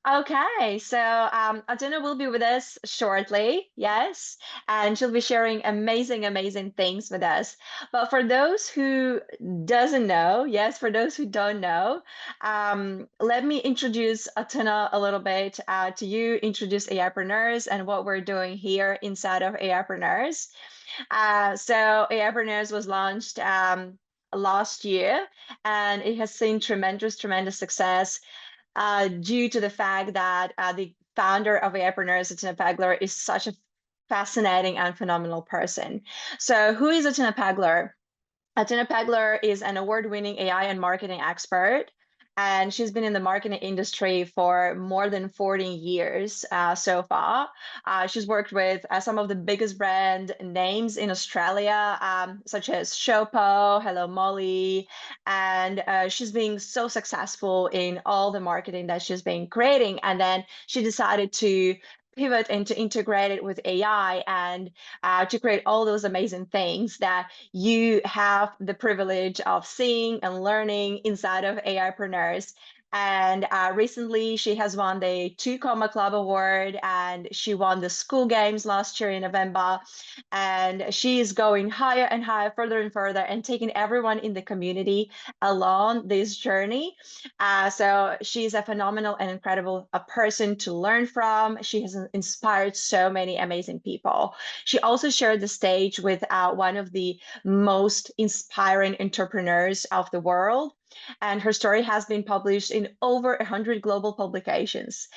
Okay, so Adina will be with us shortly, yes, and she'll be sharing amazing, amazing things with us. But for those who doesn't know, yes, for those who don't know, let me introduce Atina a little bit to you, introduce AIpreneurs and what we're doing here inside of AIpreneurs. So AIpreneurs was launched last year, and it has seen tremendous, tremendous success due to the fact that the founder of AIpreneurs, Atina Pagler, is such a fascinating and phenomenal person. So, who is Atina Pagler? Atina Pagler is an award-winning AI and marketing expert, and she's been in the marketing industry for more than 40 years so far. She's worked with some of the biggest brand names in Australia, such as Showpo, Hello Molly, and she's been so successful in all the marketing that she's been creating. And then she decided to pivot and to integrate it with AI and to create all those amazing things that you have the privilege of seeing and learning inside of AIpreneurs. And recently, she has won the Two Comma Club Award, and she won the School Games last year in November. And she is going higher and higher, further and further, and taking everyone in the community along this journey. So she's a phenomenal and incredible person to learn from. She has inspired so many amazing people. She also shared the stage with one of the most inspiring entrepreneurs of the world. And her story has been published in over 100 global publications,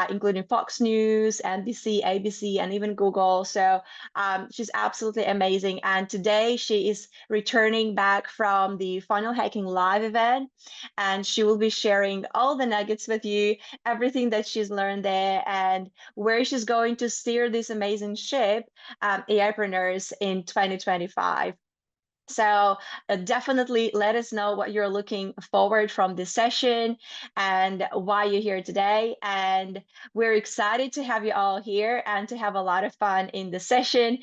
including Fox News, NBC, ABC, and even Google. So she's absolutely amazing. And today she is returning back from the Funnel Hacking Live event, and she will be sharing all the nuggets with you, everything that she's learned there, and where she's going to steer this amazing ship, AIpreneurs in 2025. So definitely let us know what you're looking forward from this session and why you're here today. And we're excited to have you all here and to have a lot of fun in the session,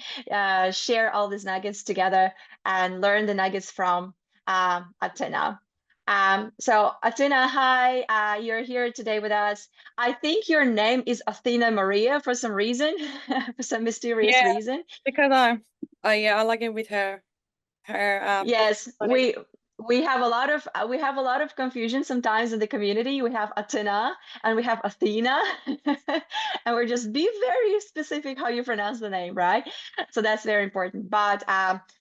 share all these nuggets together and learn the nuggets from Athena. So Athena, hi, you're here today with us. I think your name is Athena Maria for some reason, for some mysterious Yeah, reason. because yeah, I like it with her Yes, funny. we have a lot of we have a lot of confusion sometimes in the community. We have Athena and we have Athena, and we're just be very specific how you pronounce the name, right? So that's very important. But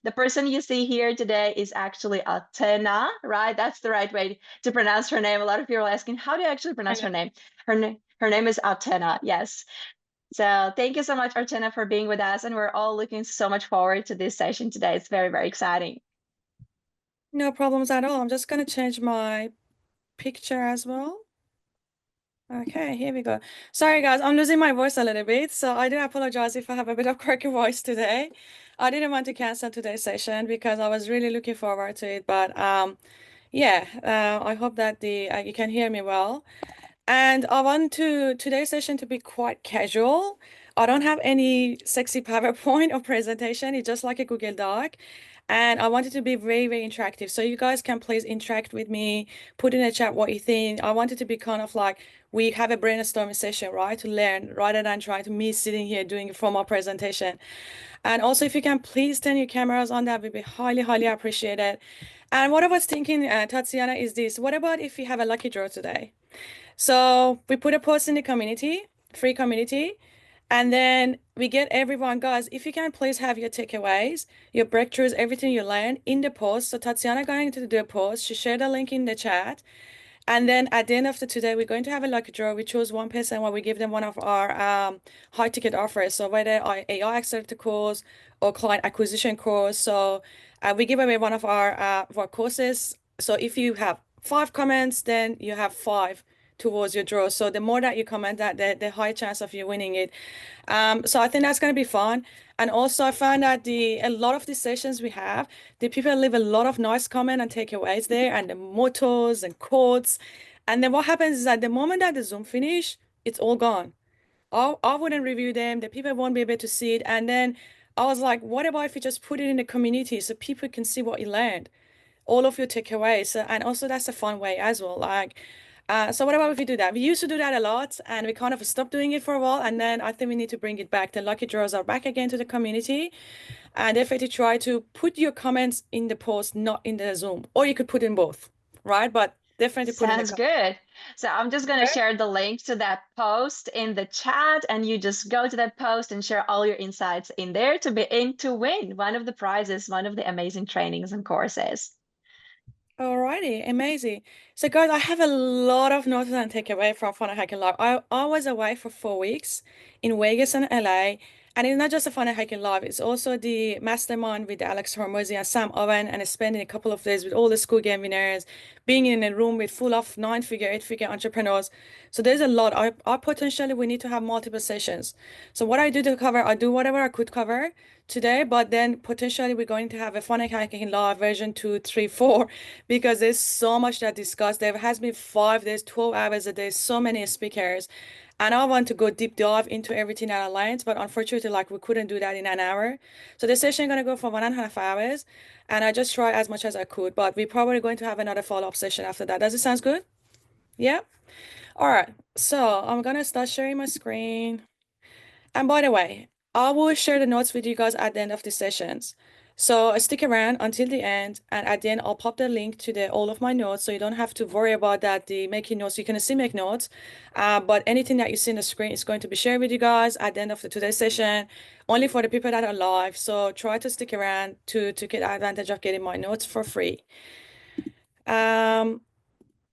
the person you see here today is actually Athena, right? That's the right way to pronounce her name. A lot of people are asking, how do you actually pronounce her name? Her name is Athena. Yes. So thank you so much, Athena, for being with us, and we're all looking so much forward to this session today. It's very, very exciting. No problems at all. I'm just gonna change my picture as well. Okay, here we go. Sorry guys, I'm losing my voice a little bit, so I do apologize if I have a bit of cracky voice today. I didn't want to cancel today's session because I was really looking forward to it, but yeah, I hope that the you can hear me well. And I want to today's session to be quite casual. I don't have any sexy PowerPoint or presentation. It's just like a Google Doc. And I want it to be very, very interactive. So you guys can please interact with me, put in a chat what you think. I want it to be kind of like we have a brainstorming session, right? To learn rather than trying to me sitting here doing a formal presentation. And also, if you can please turn your cameras on, that would be highly, highly appreciated. And what I was thinking, Tatiana, is this. What about if we have a lucky draw today? So we put a post in the community, free community, and then we get everyone, guys, if you can please have your takeaways, your breakthroughs, everything you learned in the post. So Tatiana going to do a post. She shared a link in the chat. And then at the end of the today, we're going to have a lucky draw. We choose one person where we give them one of our high ticket offers. So whether our AI accelerator course or client acquisition course. So we give away one of our courses. So if you have 5 comments, then you have five towards your draw. So the more that you comment, that the higher chance of you winning it. So I think that's going to be fun. And also I found that the a lot of the sessions we have, the people leave a lot of nice comment and takeaways there and the mottos and quotes. And then what happens is that the moment that the Zoom finish, it's all gone. I wouldn't review them. The people won't be able to see it. And then I was like, what about if you just put it in the community so people can see what you learned? All of your takeaways. And also that's a fun way as well. Like So what about if we do that? We used to do that a lot and we kind of stopped doing it for a while. And then I think we need to bring it back. The lucky draws are back again to the community. And definitely try to put your comments in the post, not in the Zoom. Or you could put in both, right? But definitely put in the Sounds comments. good. So I'm just going to share the link to that post in the chat, and you just go to that post and share all your insights in there to be in to win one of the prizes, one of the amazing trainings and courses. Alrighty, amazing. So guys, I have a lot of notes and takeaway from Fun Hiking Live. I was away for 4 weeks in Vegas and LA. And it's not just a Fun Hiking Live, it's also the mastermind with Alex Hormozy and Sam Owen and spending a couple of days with all the School game winners, being in a room with full of 9-figure, 8-figure entrepreneurs. So there's a lot. I potentially we need to have multiple sessions. So what I do to cover, I do whatever I could cover today, but then potentially we're going to have a Fun Hiking Live version 2, 3, 4 because there's so much to discuss. There has been 5 days, 12 hours a day, so many speakers. And I want to go deep dive into everything that aligns, but unfortunately, like we couldn't do that in an hour. So the session gonna go for 1.5 hours, and I just try as much as I could. But we're probably going to have another follow-up session after that. Does it sound good? Yeah. All right. So I'm gonna start sharing my screen. And by the way, I will share the notes with you guys at the end of the sessions. So stick around until the end, and at the end I'll pop the link to the all of my notes, so you don't have to worry about that. The making notes, you can still make notes, but anything that you see on the screen is going to be shared with you guys at the end of the today's session, only for the people that are live. So try to stick around to get advantage of getting my notes for free. Um,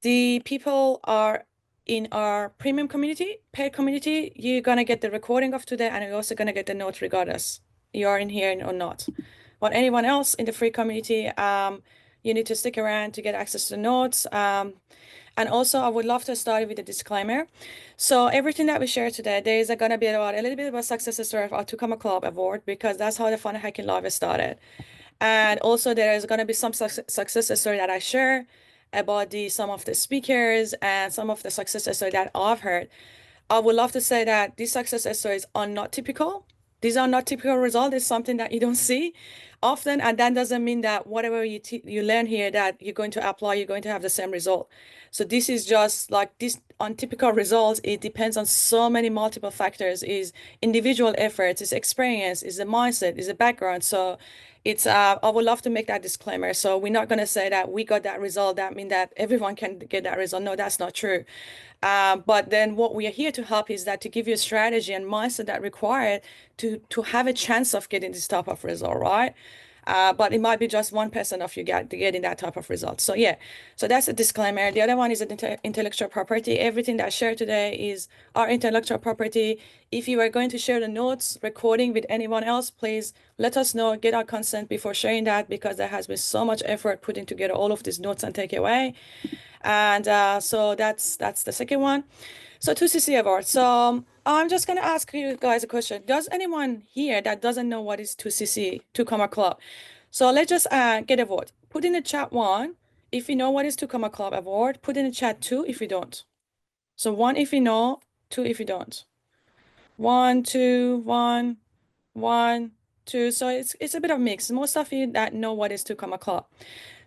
the people are in our premium community, paid community, you're gonna get the recording of today and you're also gonna get the notes regardless you are in here or not. But anyone else in the free community, you need to stick around to get access to the notes. And also, I would love to start with a disclaimer. So everything that we share today, there is going to be about a little bit of a success story of our Tucumma Club Award because that's how the Fun Hacking Live started. And also there is going to be some success story that I share about some of the speakers and some of the success story that I've heard. I would love to say that these success stories are not typical. These are not typical results. It's something that you don't see often, and that doesn't mean that whatever you learn here that you're going to apply, you're going to have the same result. So this is just like this untypical results. It depends on so many multiple factors. Is individual efforts, is experience, is the mindset, is the background. So it's I would love to make that disclaimer. So we're not going to say that we got that result. That means that everyone can get that result. No, that's not true. But then what we are here to help is that to give you a strategy and mindset that required to have a chance of getting this type of result, right? But it might be just 1% of you getting that type of result. So yeah, so that's a disclaimer. The other one is intellectual property. Everything that I shared today is our intellectual property. If you are going to share the notes recording with anyone else, please let us know, get our consent before sharing that because there has been so much effort putting together all of these notes and takeaway. And so that's the second one. So 2CC award. So I'm just gonna ask you guys a question. Does anyone here that doesn't know what is 2CC, Two Comma Club? So let's just get a vote. Put in the chat one if you know what is Two Comma Club award. Put in the chat two if you don't. So one if you know, two if you don't. One, two, one, one, two. So it's a bit of mix. Most of you that know what is Two Comma Club.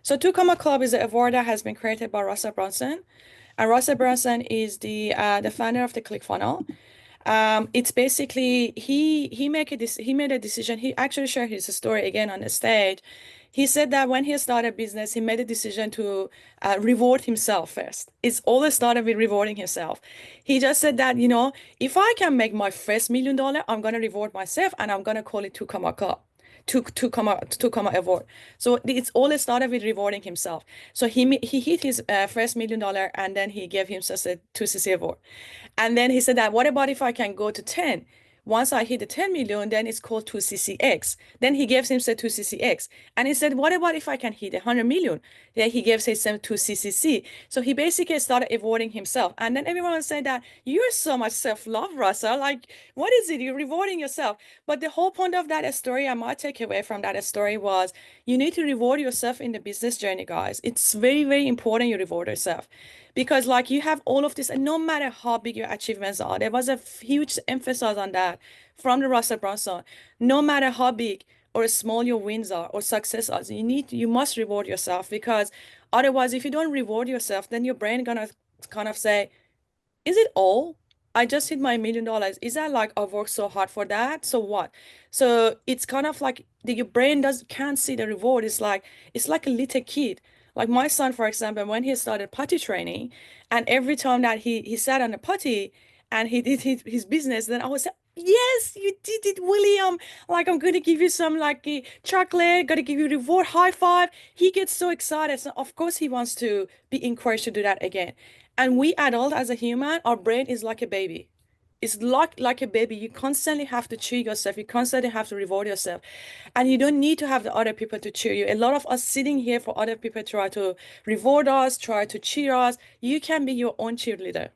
So Two Comma Club is an award that has been created by Russell Brunson. And Russell Brunson is the founder of the ClickFunnels. It's basically he made a decision. He actually shared his story again on the stage. He said that when he started business, he made a decision to reward himself first. It's always started with rewarding himself. He just said that, if I can make my first $1 million, I'm gonna reward myself and I'm gonna call it Two Comma Club. Two comma award. So it's all started with rewarding himself. So he hit his first $1 million and then he gave himself a 2CC award. And then he said that what about if I can go to 10? Once I hit the 10 million, then it's called 2CCX. Then he gives himself 2CCX. And he said, what about if I can hit 100 million? Then he gives himself 2CCC. So he basically started rewarding himself. And then everyone said that you're so much self-love, Russell. Like, what is it? You're rewarding yourself. But the whole point of that story, and my takeaway from that story was you need to reward yourself in the business journey, guys. It's very, very important you reward yourself because like you have all of this and no matter how big your achievements are, there was a huge emphasis on that from the Russell Brunson. No matter how big or small your wins are or success are, you must reward yourself because otherwise if you don't reward yourself, then your brain gonna kind of say, is it all? I just hit my $1 million. Is that like I worked so hard for that? So what? So it's kind of like your brain does can't see the reward. It's like a little kid. Like my son, for example, when he started potty training, and every time that he sat on the potty and he did his business, then I was like, yes, you did it, William. Like I'm going to give you some like chocolate, going to give you reward, high five. He gets so excited. So of course he wants to be encouraged to do that again. And we adult as a human, our brain is like a baby. It's like a baby. You constantly have to cheer yourself. You constantly have to reward yourself. And you don't need to have the other people to cheer you. A lot of us sitting here for other people to try to reward us, try to cheer us. You can be your own cheerleader,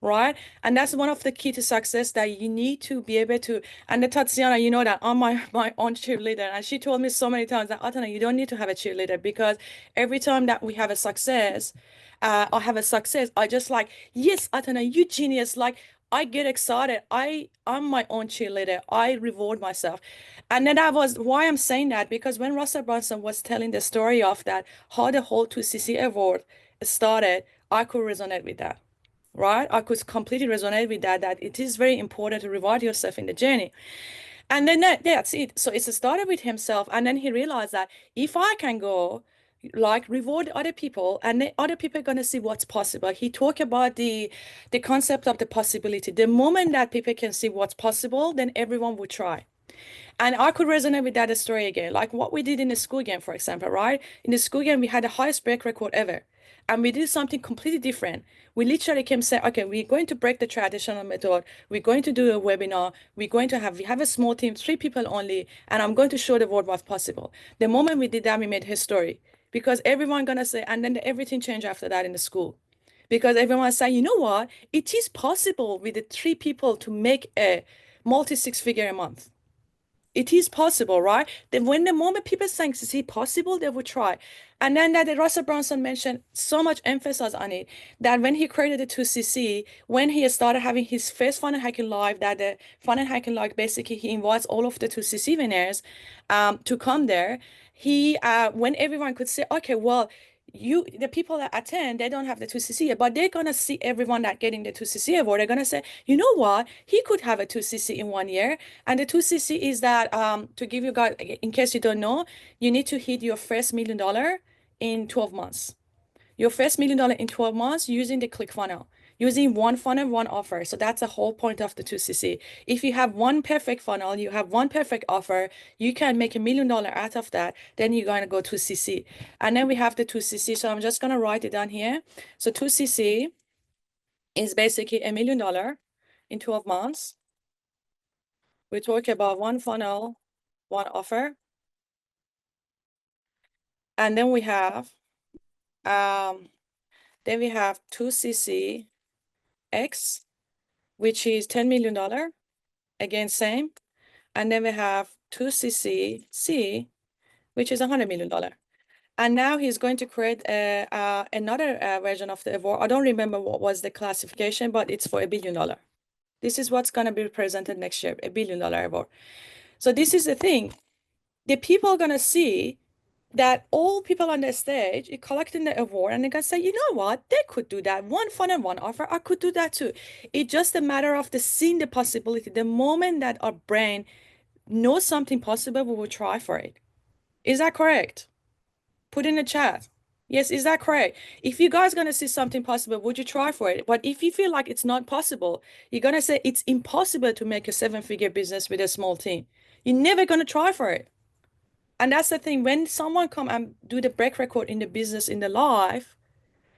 right? And that's one of the key to success that you need to be able to. And the Tatiana, you know that I'm my own cheerleader, and she told me so many times that Atana, you don't need to have a cheerleader because every time that we have a success, I have a success, I just like, yes, Atana, you genius. Like I get excited. I'm my own cheerleader. I reward myself. And then that was why I'm saying that, because when Russell Brunson was telling the story of that, how the whole 2CC award started, I could resonate with that, right? I could completely resonate with that, that it is very important to reward yourself in the journey. And then that's it. So it's started with himself. And then he realized that if I can go like reward other people and then other people are going to see what's possible. He talked about the concept of the possibility. The moment that people can see what's possible, then everyone will try. And I could resonate with that story again, like what we did in the school game, for example, right? In the school game, we had the highest break record ever. And we did something completely different. We literally came say, okay, we're going to break the traditional method. We're going to do a webinar. We have a small team, 3 people only, and I'm going to show the world what's possible. The moment we did that, we made history because everyone gonna say, and then everything changed after that in the school. Because everyone say, you know what? It is possible with the 3 people to make a multi six-figure a month. It is possible, right? Then when the moment people think is it possible, they will try. And then that Russell Brunson mentioned so much emphasis on it that when he created the 2CC, when he started having his first Fun and Hacking Live, that the Fun and Hacking Live basically he invites all of the 2CC winners to come there. He when everyone could say, okay, well, the people that attend, they don't have the 2CC, but they're gonna see everyone that getting the 2CC award. They're gonna say, you know what? He could have a 2CC in 1 year. And the 2CC is that to give you guys, in case you don't know, you need to hit your first $1 million in 12 months. Your first $1 million in 12 months using the ClickFunnels, using one funnel, one offer. So that's the whole point of the 2CC. If you have one perfect funnel, you have one perfect offer, you can make $1 million out of that. Then you're going to go 2CC. And then we have the 2CC. So I'm just going to write it down here. So 2CC is basically $1 million in 12 months. We talk about one funnel, one offer. And um, then we have 2CC X, which is $10 million. Again, same. And then we have 2CC C, which is $100 million. And now he's going to create another version of the award. I don't remember what was the classification, but it's for $1 billion. This is what's going to be presented next year, $1 billion award. So this is the thing. The people are going to see that all people on the stage are collecting the award and they can say, you know what, they could do that. One fun and one offer, I could do that too. It's just a matter of the seeing the possibility. The moment that our brain knows something possible, we will try for it. Is that correct? Put in the chat. Yes, is that correct? If you guys gonna see something possible, would you try for it? But if you feel like it's not possible, you're gonna say it's impossible to make a 7-figure business with a small team. You're never gonna try for it. And that's the thing. When someone come and do the break record in the business, in the life,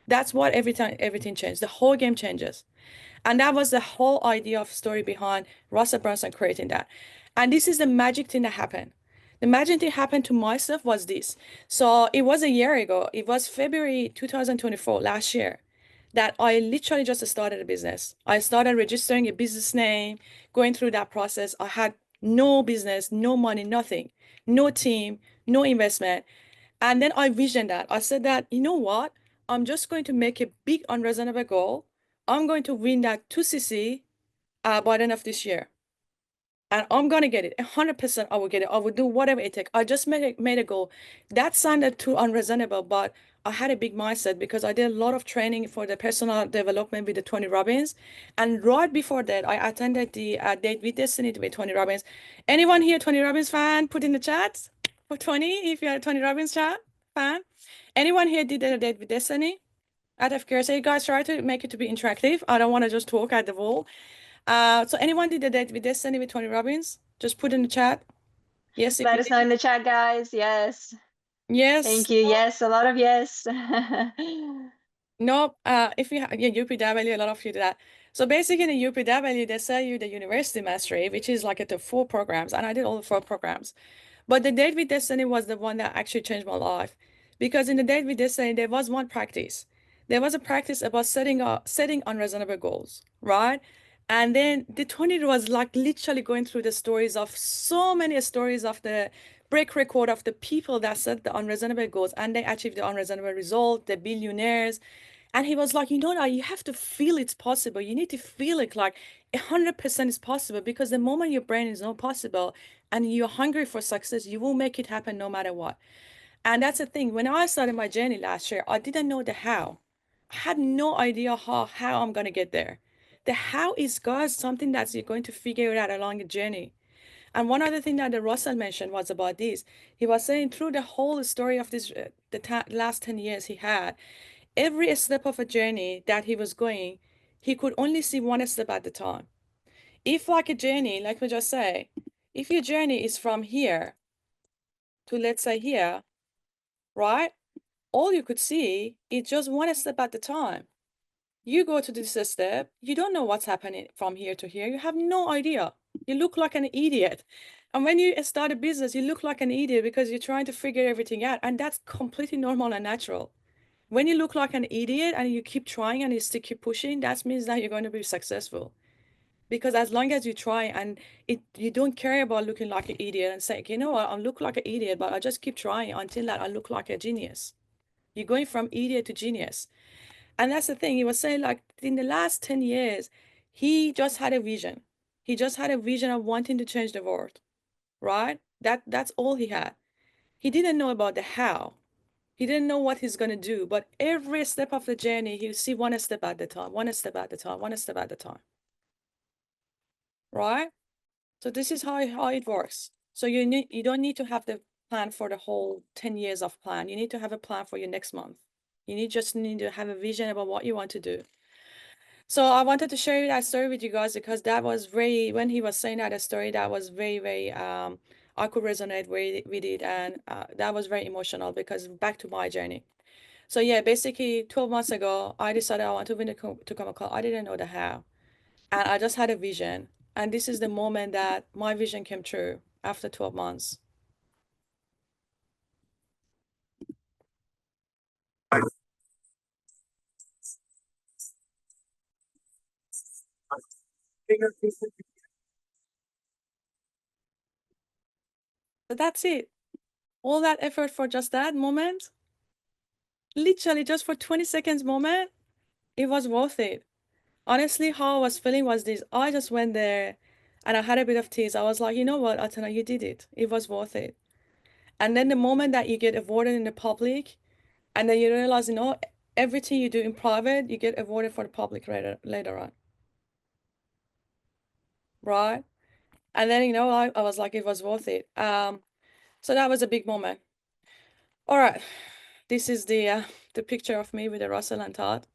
that's what everything changes. The whole game changes. And that was the whole idea of story behind Russell Brunson creating that. And this is the magic thing that happened. The magic thing happened to myself was this. So it was a year ago. It was February 2024, last year, that I literally just started a business. I started registering a business name, going through that process. I had no business, no money, nothing, no team, no investment. And then I visioned that. I said that, you know what? I'm just going to make a big unreasonable goal. I'm going to win that 2CC by the end of this year. and I'm gonna get it. 100% I will get it. I will do whatever it takes. I just made a goal. That sounded too unreasonable, but I had a big mindset because I did a lot of training for the personal development with the Tony Robbins. And right before that, I attended the Date with Destiny with Tony Robbins. Anyone here Tony Robbins fan? Put in the chat for Tony if you're a Tony Robbins chat fan. Anyone here did a Date with Destiny? Out of curiosity, guys, try to make it to be interactive. I don't want to just talk at the wall. So anyone did a Date with Destiny with Tony Robbins? Just put in the chat. Yes, if Let you us know did. in the chat, guys. Yes. Yes. Thank you. Yes, a lot of yes. Nope. If you yeah, UPW, a lot of you do that. So basically in the UPW, they sell you the university mastery, which is like at the 4 programs, and I did all the 4 programs. But the Date with Destiny was the one that actually changed my life. Because in the Date with Destiny, there was one practice. There was a practice about setting unreasonable goals, right? And then the 20 was like literally going through the stories of so many stories of the break record of the people that set the unreasonable goals and they achieved the unreasonable result, the billionaires. And he was like, you know, you have to feel it's possible. You need to feel it like 100% is possible because the moment your brain is not possible and you're hungry for success, you will make it happen no matter what. And that's the thing. When I started my journey last year, I didn't know the how. I had no idea how I'm gonna get there. The how is, guys, something that you're going to figure it out along the journey. And one other thing that the Russell mentioned was about this. He was saying through the whole story of this, last 10 years he had, every step of a journey that he was going, he could only see one step at a time. If like a journey, like we just say, if your journey is from here to let's say here, right? All you could see is just one step at a time. You go to this step, you don't know what's happening from here to here. You have no idea. You look like an idiot. And when you start a business, you look like an idiot because you're trying to figure everything out. And that's completely normal and natural. When you look like an idiot and you keep trying and you still keep pushing, that means that you're going to be successful. Because as long as you try and you don't care about looking like an idiot and say, you know what, I look like an idiot, but I just keep trying until that I look like a genius. You're going from idiot to genius. And that's the thing. He was saying like in the last 10 years, he just had a vision. He just had a vision of wanting to change the world, right? That's all he had. He didn't know about the how. He didn't know what he's going to do, but every step of the journey, he'll see one step at a time, one step at a time, one step at a time, right? So this is how it works. So you don't need to have the plan for the whole 10 years of plan. You need to have a plan for your next month. Just need to have a vision about what you want to do. So I wanted to share that story with you guys because that was very, when he was saying that story, that was very, very, I could resonate with it. And that was very emotional because back to my journey. So yeah, basically 12 months ago, I decided I want to win to come a call. I didn't know the how. And I just had a vision. And this is the moment that my vision came true after 12 months. But that's it. All that effort for just that moment, literally just for 20 seconds moment, it was worth it. Honestly, how I was feeling was this. I just went there and I had a bit of tears. I was like, you know what, Atana, you did it. It was worth it. And then the moment that you get awarded in the public, and then you realize, everything you do in private, you get awarded for the public later on. Right? And then, I was like, it was worth it. So that was a big moment. All right. This is the picture of me with the Russell and Todd.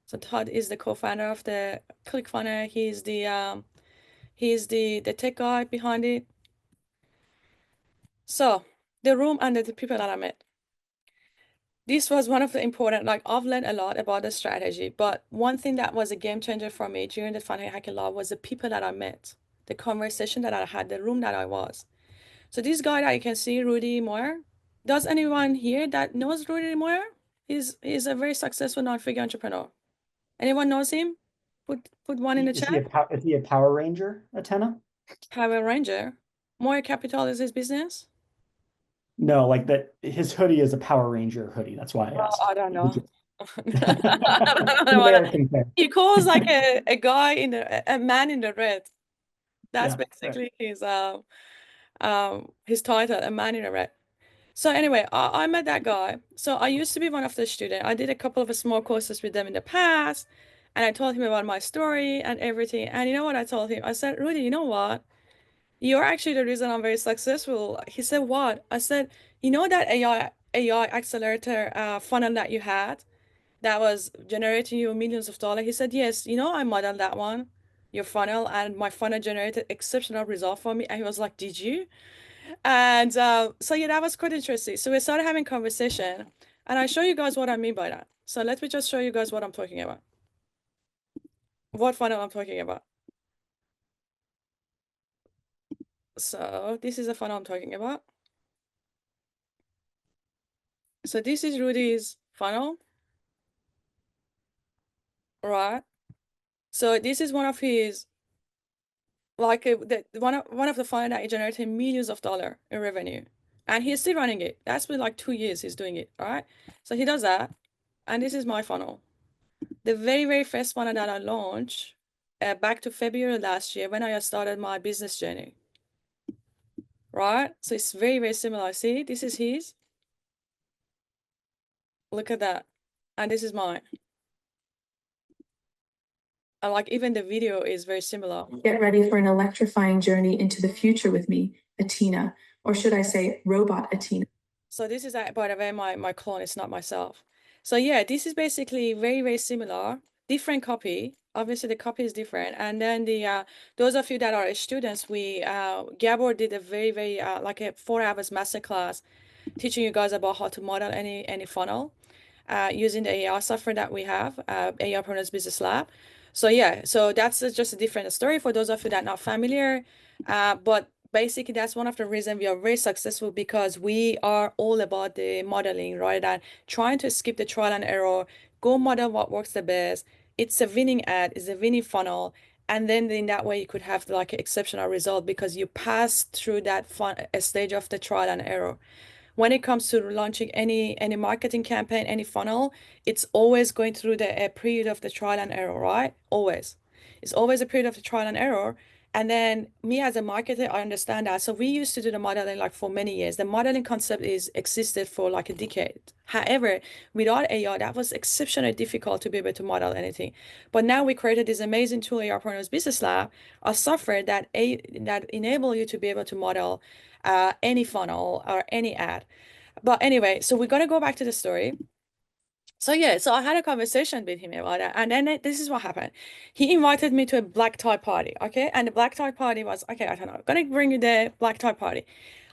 So Todd is the co-founder of the ClickFunnels. He's the tech guy behind it. So the room and the people that I met. This was one of the important, like I've learned a lot about the strategy, but one thing that was a game changer for me during the Funnel Hacking Lab was the people that I met, the conversation that I had, the room that I was. So this guy that you can see, Rudy Moore, does anyone here that knows Rudy Moore? He's a very successful non-figure entrepreneur. Anyone knows him? Put one in the Is he chat. is he a Power Ranger, Atena? Power Ranger. Moore Capital is his business. No, like that his hoodie is a Power Ranger hoodie. That's why I Oh, asked. I don't know. American thing. He calls like a guy a man in the red. That's Yeah, right. basically his title, a man in a red. So anyway, I met that guy. So I used to be one of the students. I did a couple of small courses with them in the past, and I told him about my story and everything. And you know what I told him? I said, Rudy, you know what? You're actually the reason I'm very successful. He said, what? I said, you know that AI accelerator funnel that you had that was generating you millions of dollars? He said, yes, you know, I modeled that one, your funnel, and my funnel generated exceptional result for me. And he was like, did you? And so yeah, that was quite interesting. So we started having conversation, and I show you guys what I mean by that. So let me just show you guys what I'm talking about. What funnel I'm talking about. So this is the funnel I'm talking about. So this is Rudy's funnel, right? So this is one of his like one of the funnel that he generated millions of dollars in revenue, and he's still running it. That's been like 2 years he's doing it, right? So he does that, and this is my funnel. The very, very first funnel that I launched back to February last year when I started my business journey, right? So it's very, very similar. See, this is his. Look at that. And this is mine. And like even the video is very similar. Get ready for an electrifying journey into the future with me, Atina, or should I say robot Atina. So this is, by the way, my clone. It's not myself. So yeah, this is basically very, very similar, different copy. Obviously the copy is different. And then the those of you that are students, Gabor did a very, very like a 4 hours masterclass teaching you guys about how to model any funnel using the AI software that we have, AI Partners Business Lab. So yeah, so that's just a different story for those of you that are not familiar. But basically, that's one of the reasons we are very successful, because we are all about the modeling rather than trying to skip the trial and error. Go model what works the best. It's a winning ad, it's a winning funnel. And then in that way, you could have like an exceptional result because you pass through that fun stage of the trial and error. When it comes to launching any marketing campaign, any funnel, it's always going through the period of the trial and error, right? Always. It's always a period of the trial and error. And then me as a marketer, I understand that. So we used to do the modeling like for many years. The modeling concept is existed for like a decade. However, without AI, that was exceptionally difficult to be able to model anything. But now we created this amazing tool, AI Partners Business Lab, a software that enable you to be able to model any funnel or any ad. But anyway, so we're gonna go back to the story. So yeah, so I had a conversation with him about that, and then this is what happened. He invited me to a black tie party, okay? And the black tie party was, okay, I don't know, I'm gonna bring you the black tie party.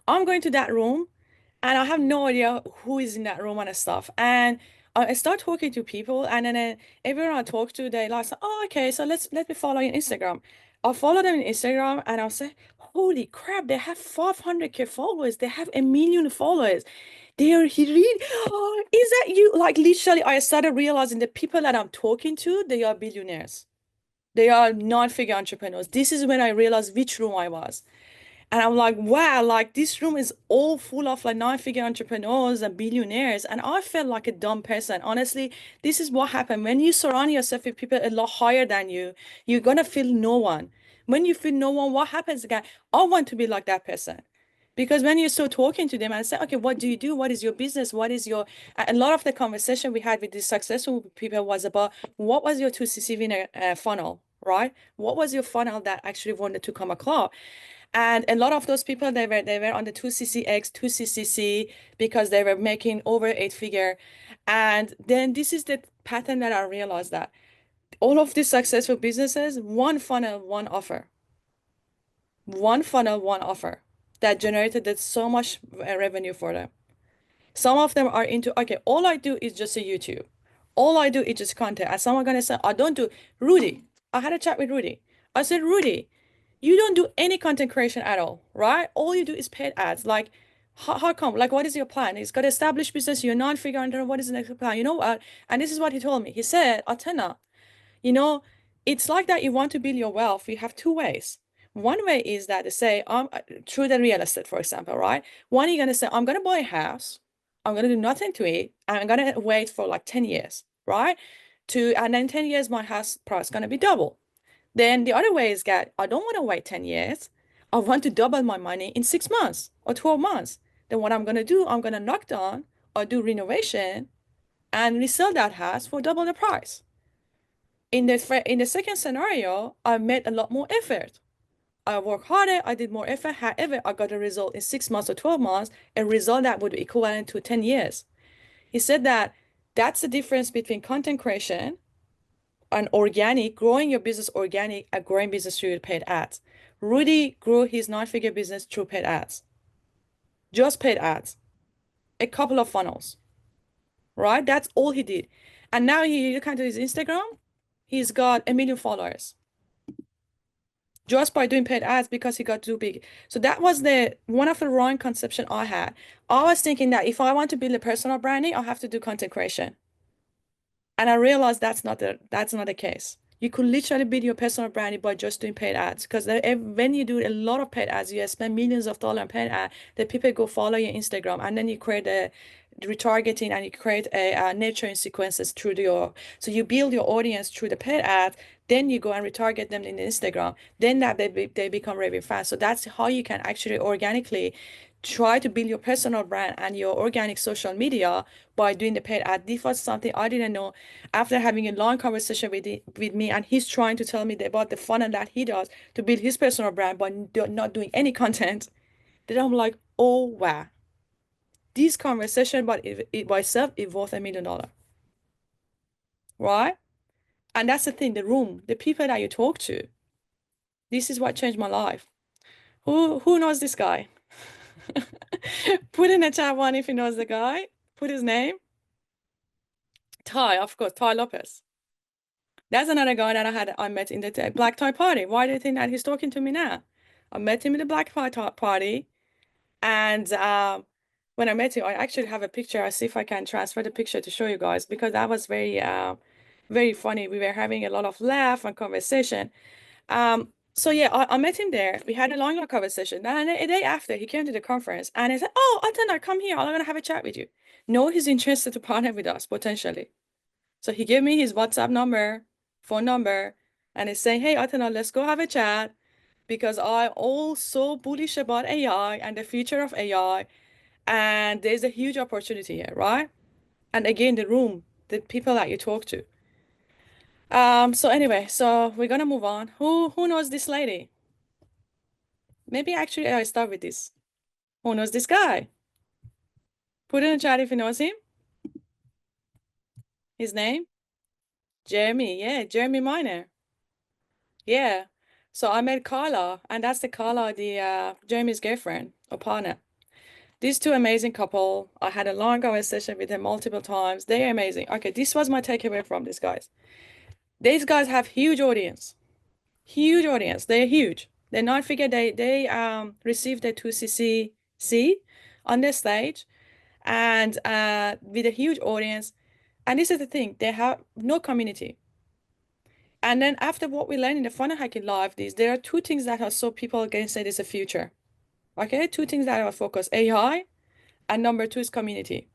I'm going to that room, and I have no idea who is in that room and stuff. And I start talking to people, and then everyone I talk to, they like, oh, okay, so let me follow you on Instagram. I'll follow them on Instagram, and I'll say, holy crap, they have 500K followers. They have 1 million followers. He really, oh, is that you? Like literally, I started realizing the people that I'm talking to, they are billionaires. They are non-figure entrepreneurs. This is when I realized which room I was. And I'm like, wow, like this room is all full of like nine-figure entrepreneurs and billionaires. And I felt like a dumb person. Honestly, this is what happened. When you surround yourself with people a lot higher than you, you're gonna feel no one. When you feel no one, what happens again? I want to be like that person. Because when you start talking to them and say, okay, what do you do? What is your business? What is your, a lot of the conversation we had with these successful people was about what was your 2CC winner funnel, right? What was your funnel that actually wanted to come a club? And a lot of those people, they were on the 2CCX, 2CCC because they were making over 8 figure. And then this is the pattern that I realized that all of these successful businesses, one funnel, one offer. One funnel, one offer that generated so much revenue for them. Some of them are into, okay, all I do is just a YouTube. All I do is just content. And some are gonna say, I don't do Rudy. I had a chat with Rudy. I said, Rudy, you don't do any content creation at all, right? All you do is paid ads. Like, how come? Like, what is your plan? He's got established business. You're not figuring out what is the next plan. You know what? And this is what he told me. He said, Atena, you know, it's like that you want to build your wealth. You have two ways. One way is that to say, through the real estate, for example, right? One, you're going to say, I'm going to buy a house. I'm going to do nothing to it. And I'm going to wait for like 10 years, right? And then 10 years, my house price is going to be double. Then the other way is that I don't want to wait 10 years. I want to double my money in 6 months or 12 months. Then what I'm going to do, I'm going to knock down or do renovation and resell that house for double the price. In the second scenario, I made a lot more effort. I worked harder, I did more effort. However, I got a result in 6 months or 12 months, a result that would be equivalent to 10 years. He said that that's the difference between content creation and organic, growing your business organic, and growing business through paid ads. Rudy grew his 9-figure business through paid ads. Just paid ads. A couple of funnels. Right? That's all he did. And now you look at his Instagram, he's got 1 million followers. Just by doing paid ads because he got too big. So that was one of the wrong conception I had. I was thinking that if I want to build a personal branding, I have to do content creation. And I realized that's not the case. You could literally build your personal branding by just doing paid ads, because when you do a lot of paid ads, you spend millions of dollars on paid ads, the people go follow your Instagram, and then you create a retargeting and you create a nurturing sequences so you build your audience through the paid ads, then you go and retarget them in Instagram, then that they become raving fans. So that's how you can actually organically try to build your personal brand and your organic social media by doing the paid ad. This was something I didn't know after having a long conversation with me, and he's trying to tell me about the funnel that he does to build his personal brand by not doing any content. Then I'm like, oh wow, this conversation by itself is worth $1 million, right? And that's the thing, the people that you talk to. This is what changed my life. Who knows this guy? Put in the chat one if he knows the guy. Put his name. Ty, of course, Ty Lopez. That's another guy that I met in the black tie party. Why do you think that he's talking to me now? I met him in the black tie party, and when I met him, I actually have a picture. I'll see if I can transfer the picture to show you guys, because that was very funny. We were having a lot of laugh and conversation. So yeah, I met him there. We had a long conversation. And a day after, he came to the conference and he said, "Oh, Atana, come here. I'm gonna have a chat with you." No, he's interested to partner with us potentially. So he gave me his WhatsApp number, phone number, and he's saying, "Hey, Atana, let's go have a chat, because I'm also bullish about AI and the future of AI, and there's a huge opportunity here, right?" And again, the people that you talk to. So anyway, so we're gonna move on. Who knows this lady? Maybe actually I start with this. Who knows this guy? Put in the chat if you knows him. His name? Jeremy. Yeah, Jeremy Miner. Yeah. So I met Carla, and that's the Carla, Jeremy's girlfriend or partner. These two amazing couple. I had a long conversation with them multiple times. They're amazing. Okay, this was my takeaway from these guys. These guys have huge audience. Huge audience. They're huge. They're not figure they received their 2CCC on their stage, and with a huge audience. And this is the thing, they have no community. And then after what we learned in the funnel hacking live, there are two things that are so people can say there's a future. Okay, two things that are focused: AI, and number two is community.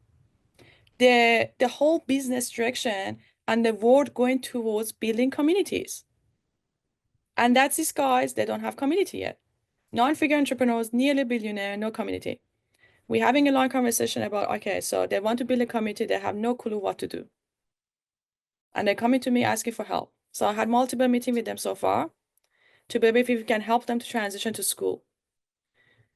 The whole business direction and the world going towards building communities. And that's these guys, they don't have community yet. 9-figure entrepreneurs, nearly billionaire, no community. We're having a long conversation about, okay, so they want to build a community, they have no clue what to do. And they're coming to me asking for help. So I had multiple meetings with them so far to maybe if we can help them to transition to Skool.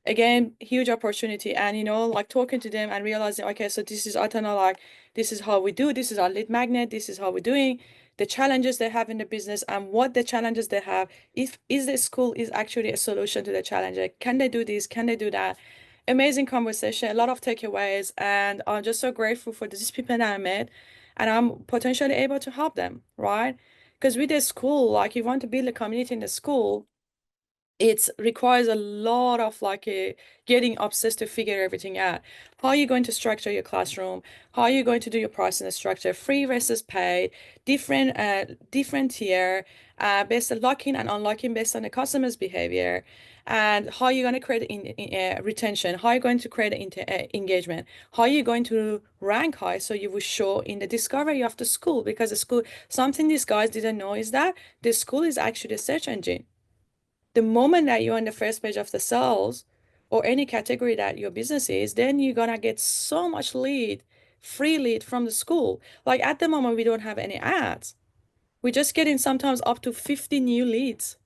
Again, huge opportunity. And, like talking to them and realizing, okay, so this is Atana, like, this is how we do, this is our lead magnet, this is how we're doing, the challenges they have in the business and what the challenges they have. Is the Skool is actually a solution to the challenge? Like, can they do this? Can they do that? Amazing conversation, a lot of takeaways. And I'm just so grateful for these people that I met, and I'm potentially able to help them, right? Because with the Skool, like, you want to build a community in the Skool, it requires a lot of getting obsessed to figure everything out. How are you going to structure your classroom? How are you going to do your pricing structure, free versus paid, different tier, based on locking and unlocking based on the customer's behavior, and how you're going to create retention, how you're going to create engagement, how you're going to rank high so you will show in the discovery of the school, because the school, something these guys didn't know is that the school is actually a search engine. The moment that you're on the first page of the sales or any category that your business is, then you're gonna get so much free lead from the school. Like at the moment, we don't have any ads. We're just getting sometimes up to 50 new leads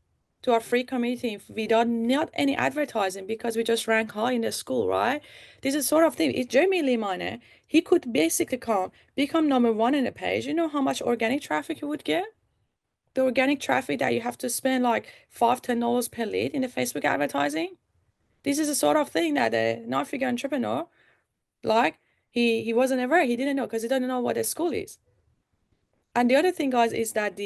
to our free community without not any advertising, because we just rank high in the school, right? This is sort of thing. If Jeremy Lee Minor, he could basically become #1 in the page. You know how much organic traffic he would get? The organic traffic that you have to spend like $5, $10 per lead in the Facebook advertising. This is the sort of thing that a non-figure entrepreneur, like he wasn't aware, he didn't know, because he doesn't know what a school is. And the other thing, guys, is that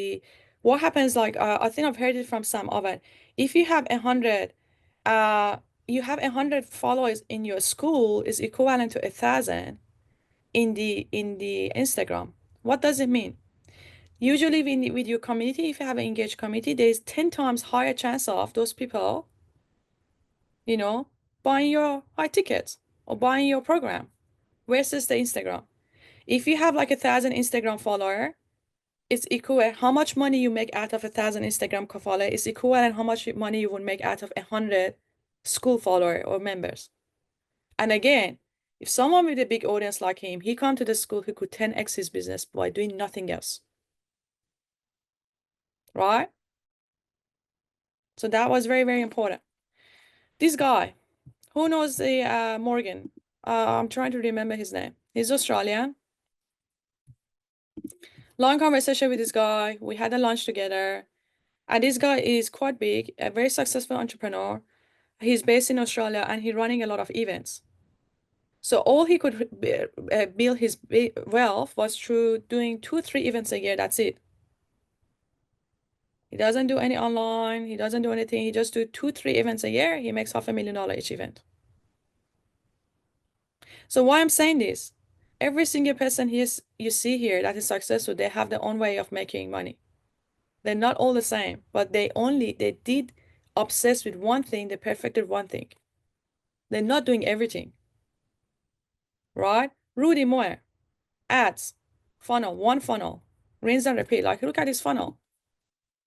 what happens, like I think I've heard it from Sam Oven. If you have 100, you have 100 followers in your school is equivalent to 1,000 in the Instagram. What does it mean? Usually with your community, if you have an engaged community, there's 10 times higher chance of those people, buying your high tickets or buying your program versus the Instagram. If you have like 1,000 Instagram follower, it's equal how much money you make out of 1,000 Instagram follower is equivalent how much money you would make out of 100 school follower or members. And again, if someone with a big audience like him, he come to the school, he could 10x his business by doing nothing else. Right? So that was very, very important. This guy, who knows the Morgan? I'm trying to remember his name. He's Australian. Long conversation with this guy. We had a lunch together. And this guy is quite big, a very successful entrepreneur. He's based in Australia and he's running a lot of events. So all he could build his wealth was through doing 2-3 events a year. That's it. He doesn't do any online. He doesn't do anything. He just do 2-3 events a year. He makes $500,000 each event. So why I'm saying this, every single person you see here that is successful, they have their own way of making money. They're not all the same, but they did obsess with one thing, they perfected one thing. They're not doing everything, right? Rudy Moore, ads, one funnel, rinse and repeat. Like, look at his funnel.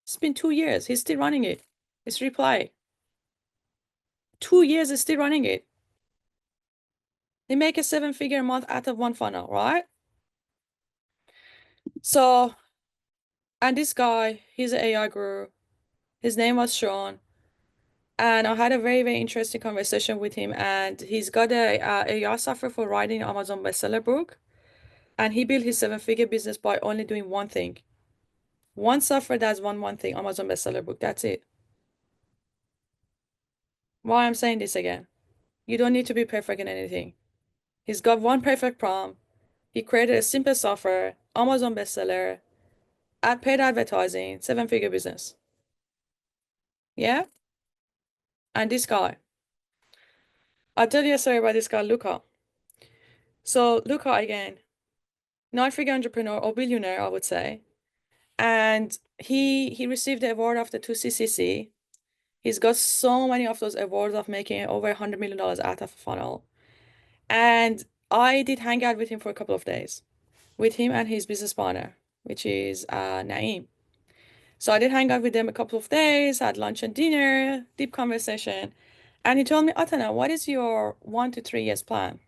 It's been 2 years. He's still running it. It's reply. 2 years is still running it. They make a 7-figure a month out of one funnel, right? So, and this guy, he's an AI guru. His name was Sean. And I had a very, very interesting conversation with him. And he's got a AI software for writing Amazon bestseller book. And he built his 7-figure business by only doing one thing. One software does one thing, Amazon bestseller book. That's it. Why I'm saying this again? You don't need to be perfect in anything. He's got one perfect prompt. He created a simple software, Amazon bestseller, paid advertising, 7-figure business. Yeah? And this guy. I'll tell you a story about this guy, Luca. So Luca, again, 9-figure entrepreneur or billionaire, I would say. And he received the award of the 2CCC. He's got so many of those awards of making over $100 million out of a funnel. And I did hang out with him for a couple of days, with him and his business partner, which is Naeem. So I did hang out with them a couple of days, had lunch and dinner, deep conversation. And he told me, Atana, what is your 1 to 3 years plan?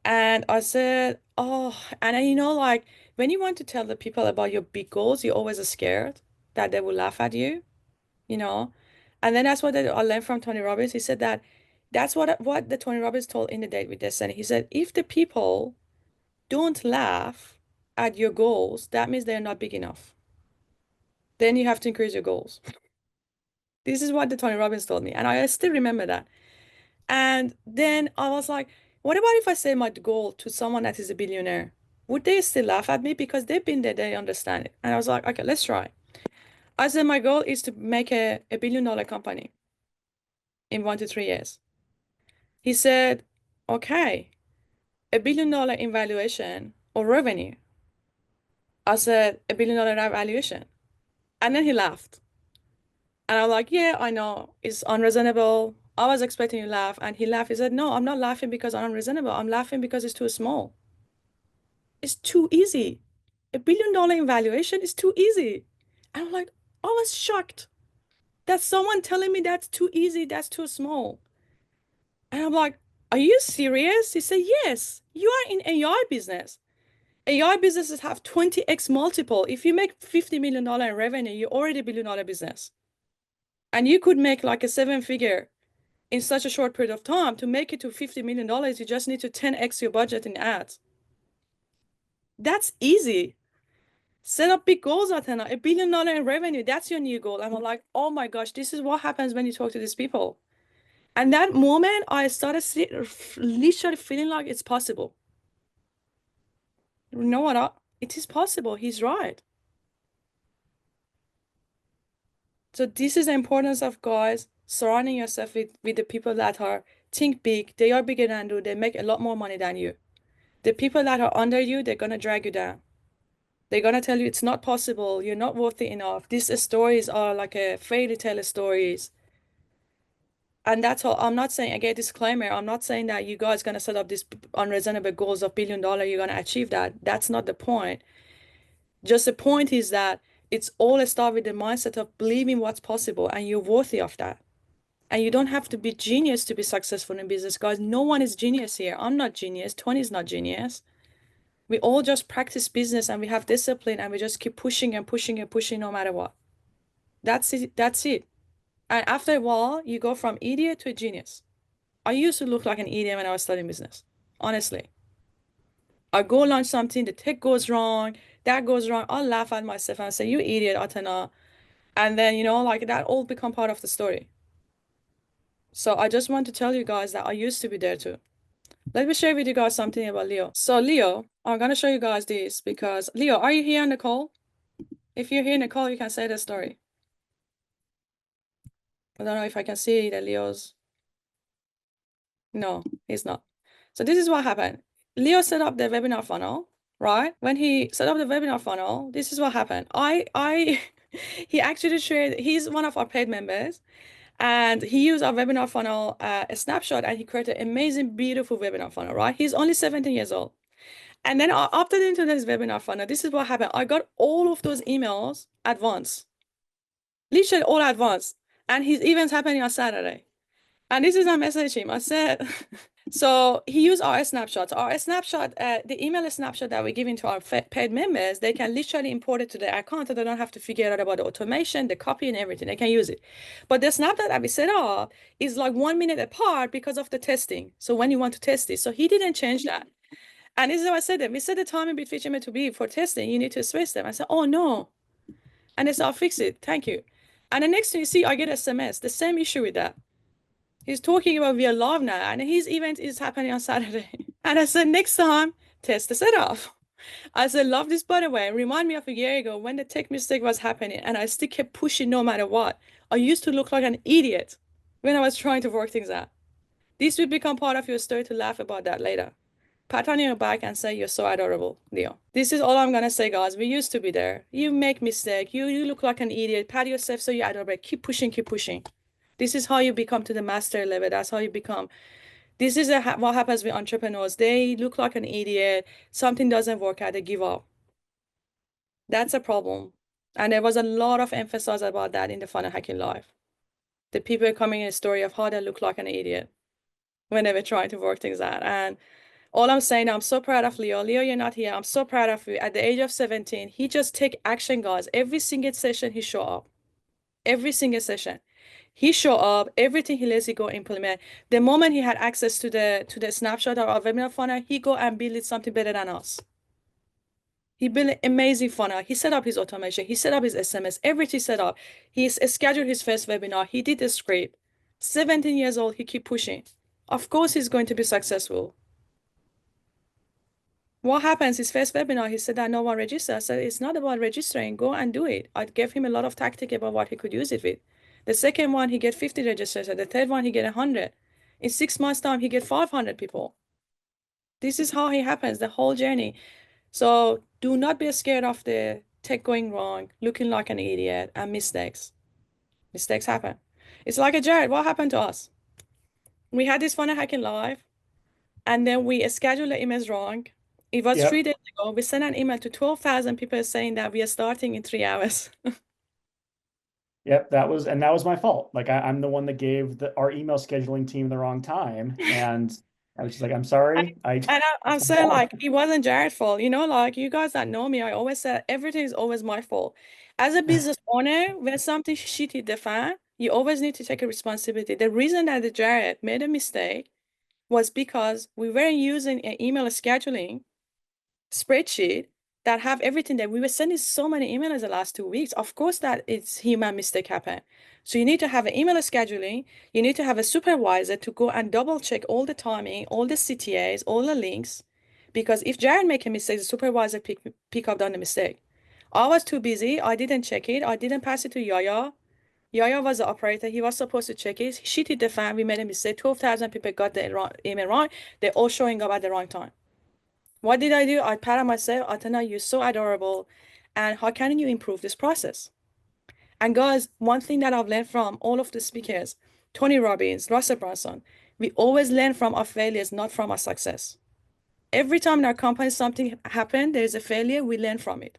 And I said, oh, and like when you want to tell the people about your big goals, you're always scared that they will laugh at you, And then that's what I learned from Tony Robbins. He said that that's what the Tony Robbins told in the Date with Destiny. He said, if the people don't laugh at your goals, that means they're not big enough. Then you have to increase your goals. This is what the Tony Robbins told me. And I still remember that. And then I was like, what about if I say my goal to someone that is a billionaire? Would they still laugh at me? Because they've been there, they understand it. And I was like, okay, let's try. I said, my goal is to make a $1 billion company in 1 to 3 years. He said, okay, $1 billion in valuation or revenue. I said, $1 billion valuation. And then he laughed. And I'm like, yeah, I know it's unreasonable. I was expecting you to laugh. And he laughed. He said, no, I'm not laughing because I'm unreasonable. I'm laughing because it's too small. It's too easy. $1 billion in valuation is too easy. And I'm like, I was shocked that someone telling me that's too easy, that's too small. And I'm like, are you serious? He said, yes, you are in AI business. AI businesses have 20x multiple. If you make $50 million in revenue, you're already $1 billion business. And you could make like a 7-figure in such a short period of time. To make it to $50 million, you just need to 10x your budget in ads. That's easy. Set up big goals, Athena. $1 billion in revenue, that's your new goal. And I'm like, oh my gosh, this is what happens when you talk to these people. And that moment, I started literally feeling like it's possible. You know what? It is possible. He's right. So this is the importance of, guys, surrounding yourself with the people that are think big. They are bigger than you. They make a lot more money than you. The people that are under you, they're gonna drag you down. They're gonna tell you it's not possible. You're not worthy enough. These stories are like a fairy tale stories. And that's all. I'm not saying, again, disclaimer, I'm not saying that you guys gonna set up these unreasonable goals of $1 billion, you're gonna achieve that. That's not the point. Just the point is that it's all start with the mindset of believing what's possible and you're worthy of that. And you don't have to be genius to be successful in business, guys. No one is genius here. I'm not genius. Tony is not genius. We all just practice business and we have discipline and we just keep pushing and pushing and pushing no matter what. That's it. That's it. And after a while, you go from idiot to a genius. I used to look like an idiot when I was studying business. Honestly. I go launch something, the tech goes wrong, that goes wrong. I'll laugh at myself and say, you idiot, Atana. And then, you know, like that all become part of the story. So I just want to tell you guys that I used to be there too. Let me share with you guys something about Leo. So Leo, I'm going to show you guys this because Leo, are you here on the call? If you're here in the call, you can say the story. I don't know if I can see that Leo's. No, he's not. So this is what happened. Leo set up the webinar funnel, right? When he set up the webinar funnel, this is what happened. He actually shared, he's one of our paid members, and he used our webinar funnel, a snapshot, and he created an amazing, beautiful webinar funnel, right? He's only 17 years old. And then after into this webinar funnel, this is what happened. I got all of those emails at once, literally all at once. And his event's happening on Saturday. And this is I messaged him. I said, so he used our snapshots. Our snapshot, the email snapshot that we give into our paid members, they can literally import it to their account. So they don't have to figure out about the automation, the copy, and everything. They can use it. But the snapshot that we set up is like 1 minute apart because of the testing. So when you want to test it, so he didn't change that. And this is what I said. We set the time in between HTML to be for testing. You need to space them. I said, oh no. And they said, I'll fix it. Thank you. And the next thing you see, I get SMS. The same issue with that. He's talking about we are live now, and his event is happening on Saturday. And I said, next time, test the setup. I said, love this, by the way. Remind me of a year ago when the tech mistake was happening, and I still kept pushing no matter what. I used to look like an idiot when I was trying to work things out. This will become part of your story to laugh about that later. Pat on your back and say, you're so adorable, Leo. This is all I'm going to say, guys. We used to be there. You make mistake. You look like an idiot. Pat yourself so you're adorable. Keep pushing, keep pushing. This is how you become to the master level. That's how you become. This is what happens with entrepreneurs. They look like an idiot. Something doesn't work out. They give up. That's a problem. And there was a lot of emphasis about that in the Funnel Hacking Live. The people coming in a story of how they look like an idiot when they were trying to work things out. And all I'm saying, I'm so proud of Leo. Leo, you're not here. I'm so proud of you. At the age of 17, he just take action, guys. Every single session, he show up. Every single session. He show up, everything he lets, he go implement. The moment he had access to the snapshot of our webinar funnel, he go and build something better than us. He built an amazing funnel. He set up his automation. He set up his SMS, everything set up. He scheduled his first webinar. He did the script. 17 years old, he keep pushing. Of course, he's going to be successful. What happens? His first webinar, he said that no one registered. I said, it's not about registering. Go and do it. I gave him a lot of tactic about what he could use it with. The second one, he get 50 registrations. The third one, he get 100. In 6 months' time, he get 500 people. This is how it happens, the whole journey. So do not be scared of the tech going wrong, looking like an idiot, and mistakes. Mistakes happen. It's like a Jared. What happened to us? We had this fun hacking live, and then we scheduled the emails wrong. It was 3 days ago. We sent an email to 12,000 people saying that we are starting in 3 hours. Yep, that was my fault. Like I'm the one that gave our email scheduling team the wrong time, and I was just like, I'm sorry. And I'm That's my saying fault. like it wasn't Jared's fault. You know, like you guys that know me, I always said everything is always my fault. As a business owner, when something shit hit the fan, you always need to take a responsibility. The reason that the Jared made a mistake was because we weren't using an email scheduling spreadsheet that have everything that we were sending so many emails the last 2 weeks. Of course that it's human mistake happen. So you need to have an email scheduling. You need to have a supervisor to go and double check all the timing, all the CTAs, all the links. Because if Jared make a mistake, the supervisor pick up on the mistake. I was too busy. I didn't check it. I didn't pass it to Yaya. Yaya was the operator. He was supposed to check it. Shit hit the fan. We made a mistake. 12,000 people got the email wrong. They're all showing up at the wrong time. What did I do? I patted myself. Atana, you're so adorable. And how can you improve this process? And guys, one thing that I've learned from all of the speakers, Tony Robbins, Russell Brunson, we always learn from our failures, not from our success. Every time in our company something happened, there's a failure, we learn from it.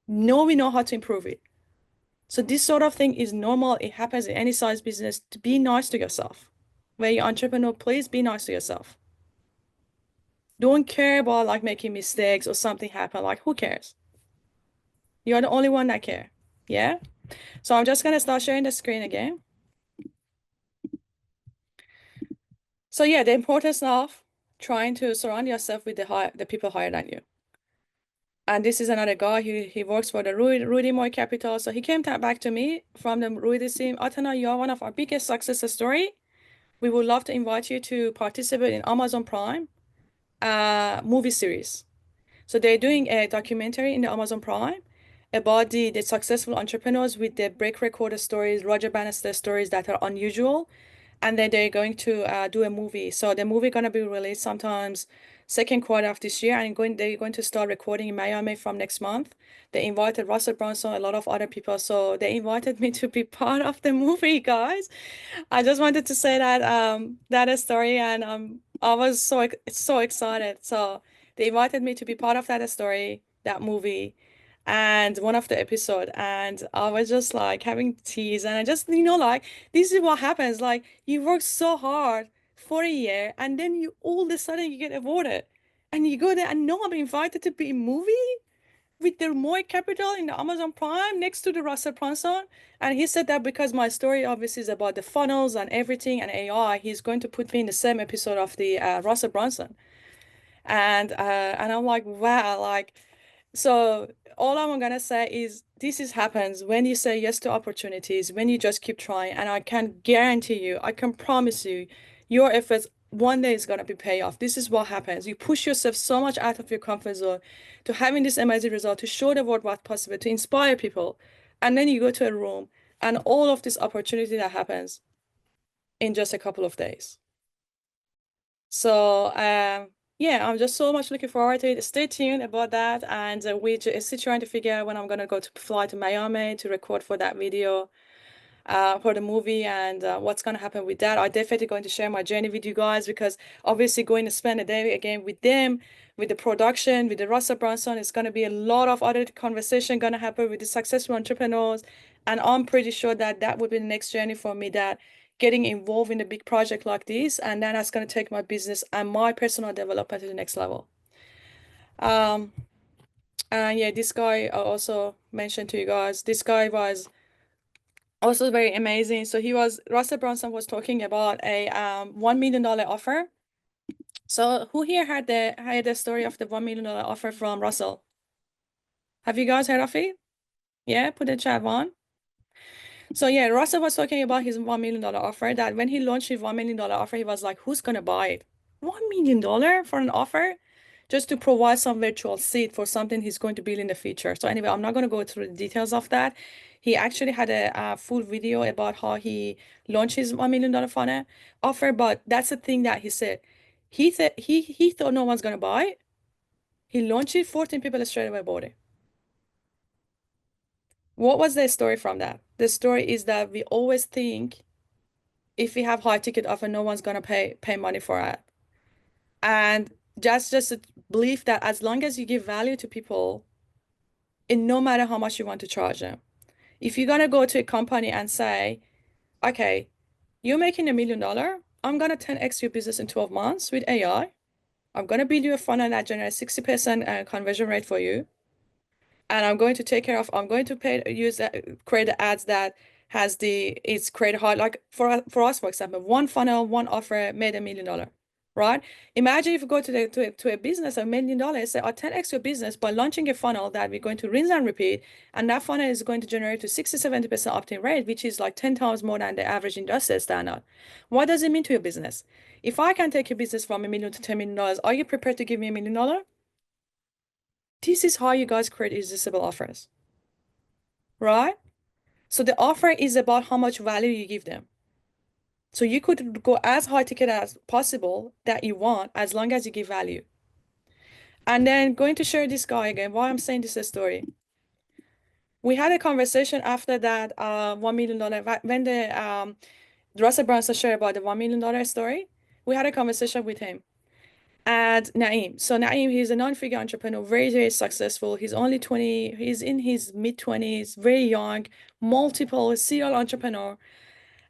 We know how to improve it. So this sort of thing is normal. It happens in any size business. To be nice to yourself. Where you're entrepreneur, please be nice to yourself. Don't care about like making mistakes or something happen. Like who cares? You're the only one that care. Yeah. So I'm just gonna start sharing the screen again. So yeah, the importance of trying to surround yourself with the people higher than you. And this is another guy. He works for the Rudy Moy Capital. So he came back to me from the Rudy team. Atana, you are one of our biggest success story. We would love to invite you to participate in Amazon Prime movie series. So they're doing a documentary in the Amazon Prime about the successful entrepreneurs with the break recorder stories, Roger Bannister stories that are unusual. And then they're going to do a movie. So the movie gonna be released sometimes second quarter of this year, and they're going to start recording in Miami from next month. They invited Russell Brunson, a lot of other people. So they invited me to be part of the movie, guys. I just wanted to say that is story, and I was so excited. So they invited me to be part of that story, that movie, and one of the episode, and I was just like having tears, and I just like this is what happens. Like you work so hard for a year, and then you all of a sudden you get awarded, and you go there, and no, I'm invited to be in movie with the Moy Capital in the Amazon Prime next to the Russell Brunson. And he said that because my story obviously is about the funnels and everything and AI, he's going to put me in the same episode of the Russell Brunson. And I'm like, wow, like so all I'm gonna say is this is happens when you say yes to opportunities, when you just keep trying, and I can guarantee you, I can promise you, your efforts one day is gonna be pay off. This is what happens. You push yourself so much out of your comfort zone to having this amazing result, to show the world what's possible, to inspire people, and then you go to a room and all of this opportunity that happens in just a couple of days. So yeah, I'm just so much looking forward to it. Stay tuned about that, and we're still trying to figure out when I'm gonna go to fly to Miami to record for that video, for the movie, and what's gonna happen with that. I'm definitely going to share my journey with you guys, because obviously going to spend a day again with them, with the production, with the Russell Brunson, it's gonna be a lot of other conversation gonna happen with the successful entrepreneurs, and I'm pretty sure that that would be the next journey for me, that getting involved in a big project like this, and then that's going to take my business and my personal development to the next level. And yeah, this guy I also mentioned to you guys, this guy was also very amazing. So Russell Brunson was talking about a $1 million offer. So who here had the story of the $1 million offer from Russell? Have you guys heard of it? Yeah, put in chat one. So yeah, Russell was talking about his $1 million offer, that when he launched his $1 million offer, he was like, who's gonna buy it? $1 million for an offer? Just to provide some virtual seat for something he's going to build in the future. So anyway, I'm not going to go through the details of that. He actually had a full video about how he launched his $1 million funnel offer, but that's the thing that he said. He thought no one's going to buy it. He launched it, 14 people straight away bought it. What was the story from that? The story is that we always think if we have high ticket offer, no one's gonna pay money for it. And just a belief that as long as you give value to people, and no matter how much you want to charge them. If you're gonna go to a company and say, okay, you're making $1 million, I'm gonna 10x your business in 12 months with AI. I'm gonna build you a funnel that generates 60% conversion rate for you. And I'm going to take care of, I'm going to create the ads that it's created hard. Like for us, for example, one funnel, one offer made $1 million, right? Imagine if you go to a business, $1 million, say, I'll 10x your business by launching a funnel that we're going to rinse and repeat. And that funnel is going to generate to 60-70% opt-in rate, which is like 10 times more than the average industry standard. What does it mean to your business? If I can take your business from $1 million to $10 million, are you prepared to give me $1 million? This is how you guys create irresistible offers, right? So the offer is about how much value you give them. So you could go as high ticket as possible that you want, as long as you give value. And then going to share this guy again, why I'm saying this is a story. We had a conversation after that $1 million, when the Russell Brunson shared about the $1 million story. We had a conversation with him. And Naeem. So Naeem, he's a non-figure entrepreneur, very, very successful. He's only 20, he's in his mid-20s, very young, multiple serial entrepreneur.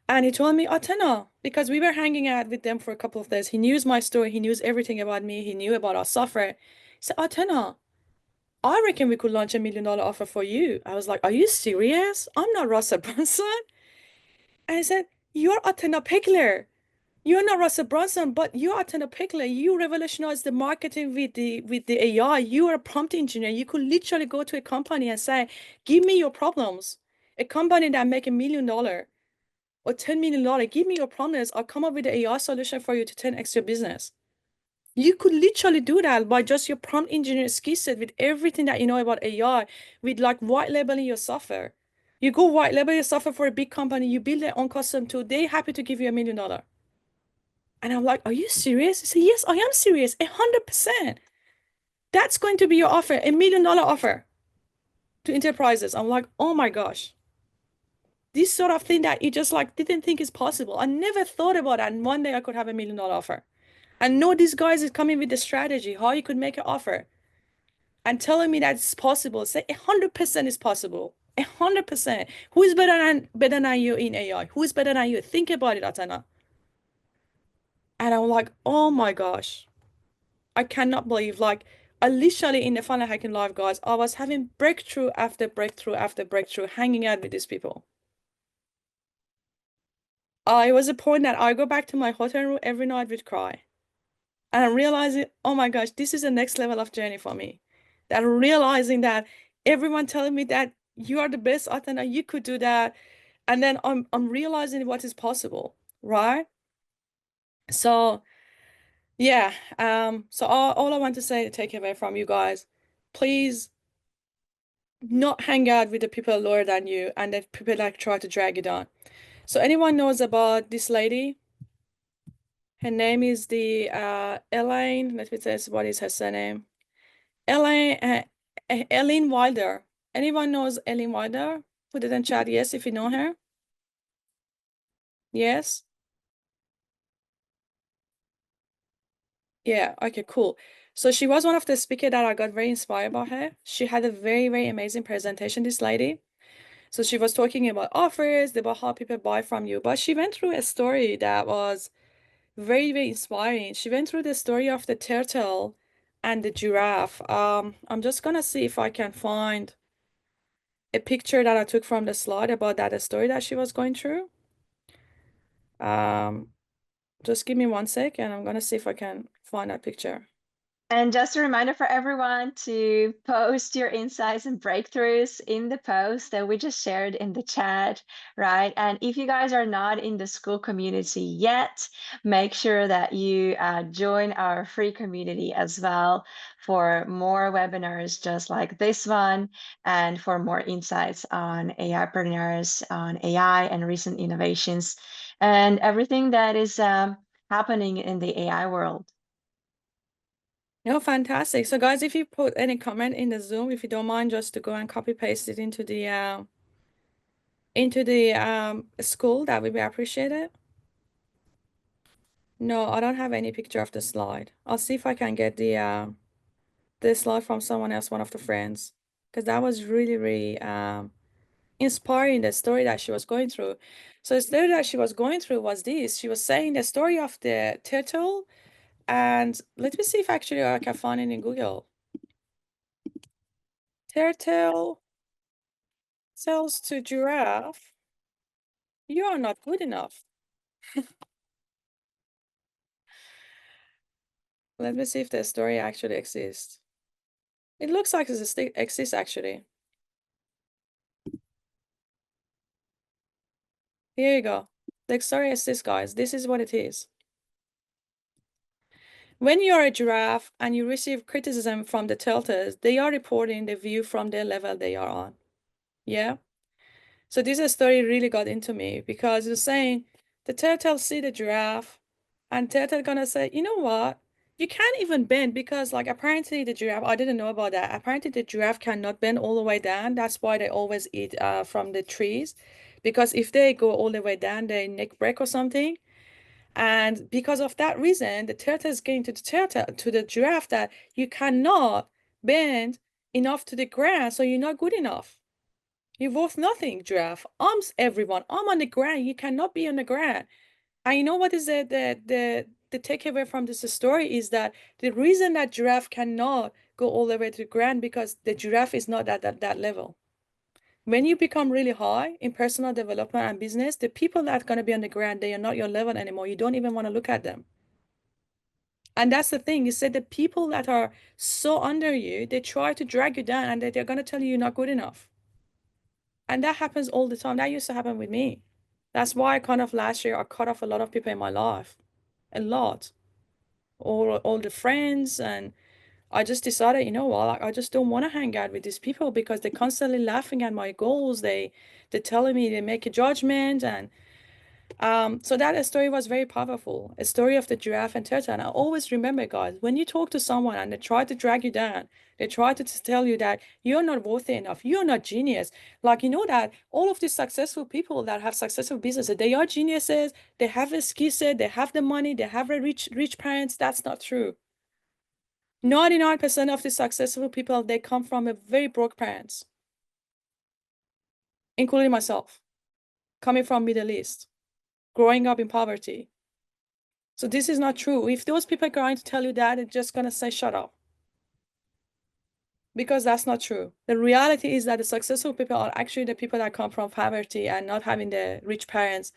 And he told me, Atena, because we were hanging out with them for a couple of days. He knew my story. He knew everything about me. He knew about our software. He said, Atena, I reckon we could launch $1 million offer for you. I was like, are you serious? I'm not Russell Brunson. And he said, you're Atena Pickler. You're not Russell Brunson, but you're Atena Pickler. You revolutionized the marketing with the AI. You are a prompt engineer. You could literally go to a company and say, give me your problems. A company that make $1 million or $10 million, give me your problems. I'll come up with an AI solution for you to 10x your business. You could literally do that by just your prompt engineer skill set with everything that you know about AI, with like white labeling your software. You go white label your software for a big company, you build their own custom tool, they're happy to give you $1 million. And I'm like, are you serious? He said, yes, I am serious, 100%. That's going to be your offer, $1 million offer to enterprises. I'm like, oh my gosh. This sort of thing that you just like didn't think is possible. I never thought about that. And one day I could have $1 million offer. And know these guys is coming with the strategy, how you could make an offer. And telling me that it's possible. Say 100% is possible. 100%. Who is better than you in AI? Who is better than you? Think about it, Atana. And I'm like, oh my gosh. I cannot believe, like, I literally in the Funnel Hacking Live, guys, I was having breakthrough after breakthrough after breakthrough, hanging out with these people. I was a point that I go back to my hotel room every night with cry. And I'm realizing, oh my gosh, this is the next level of journey for me. That realizing that everyone telling me that you are the best, Atana, you could do that. And then I'm realizing what is possible, right? So yeah, so all I want to say to take away from you guys, please not hang out with the people lower than you and the people that try to drag you down. So anyone knows about this lady? Her name is the Elaine. Let me tell you what is her surname. Elaine Wilder. Anyone knows Elaine Wilder? Put it in chat yes if you know her. Yes. Yeah, okay, cool. So she was one of the speakers that I got very inspired by her. She had a very, very amazing presentation, this lady. So she was talking about offers, about how people buy from you. But she went through a story that was very, very inspiring. She went through the story of the turtle and the giraffe. I'm just gonna see if I can find a picture that I took from the slide about that story that she was going through. Just give me 1 sec and I'm gonna see if I can find that picture. And just a reminder for everyone to post your insights and breakthroughs in the post that we just shared in the chat, right? And if you guys are not in the Skool community yet, make sure that you join our free community as well for more webinars just like this one and for more insights on AIpreneurs, on AI and recent innovations and everything that is happening in the AI world. No, fantastic. So guys, if you put any comment in the Zoom, if you don't mind just to go and copy paste it into the into the Skool, that would be appreciated. No, I don't have any picture of the slide. I'll see if I can get the slide from someone else, one of the friends, because that was really, really inspiring, the story that she was going through. So the story that she was going through was this. She was saying the story of the turtle, and let me see if actually I can find it in Google. Turtle tells to giraffe, "You are not good enough." Let me see if the story actually exists. It looks like it exists actually. Here you go. The story is this, guys. This is what it is. When you're a giraffe and you receive criticism from the turtles, they are reporting the view from the level they are on. Yeah? So this story really got into me because it's saying the turtle see the giraffe and turtle gonna say, you know what? You can't even bend because like apparently the giraffe, I didn't know about that. Apparently the giraffe cannot bend all the way down. That's why they always eat from the trees. Because if they go all the way down, their neck break or something. And because of that reason, the turtle is getting to the giraffe that you cannot bend enough to the ground, so you're not good enough. You're worth nothing, giraffe. Everyone. I'm on the ground. You cannot be on the ground. And you know what is the takeaway from this story is that the reason that giraffe cannot go all the way to the ground because the giraffe is not at that level. When you become really high in personal development and business, the people that are going to be on the ground, they are not your level anymore. You don't even want to look at them. And that's the thing. You said the people that are so under you, they try to drag you down and they're going to tell you you're not good enough. And that happens all the time. That used to happen with me. That's why kind of last year I cut off a lot of people in my life. A lot. All the friends, and I just decided, you know what, I just don't want to hang out with these people because they're constantly laughing at my goals. They're telling me they make a judgment, and so that story was very powerful. A story of the giraffe and turtle. And I always remember, guys, when you talk to someone and they try to drag you down, they try to tell you that you're not worthy enough, you're not genius. Like, you know that all of these successful people that have successful businesses, they are geniuses, they have a skill set, they have the money, they have a rich parents. That's not true. 99% of the successful people, they come from a very broke parents, including myself, coming from Middle East, growing up in poverty. So this is not true. If those people are going to tell you that, they're just going to say, shut up. Because that's not true. The reality is that the successful people are actually the people that come from poverty and not having the rich parents.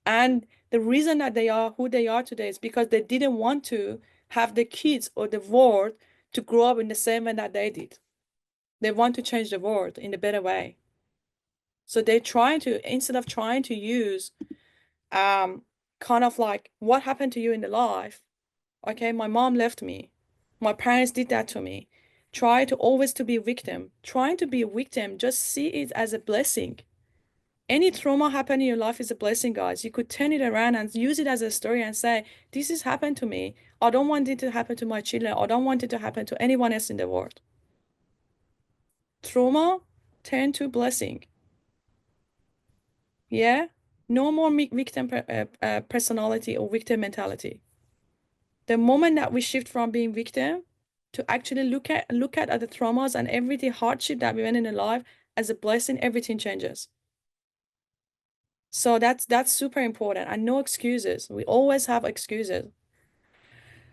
And the reason that they are who they are today is because they didn't want to have the kids or the world to grow up in the same way that they did. They want to change the world in a better way. So they're trying to, instead of trying to use kind of like what happened to you in the life. Okay, my mom left me. My parents did that to me. Try to always to be a victim. Trying to be a victim, just see it as a blessing. Any trauma happen in your life is a blessing, guys. You could turn it around and use it as a story and say, this has happened to me. I don't want it to happen to my children. I don't want it to happen to anyone else in the world. Trauma, turn to blessing. Yeah? No more victim personality or victim mentality. The moment that we shift from being victim to actually look at the traumas and everything hardship that we went in life as a blessing, everything changes. So that's super important, and no excuses. We always have excuses.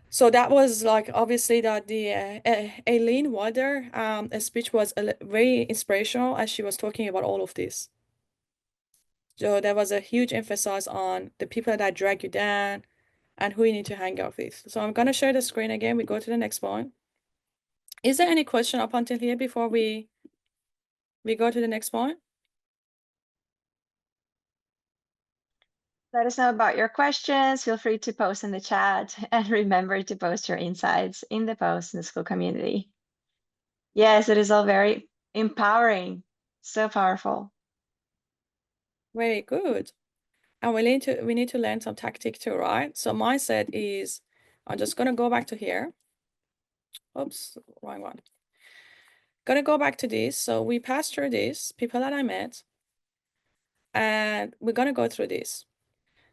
So that was like obviously that the Aileen Wilder speech was very inspirational as she was talking about all of this. So there was a huge emphasis on the people that drag you down and who you need to hang out with. So I'm gonna share the screen again. We go to the next one. Is there any question up until here before we go to the next point? Let us know about your questions. Feel free to post in the chat and remember to post your insights in the post in the Skool community. Yes, it is all very empowering, so powerful. Very good. And we need to learn some tactic too, right? So mindset is, I'm just gonna go back to here. Oops, wrong one. Gonna go back to this. So we passed through this, people that I met. And we're going to go through this.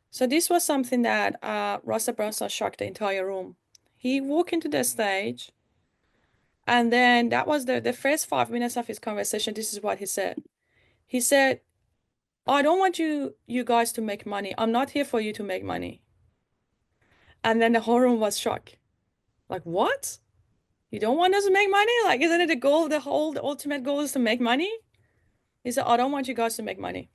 So this was something that Russell Brunson shocked the entire room. He walked into the stage, and then that was the first 5 minutes of his conversation. This is what he said. He said, I don't want you guys to make money. I'm not here for you to make money. And then the whole room was shocked. Like, what? You don't want us to make money? Like, isn't it the goal, the ultimate goal is to make money? He said, I don't want you guys to make money.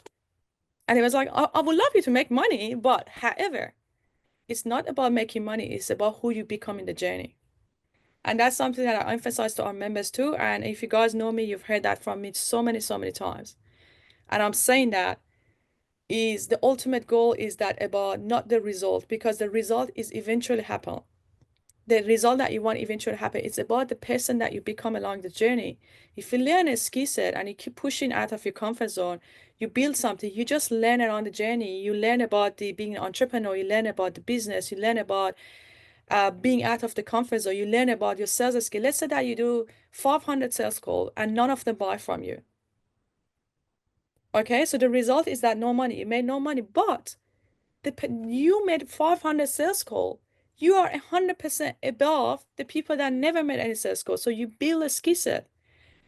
And he was like, I would love you to make money, but however, it's not about making money, it's about who you become in the journey. And that's something that I emphasize to our members too. And if you guys know me, you've heard that from me so many times. And I'm saying that is the ultimate goal is that about not the result, because the result is eventually happen. The result that you want eventually happen. It's about the person that you become along the journey. If you learn a skill set and you keep pushing out of your comfort zone, you build something, you just learn it on the journey. You learn about being an entrepreneur, you learn about the business, you learn about being out of the comfort zone, you learn about your sales skill. Let's say that you do 500 sales calls and none of them buy from you. Okay, so the result is that no money, you made no money, but you made 500 sales calls. You are 100% above the people that never made any sales call. So you build a skill set.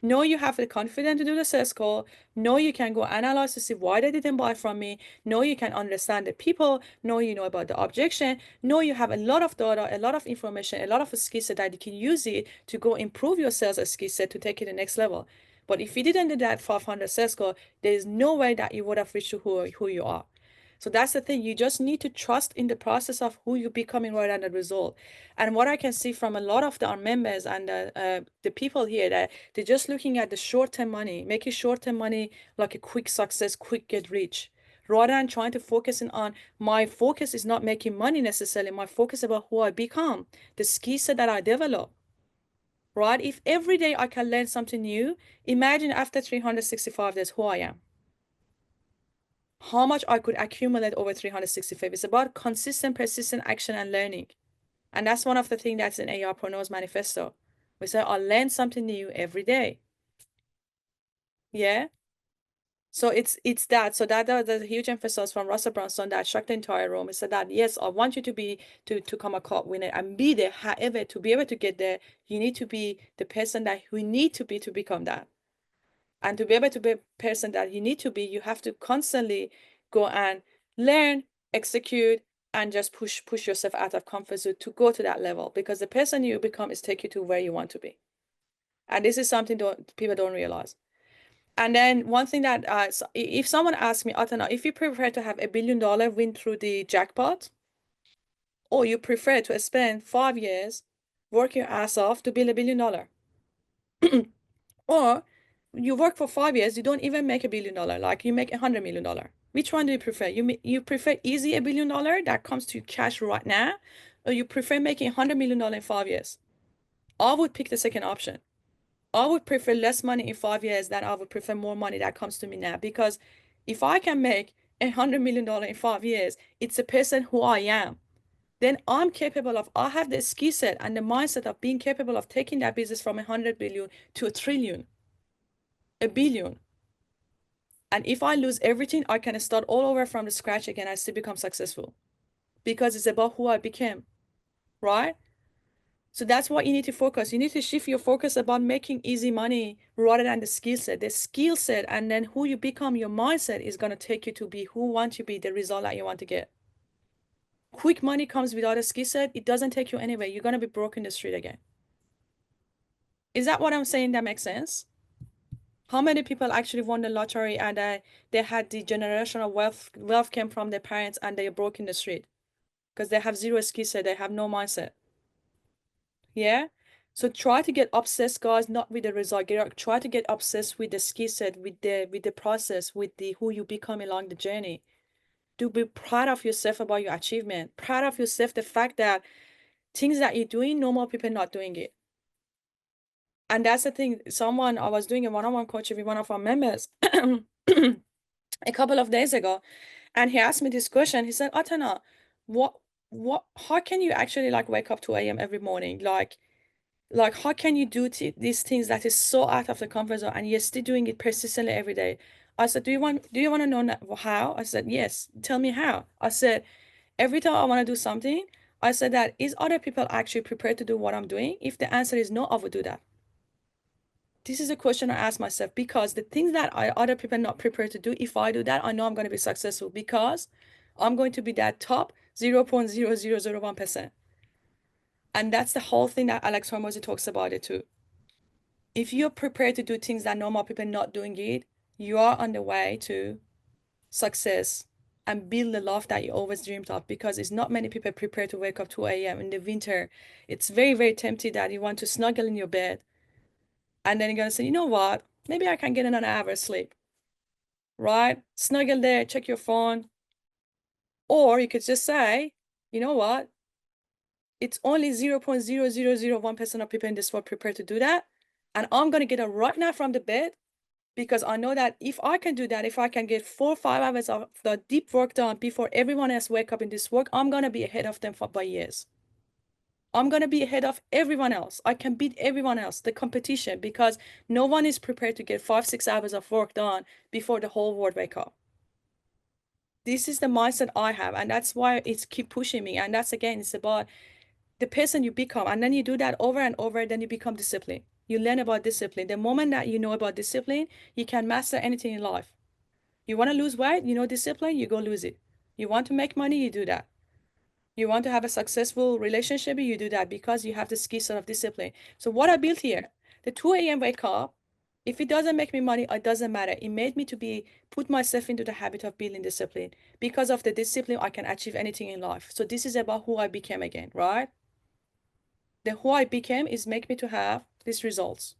Know you have the confidence to do the sales call. Know you can go analyze to see why they didn't buy from me. Know you can understand the people. Know you know about the objection. Know you have a lot of data, a lot of information, a lot of skill set that you can use it to go improve your sales skill set to take it to the next level. But if you didn't do that 500 sales call, there is no way that you would have reached who you are. So that's the thing. You just need to trust in the process of who you're becoming rather than the result. And what I can see from a lot of our members and the people here, that they're just looking at the short-term money, making short-term money like a quick success, quick get rich, rather than trying to focus on my focus is not making money necessarily. My focus is about who I become, the skill set that I develop. Right? If every day I can learn something new, imagine after 365 days who I am. How much I could accumulate over 365. It's about consistent, persistent action and learning. And that's one of the things that's in ARPreneurs Manifesto. We say, I learn something new every day. Yeah. So it's that. So that there's a huge emphasis from Russell Brunson that shocked the entire room. He said that, yes, I want you to be, to come a cup winner and be there. However, to be able to get there, you need to be the person that we need to be to become that. And to be able to be a person that you need to be, you have to constantly go and learn, execute, and just push yourself out of comfort zone to go to that level, because the person you become is take you to where you want to be. And this is something people don't realize. And then one thing that if someone asks me, Atana, if you prefer to have $1 billion win through the jackpot, or you prefer to spend 5 years work your ass off to build $1 billion, or you work for 5 years, you don't even make $1 billion, like you make $100 million. Which one do you prefer? You prefer easy $1 billion that comes to cash right now, or you prefer making $100 million in 5 years? I would pick the second option. I would prefer less money in 5 years than I would prefer more money that comes to me now, because if I can make $100 million in 5 years, it's a person who I am. Then I'm capable of, I have the skill set and the mindset of being capable of taking that business from 100 billion to 1 trillion. 1 billion. And if I lose everything, I can start all over from the scratch again. I still become successful, because it's about who I became, right? So that's what you need to focus. You need to shift your focus about making easy money rather than the skill set. The skill set and then who you become, your mindset is going to take you to be who you want to be, the result that you want to get. Quick money comes without a skill set. It doesn't take you anywhere. You're going to be broke in the street again. Is that what I'm saying? That makes sense? How many people actually won the lottery and they had the generational wealth came from their parents and they are broke in the street because they have zero skill set, they have no mindset. Yeah. So try to get obsessed, guys, not with the result. Try to get obsessed with the skill set, with the process, with the who you become along the journey. To be proud of yourself about your achievement. Proud of yourself, the fact that things that you're doing, normal people not doing it. And that's the thing. I was doing a one-on-one coaching with one of our members a couple of days ago, and he asked me this question. He said, Atana, how can you actually like wake up 2 a.m. every morning? Like how can you do these things that is so out of the comfort zone and you're still doing it persistently every day? I said, do you want to know how? I said, yes, tell me how. I said, every time I want to do something, I said that, is other people actually prepared to do what I'm doing? If the answer is no, I would do that. This is a question I ask myself, because the things that other people are not prepared to do, if I do that, I know I'm going to be successful, because I'm going to be that top 0.0001%. And that's the whole thing that Alex Hormozy talks about it too. If you're prepared to do things that normal people are not doing it, you are on the way to success and build the life that you always dreamed of, because it's not many people prepared to wake up 2 a.m. in the winter. It's very, very tempting that you want to snuggle in your bed, and then you're going to say, you know what, maybe I can get another hour of sleep, right? Snuggle there, check your phone. Or you could just say, you know what, it's only 0.0001% of people in this world prepared to do that, and I'm going to get up right now from the bed, because I know that if I can do that, if I can get 4 or 5 hours of the deep work done before everyone else wake up in this work, I'm going to be ahead of them by years. I'm going to be ahead of everyone else. I can beat everyone else, the competition, because no one is prepared to get 5, 6 hours of work done before the whole world wake up. This is the mindset I have, and that's why it's keep pushing me. And that's, again, it's about the person you become. And then you do that over and over, then you become disciplined. You learn about discipline. The moment that you know about discipline, you can master anything in life. You want to lose weight, you know discipline, you go lose it. You want to make money, you do that. You want to have a successful relationship, you do that, because you have the skill set of discipline. So what I built here, the 2 a.m. wake up, if it doesn't make me money, it doesn't matter. It made me to put myself into the habit of building discipline. Because of the discipline, I can achieve anything in life. So this is about who I became again, right? The who I became is make me to have these results.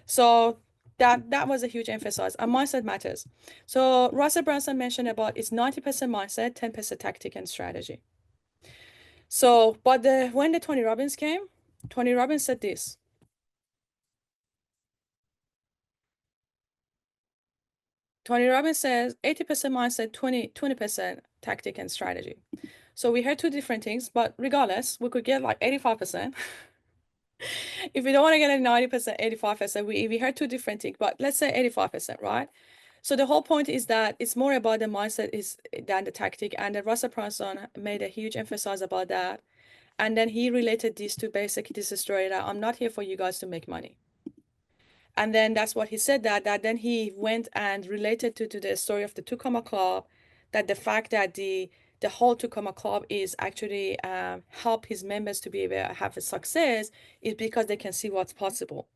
So that was a huge emphasis. And mindset matters. So Russell Brunson mentioned about it's 90% mindset, 10% tactic and strategy. So, but when the Tony Robbins came, Tony Robbins said this. Tony Robbins says 80% mindset, 20% tactic and strategy. So we heard two different things, but regardless, we could get like 85%. If we don't want to get a 90%, 85%, we heard two different things, but let's say 85%, right? So the whole point is that it's more about the mindset than the tactic, and that Russell Brunson made a huge emphasis about that. And then he related this to basically this story that I'm not here for you guys to make money. And then that's what he said, that then he went and related to the story of the Two Comma Club, that the fact that the whole Two Comma Club is actually help his members to be able to have a success is because they can see what's possible,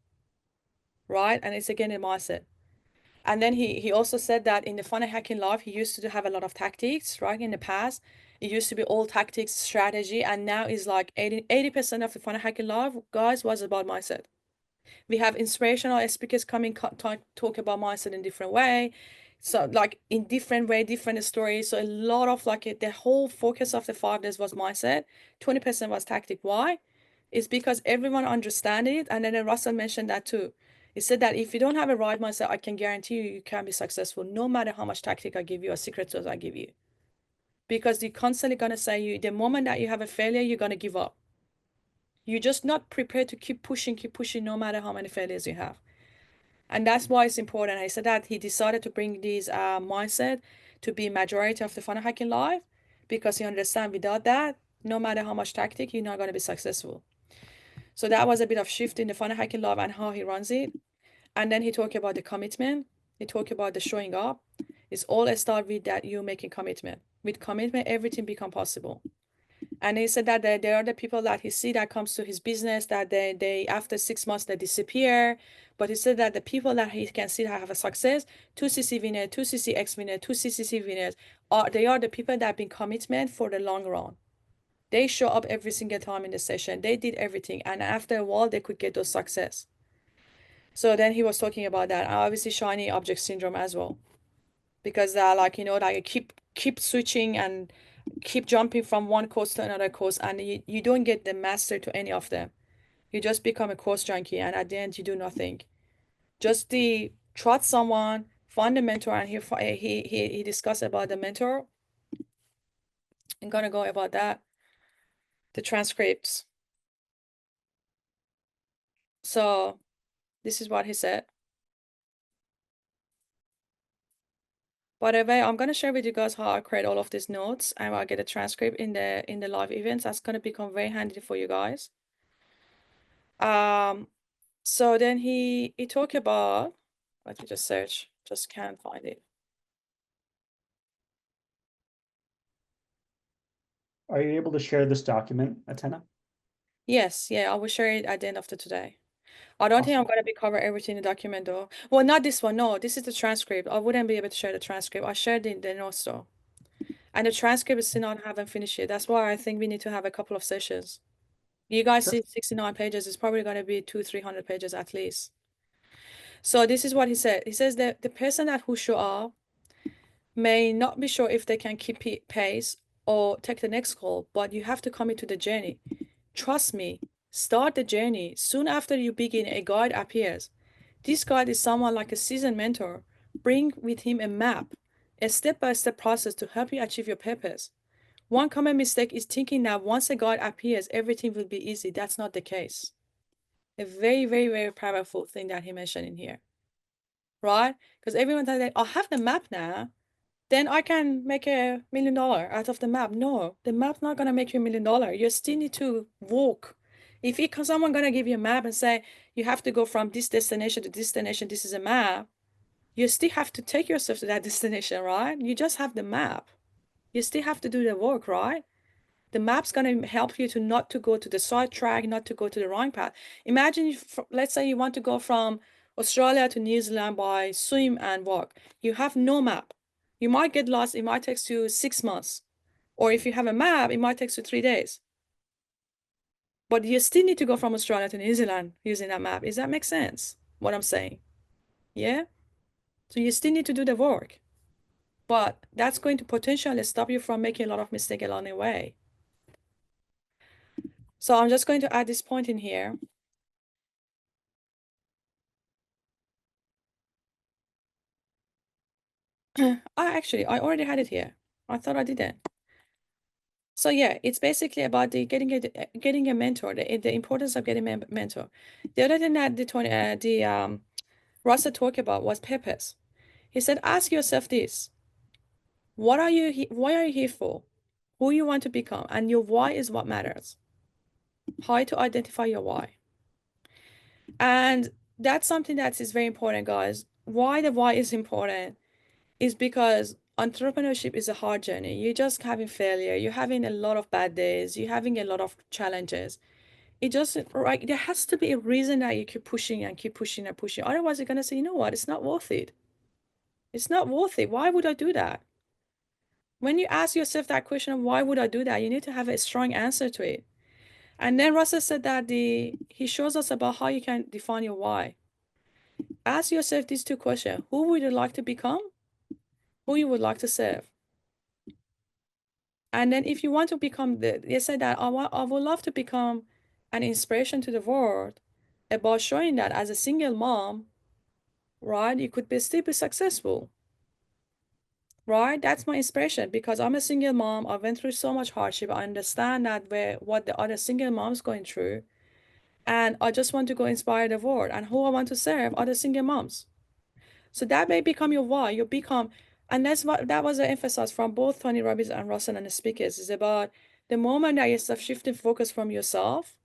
right? And it's again a mindset. And then he also said that in the funnel hacking life, he used to have a lot of tactics, right? In the past, it used to be all tactics, strategy, and now is like 80% of the funnel hacking life, guys, was about mindset. We have inspirational speakers coming talk about mindset in different way, so like in different way, different stories. So a lot of like the whole focus of the 5 days was mindset. 20% was tactic. Why? It's because everyone understand it. And then Russell mentioned that too. He said that if you don't have a right mindset, I can guarantee you can be successful no matter how much tactic I give you or secret sauce I give you, because you're constantly going to say, the moment that you have a failure, you're going to give up. You're just not prepared to keep pushing no matter how many failures you have. And that's why it's important. I said that he decided to bring this mindset to be majority of the funnel hacking life, because he understand without that, no matter how much tactic, you're not going to be successful. So that was a bit of shift in the funnel hacking life and how he runs it. And then he talked about the commitment. He talked about the showing up. It's all start with that you making commitment. With commitment, everything become possible. And he said that there are the people that he see that comes to his business that they after 6 months they disappear. But he said that the people that he can see that have a success, 2cc winner, 2ccx winner, 2cc winners, they are the people that have been commitment for the long run. They show up every single time in the session. They did everything, and after a while they could get those success. So then he was talking about that, and obviously shiny object syndrome as well, because like keep switching and keep jumping from one course to another course, and you don't get the master to any of them. You just become a course junkie, and at the end you do nothing. Just trust someone, find a mentor, and he discussed about the mentor. I'm gonna go about that. The transcripts. So this is what he said. By the way, I'm gonna share with you guys how I create all of these notes, and I'll get a transcript in the live events. That's gonna become very handy for you guys. So then he talked about, let me just search, just can't find it. Are you able to share this document, Atena? Yes, yeah, I will share it at the end of the today. I don't think I'm Awesome. going to be cover everything in the document though. Well, not this one. No, this is the transcript. I wouldn't be able to share the transcript. I shared the notes though. And the transcript is still not haven't finished yet. That's why I think we need to have a couple of sessions. You guys Sure. see 69 pages. It's probably going to be 200-300 pages at least. So this is what he said. He says that the person that who show up may not be sure if they can keep pace or take the next call, but you have to commit to the journey. Trust me, start the journey. Soon after you begin, a guide appears. This guide is someone like a seasoned mentor. Bring with him a map, a step-by-step process to help you achieve your purpose. One common mistake is thinking that once a guide appears, everything will be easy. That's not the case. A very, very, very powerful thing that he mentioned in here, right? Because everyone thinks, I have the map now, then I can make $1 million out of the map. No, the map's not gonna make you $1 million. You still need to walk. If someone gonna give you a map and say you have to go from this destination to this destination, this is a map, you still have to take yourself to that destination, right? You just have the map. You still have to do the work, right? The map's gonna help you to not to go to the side track, not to go to the wrong path. Imagine if, let's say you want to go from Australia to New Zealand by swim and walk. You have no map. You might get lost. It might take you 6 months. Or if you have a map, it might take you 3 days. But you still need to go from Australia to New Zealand using that map. Does that make sense? What I'm saying? Yeah? So you still need to do the work. But that's going to potentially stop you from making a lot of mistakes along the way. So I'm just going to add this point in here. I already had it here. I thought I didn't. So yeah, it's basically about the getting a mentor, the importance of getting a mentor. The other thing that Russell talked about was purpose. He said, ask yourself this: why are you here for? Who you want to become, and your why is what matters. How to identify your why, and that's something that is very important, guys. Why the why is important is because entrepreneurship is a hard journey. You're just having failure. You're having a lot of bad days. You're having a lot of challenges. It just, right, there has to be a reason that you keep pushing and keep pushing and pushing. Otherwise, you're going to say, you know what? It's not worth it. It's not worth it. Why would I do that? When you ask yourself that question of why would I do that, you need to have a strong answer to it. And then Russell said that he shows us about how you can define your why. Ask yourself these two questions. Who would you like to become? Who you would like to serve? And then if you want to become they said that I would love to become an inspiration to the world about showing that as a single mom, right, you could still be successful, right? That's my inspiration because I'm a single mom. I went through so much hardship. I understand that what the other single moms going through. And I just want to go inspire the world and who I want to serve other single moms. So that may become your why. You become, and that's what that was emphasized from both Tony Robbins and Russell and the speakers, is about the moment that you start shifting focus from yourself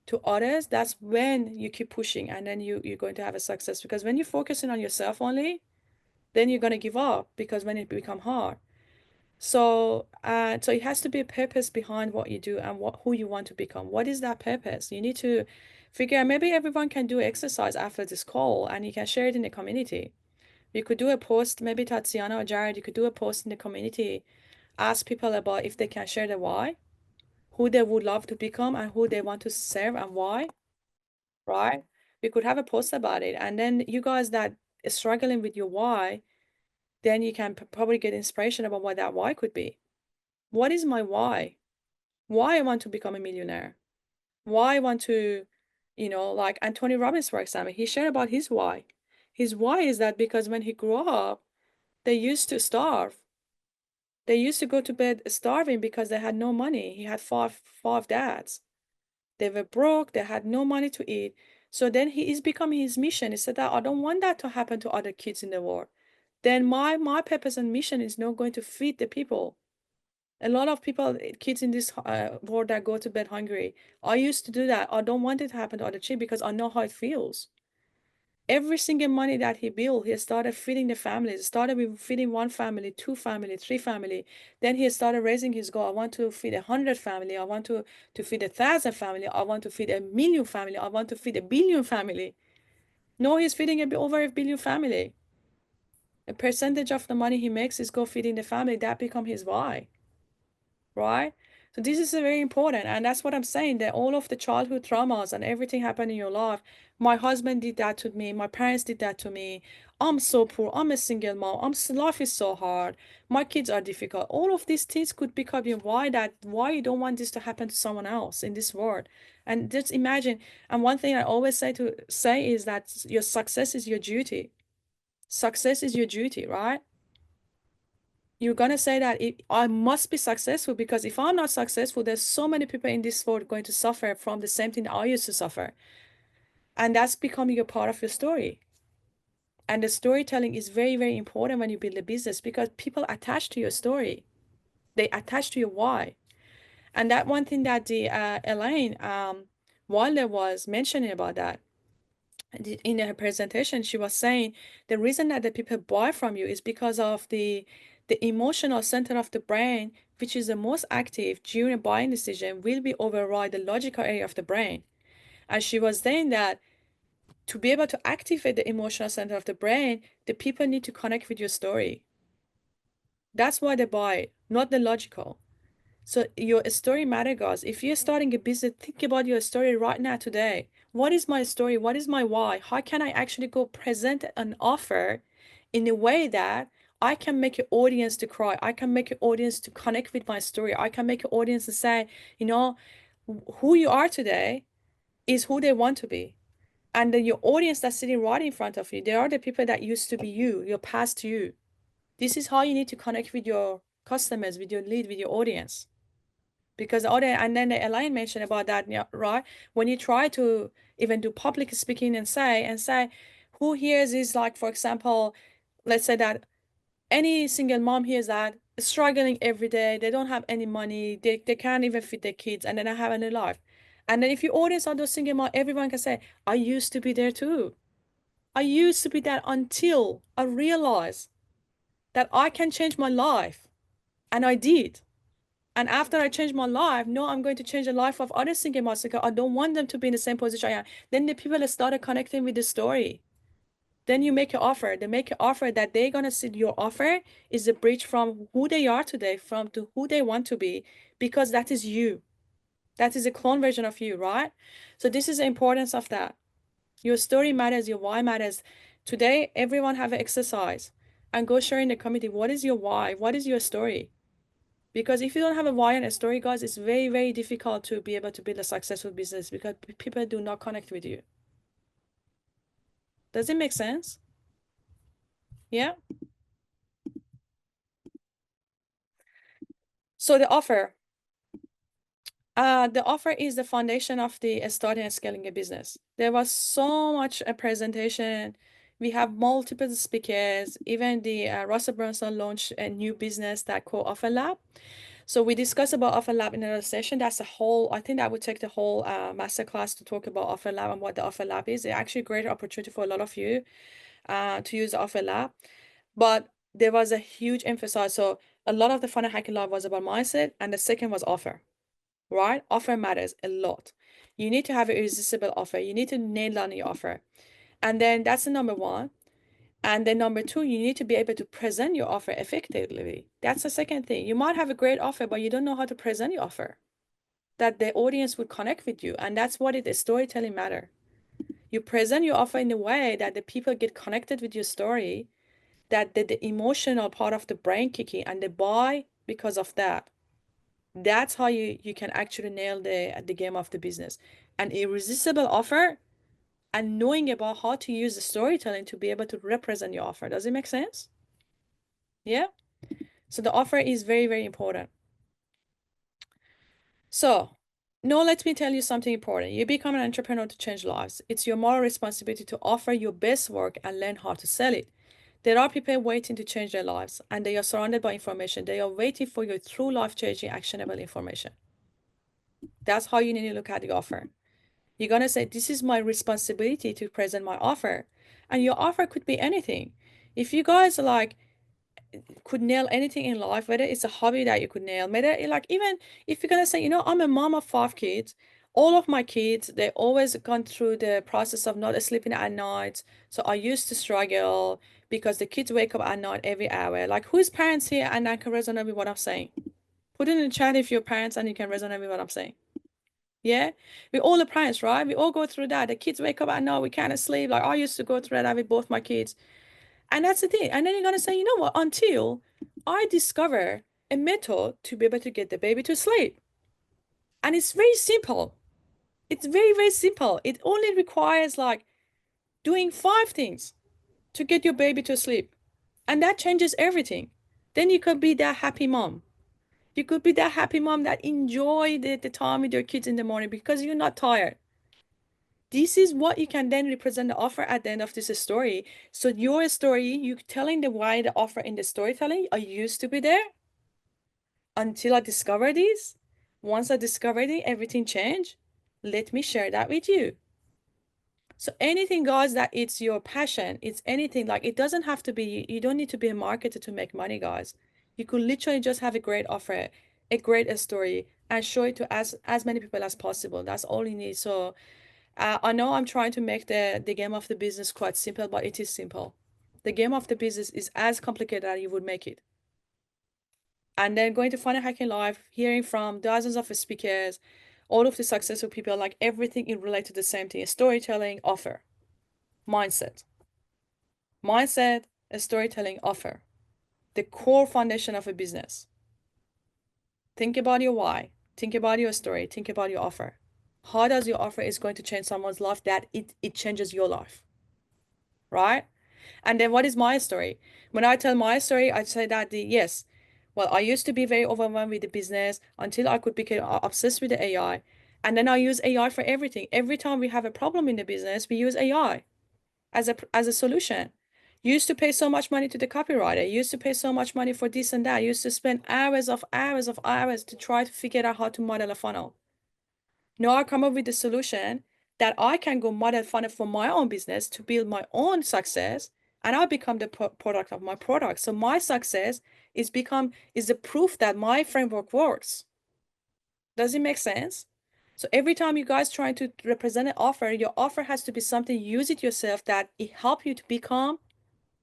to others, that's when you keep pushing and then you're going to have a success. Because when you're focusing on yourself only, then you're going to give up because when it become hard. So so it has to be a purpose behind what you do and who you want to become. What is that purpose? You need to figure out, maybe everyone can do exercise after this call and you can share it in the community. You could do a post, maybe Tatiana or Jared, you could do a post in the community, ask people about if they can share the why, who they would love to become and who they want to serve and why, right? We could have a post about it. And then you guys that is struggling with your why, then you can probably get inspiration about what that why could be. What is my why? Why I want to become a millionaire? Why I want to, like Anthony Robbins, for example, he shared about his why. His why is that because when he grew up, they used to starve. They used to go to bed starving because they had no money. He had five dads. They were broke. They had no money to eat. So then he's becoming his mission. He said that I don't want that to happen to other kids in the world. then my purpose and mission is not going to feed the people. A lot of people, kids in this world that go to bed hungry. I used to do that. I don't want it to happen to other children because I know how it feels. Every single money that he built, he started feeding the families. Started with feeding one family, two family, three family. Then he started raising his goal. I want to feed 100 family. I want to feed 1,000 family. I want to feed 1,000,000 family. I want to feed 1,000,000,000 family. No, he's feeding over 1,000,000,000 family. A percentage of the money he makes is go feeding the family. That become his why, right? So this is very important, and that's what I'm saying, that all of the childhood traumas and everything happened in your life. My husband did that to me. My parents did that to me. I'm so poor. I'm a single mom. Life is so hard. My kids are difficult. All of these things could become your why you don't want this to happen to someone else in this world. And just imagine. And one thing I always say is that your success is your duty. Success is your duty, right? You're gonna say that I must be successful, because if I'm not successful, there's so many people in this world going to suffer from the same thing that I used to suffer. And that's becoming a part of your story. And the storytelling is very, very important when you build a business, because people attach to your story. They attach to your why. And that one thing that the Elaine Wilder was mentioning about that, in her presentation, she was saying the reason that the people buy from you is because of the emotional center of the brain, which is the most active during a buying decision, will be override the logical area of the brain. And she was saying that to be able to activate the emotional center of the brain, the people need to connect with your story. That's why they buy, not the logical. So your story matters, guys. If you're starting a business, think about your story right now today. What is my story? What is my why? How can I actually go present an offer in a way that I can make an audience to cry? I can make an audience to connect with my story. I can make an audience to say, you know, who you are today is who they want to be. And then your audience that's sitting right in front of you, they are the people that used to be you, your past you. This is how you need to connect with your customers, with your lead, with your audience. Because and then the Elaine mentioned about that, yeah, right? When you try to even do public speaking and say, who hears is, like, for example, let's say that any single mom hears that struggling every day, they don't have any money, they can't even feed their kids, and then I have a new life. And then if your audience are those single mom, everyone can say, I used to be there too. I used to be that until I realized that I can change my life. And I did. And after I change my life, no, I'm going to change the life of other single mothers because I don't want them to be in the same position I am. Then the people started connecting with the story. Then you make an offer. They make an offer that they're gonna see your offer is a bridge from who they are today, from to who they want to be, because that is you. That is a clone version of you, right? So this is the importance of that. Your story matters, your why matters. Today, everyone have an exercise and go share in the community. What is your why? What is your story? Because if you don't have a why and a story, guys, it's very, very difficult to be able to build a successful business because people do not connect with you. Does it make sense? Yeah. So the offer. The offer is the foundation of the starting and scaling a business. There was so much a presentation. We have multiple speakers. Even the Russell Brunson launched a new business that called Offer Lab. So we discussed about Offer Lab in another session. That's a whole, I think that would take the whole masterclass to talk about Offer Lab and what the Offer Lab is. It's actually a great opportunity for a lot of you to use the Offer Lab. But there was a huge emphasis. So a lot of the Funnel Hacking Lab was about mindset, and the second was offer, right? Offer matters a lot. You need to have an irresistible offer. You need to nail down your offer. And then that's the number one. And then number two, you need to be able to present your offer effectively. That's the second thing. You might have a great offer, but you don't know how to present your offer, that the audience would connect with you. And that's what it is. Storytelling matter. You present your offer in a way that the people get connected with your story, that the emotional part of the brain kicking and they buy because of that. That's how you can actually nail the game of the business. An irresistible offer and knowing about how to use the storytelling to be able to represent your offer. Does it make sense? Yeah. So the offer is very, very important. So now let me tell you something important. You become an entrepreneur to change lives. It's your moral responsibility to offer your best work and learn how to sell it. There are people waiting to change their lives, and they are surrounded by information. They are waiting for your true life-changing, actionable information. That's how you need to look at the offer. You're going to say, this is my responsibility to present my offer. And your offer could be anything. If you guys like could nail anything in life, whether it's a hobby that you could nail, whether like even if you're gonna say, you know, I'm a mom of 5 kids, all of my kids, they always gone through the process of not sleeping at night. So I used to struggle because the kids wake up at night every hour. Like, who's parents here and I can resonate with what I'm saying? Put it in the chat if you're parents and you can resonate with what I'm saying. Yeah, we all the parents, right? We all go through that. The kids wake up at night, we can't sleep. Like, I used to go through that with both my kids. And that's the thing. And then you're going to say, you know what, until I discover a method to be able to get the baby to sleep. And it's very simple. It's very, very simple. It only requires like doing 5 things to get your baby to sleep. And that changes everything. Then you could be that happy mom. You could be that happy mom that enjoy the time with your kids in the morning because you're not tired. This is what you can then represent the offer at the end of this story. So your story, you telling the why the offer in the storytelling, I used to be there until I discovered this. Once I discovered it, everything changed. Let me share that with you. So anything, guys, that it's your passion, it's anything, like it doesn't have to be, you don't need to be a marketer to make money, guys. You could literally just have a great offer, a great story, and show it to as many people as possible. That's all you need. So I know I'm trying to make the game of the business quite simple, but it is simple. The game of the business is as complicated as you would make it. And then going to Funnel Hacking Live, hearing from dozens of speakers, all of the successful people, like everything in relate to the same thing: storytelling, offer, mindset. Mindset, a storytelling, offer. The core foundation of a business. Think about your why. Think about your story. Think about your offer. How does your offer is going to change someone's life that it changes your life, right? And then what is my story? When I tell my story, I say that yes, well, I used to be very overwhelmed with the business until I could become obsessed with the AI. And then I use AI for everything. Every time we have a problem in the business, we use AI as a solution. Used to pay so much money to the copywriter, used to pay so much money for this and that, used to spend hours to try to figure out how to model a funnel. Now I come up with a solution that I can go model funnel for my own business to build my own success, and I become the product of my product. So my success is the proof that my framework works. Does it make sense? So every time you guys trying to represent an offer, your offer has to be something, use it yourself, that it help you to become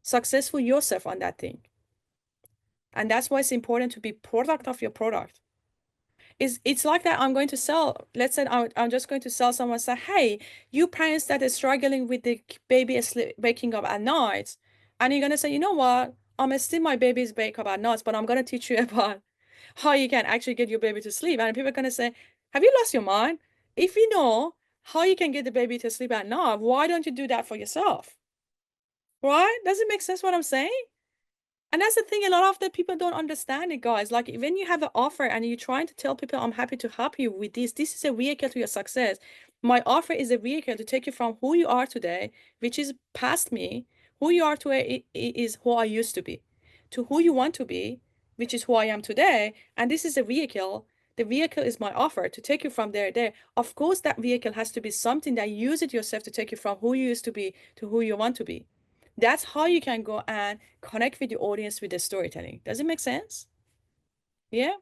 successful yourself on that thing. And that's why it's important to be product of your product. It's like that I'm going to sell, let's say I'm just going to sell someone, say, hey, you parents that are struggling with the baby waking up at night, and you're going to say, you know what, I'm still my baby's wake up at night, but I'm going to teach you about how you can actually get your baby to sleep. And people are going to say, have you lost your mind? If you know how you can get the baby to sleep at night, why don't you do that for yourself? Right? Does it make sense what I'm saying? And that's the thing, a lot of the people don't understand it, guys. Like, when you have an offer and you're trying to tell people, I'm happy to help you with this is a vehicle to your success. My offer is a vehicle to take you from who you are today, which is past me. Who you are today is who I used to be, to who you want to be, which is who I am today. And this is a vehicle. The vehicle is my offer to take you from there. Of course, that vehicle has to be something that you use it yourself to take you from who you used to be to who you want to be. That's how you can go and connect with your audience with the storytelling. Does it make sense? Yeah,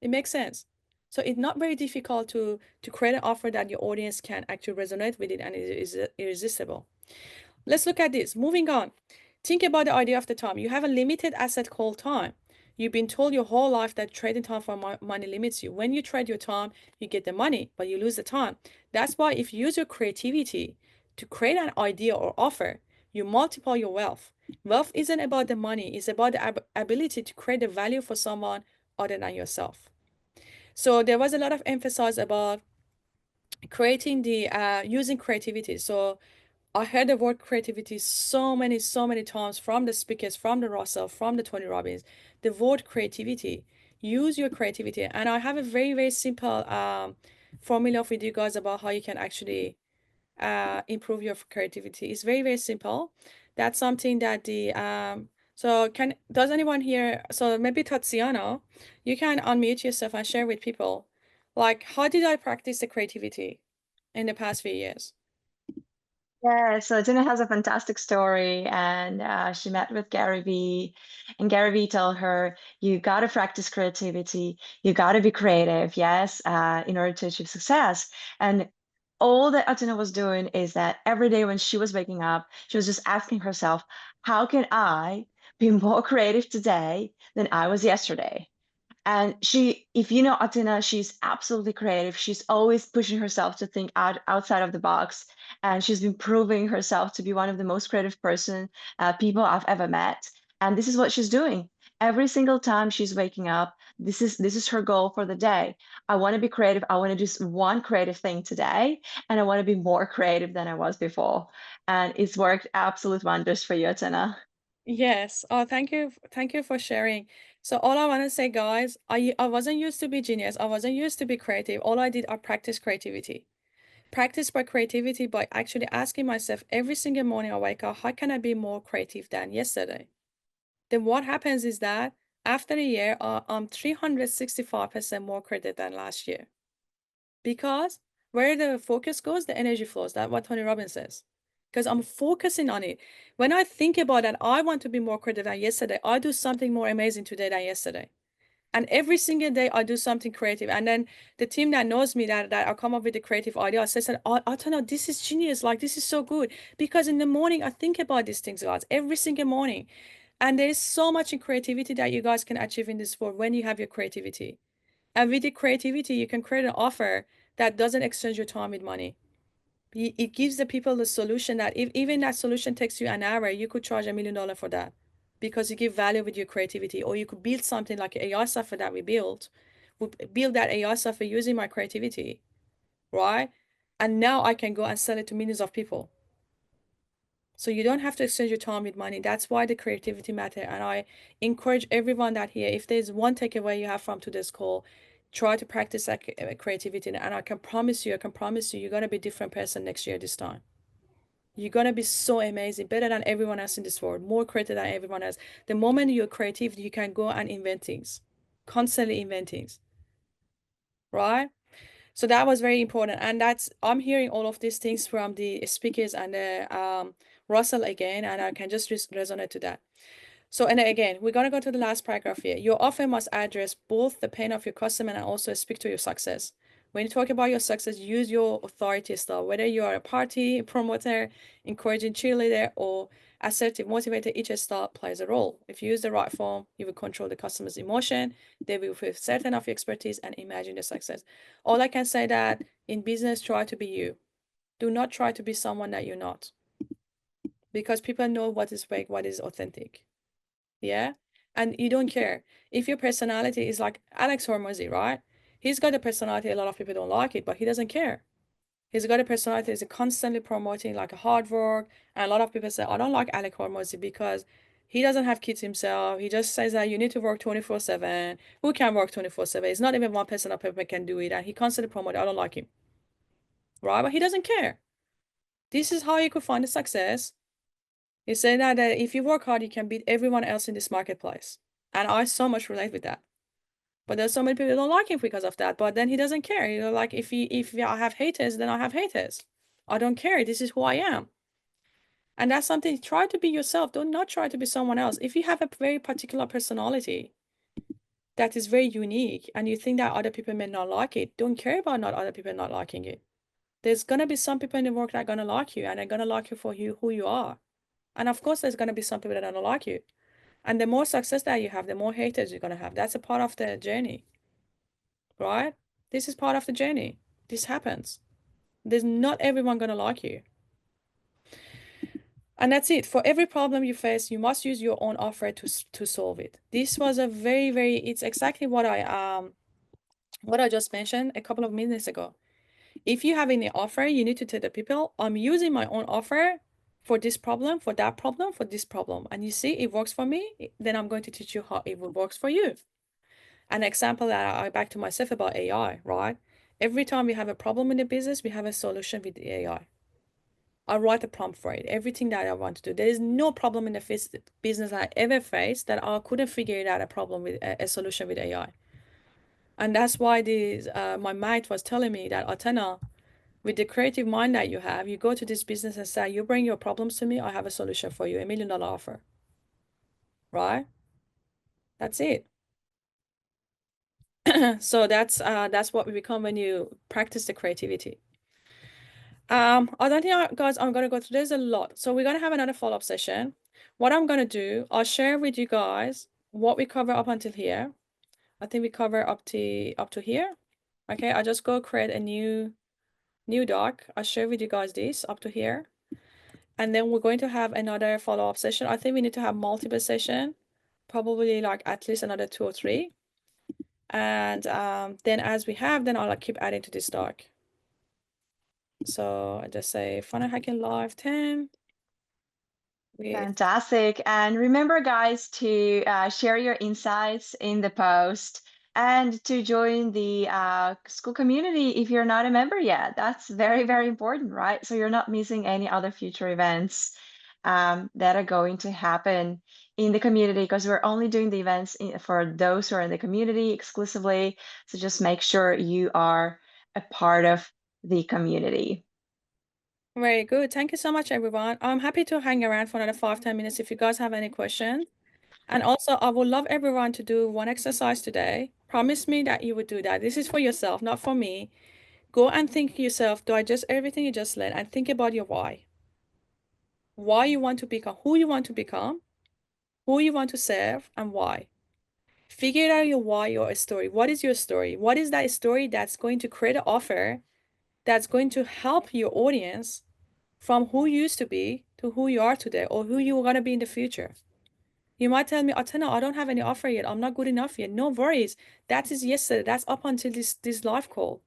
it makes sense. So it's not very difficult to create an offer that your audience can actually resonate with it and it is irresistible. Let's look at this. Moving on. Think about the idea of the time. You have a limited asset called time. You've been told your whole life that trading time for money limits you. When you trade your time, you get the money, but you lose the time. That's why if you use your creativity to create an idea or offer, you multiply your wealth. Wealth isn't about the money. It's about the ability to create the value for someone other than yourself. So there was a lot of emphasis about creating the using creativity. So I heard the word creativity so many times from the speakers, from the Russell, from the Tony Robbins. The word creativity. Use your creativity. And I have a very, very simple formula with you guys about how you can actually improve your creativity. It's very, very simple. That's something that so does anyone here, so maybe Tatiana, you can unmute yourself and share with people, like, how did I practice the creativity in the past few years? Yeah, so Tina has a fantastic story, and she met with Gary Vee, and Gary Vee told her, "You got to practice creativity. You got to be creative, yes, in order to achieve success." And all that Atina was doing is that every day when she was waking up, she was just asking herself, "How can I be more creative today than I was yesterday?" And she, if you know Atina, she's absolutely creative. She's always pushing herself to think outside of the box. And she's been proving herself to be one of the most creative people I've ever met. And this is what she's doing. Every single time she's waking up, this is her goal for the day. I want to be creative. I want to do one creative thing today, and I want to be more creative than I was before. And it's worked absolute wonders for you, Atina. Yes. Oh, thank you for sharing. So all I want to say, guys, I wasn't used to be genius. I wasn't used to be creative. All I did, I practiced creativity. Practice by creativity by actually asking myself every single morning I wake up, how can I be more creative than yesterday? Then what happens is that after a year, I'm 365% more creative than last year. Because where the focus goes, the energy flows. That's what Tony Robbins says. Because I'm focusing on it. When I think about that, I want to be more creative than yesterday. I do something more amazing today than yesterday. And every single day I do something creative. And then the team that knows me, that I come up with a creative idea, says that I don't know, this is genius. Like, this is so good. Because in the morning I think about these things, guys, every single morning. And there is so much in creativity that you guys can achieve in this world when you have your creativity. And with the creativity, you can create an offer that doesn't exchange your time with money. It gives the people the solution that if even that solution takes you an hour, you could charge $1 million for that because you give value with your creativity. Or you could build something like AI software that we built. We build that AI software using my creativity, right? And now I can go and sell it to millions of people. So you don't have to exchange your time with money. That's why the creativity matter. And I encourage everyone that here, if there's one takeaway you have from today's call, try to practice that creativity. And I can promise you, you're going to be a different person next year this time. You're going to be so amazing, better than everyone else in this world, more creative than everyone else. The moment you're creative, you can go and invent things, constantly invent things, right? So that was very important. And I'm hearing all of these things from the speakers and Russell again, and I can just resonate to that. So, and again, we're going to go to the last paragraph here. Your offer must address both the pain of your customer and also speak to your success. When you talk about your success, use your authority style. Whether you are a party promoter, encouraging cheerleader, or assertive motivator, each style plays a role. If you use the right form, you will control the customer's emotion. They will feel certain of your expertise and imagine the success. All I can say that in business, try to be you. Do not try to be someone that you're not. Because people know what is fake, what is authentic. Yeah. And you don't care. If your personality is like Alex Hormozy, right? He's got a personality, a lot of people don't like it, but he doesn't care. He's got a personality that's constantly promoting like a hard work. And a lot of people say, I don't like Alex Hormozy because he doesn't have kids himself. He just says that you need to work 24/7. Who can work 24/7? It's not even one person of people can do it. And he constantly promotes, I don't like him. Right? But he doesn't care. This is how you could find the success. You say that if you work hard, you can beat everyone else in this marketplace. And I so much relate with that. But there's so many people who don't like him because of that. But then he doesn't care. You know, like if I have haters, then I have haters. I don't care. This is who I am. And that's something, try to be yourself. Do not try to be someone else. If you have a very particular personality that is very unique and you think that other people may not like it, don't care about not other people not liking it. There's gonna be some people in the work that are gonna like you and they're gonna like you for who you are. And of course there's gonna be some people that don't like you. And the more success that you have, the more haters you're gonna have. That's a part of the journey, right? This is part of the journey. This happens. There's not everyone gonna like you. And that's it. For every problem you face, you must use your own offer to solve it. This was a very, it's exactly what I just mentioned a couple of minutes ago. If you have any offer, you need to tell the people, I'm using my own offer for this problem, for that problem, for this problem. And you see, it works for me, then I'm going to teach you how it works for you. An example that I back to myself about AI, right? Every time we have a problem in the business, we have a solution with the AI. I write a prompt for it, everything that I want to do. There is no problem in the business I ever faced that I couldn't figure it out a problem with a solution with AI. And that's why my mate was telling me that, Atena, with the creative mind that you have, you go to this business and say, you bring your problems to me, I have a solution for you, $1 million offer. Right? That's it. So that's what we become when you practice the creativity. I don't think, guys, I'm gonna go through. There's a lot, so we're gonna have another follow-up session. What I'm gonna do, I'll share with you guys what we cover up until here. I think we cover up to here. Okay, I just go create a new doc. I'll share with you guys this up to here, and then we're going to have another follow-up session. I think we need to have multiple session, probably like at least another 2 or 3. And then as we have, then I'll keep adding to this doc. So I just say funnel hacking live 10. Fantastic. And remember, guys, to share your insights in the post and to join the Skool community if you're not a member yet. That's very, very important, right? So you're not missing any other future events that are going to happen in the community, because we're only doing the events for those who are in the community exclusively. So just make sure you are a part of the community. Very good. Thank you so much, everyone. I'm happy to hang around for another 5-10 minutes if you guys have any questions. And also, I would love everyone to do one exercise today. Promise me that you would do that. This is for yourself, not for me. Go and think to yourself, do I just everything you just learned, and think about your why. Why you want to become, who you want to become, who you want to serve, and why. Figure out your why, your story. What is your story? What is that story that's going to create an offer that's going to help your audience from who you used to be to who you are today, or who you're going to be in the future? You might tell me, Atena, I don't have any offer yet. I'm not good enough yet. No worries. That is yesterday. That's up until this live call.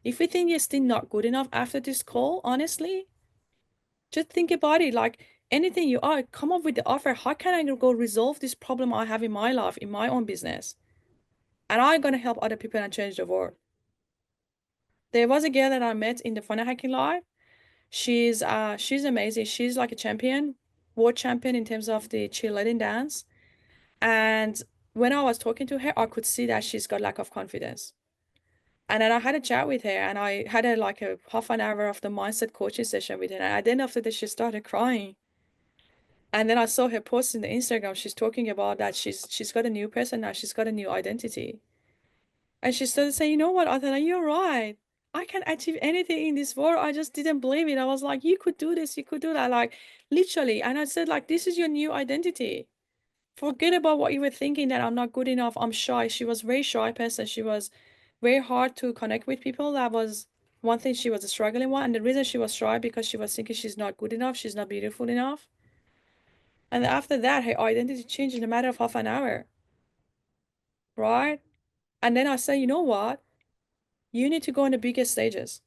If you think you're still not good enough after this call, honestly, just think about it. Like anything you are, come up with the offer. How can I go resolve this problem I have in my life, in my own business? And I'm going to help other people and change the world. There was a girl that I met in the Funnel Hacking Live. She's amazing. She's like a champion, world champion in terms of the cheerleading dance. And when I was talking to her, I could see that she's got lack of confidence. And then I had a chat with her, and I had like a half an hour of the mindset coaching session with her. And at the end of the day, she started crying. And then I saw her post in the Instagram. She's talking about that she's got a new person now. She's got a new identity. And she started saying, you know what, Athena, you're right. I can achieve anything in this world. I just didn't believe it. I was like, you could do this, you could do that, like literally. And I said, like, this is your new identity. Forget about what you were thinking that I'm not good enough, I'm shy. She was a very shy person. She was very hard to connect with people. That was one thing she was struggling with. And the reason she was shy, because she was thinking she's not good enough, she's not beautiful enough. And after that, her identity changed in a matter of half an hour. Right? And then I said, you know what? You need to go on the biggest stages.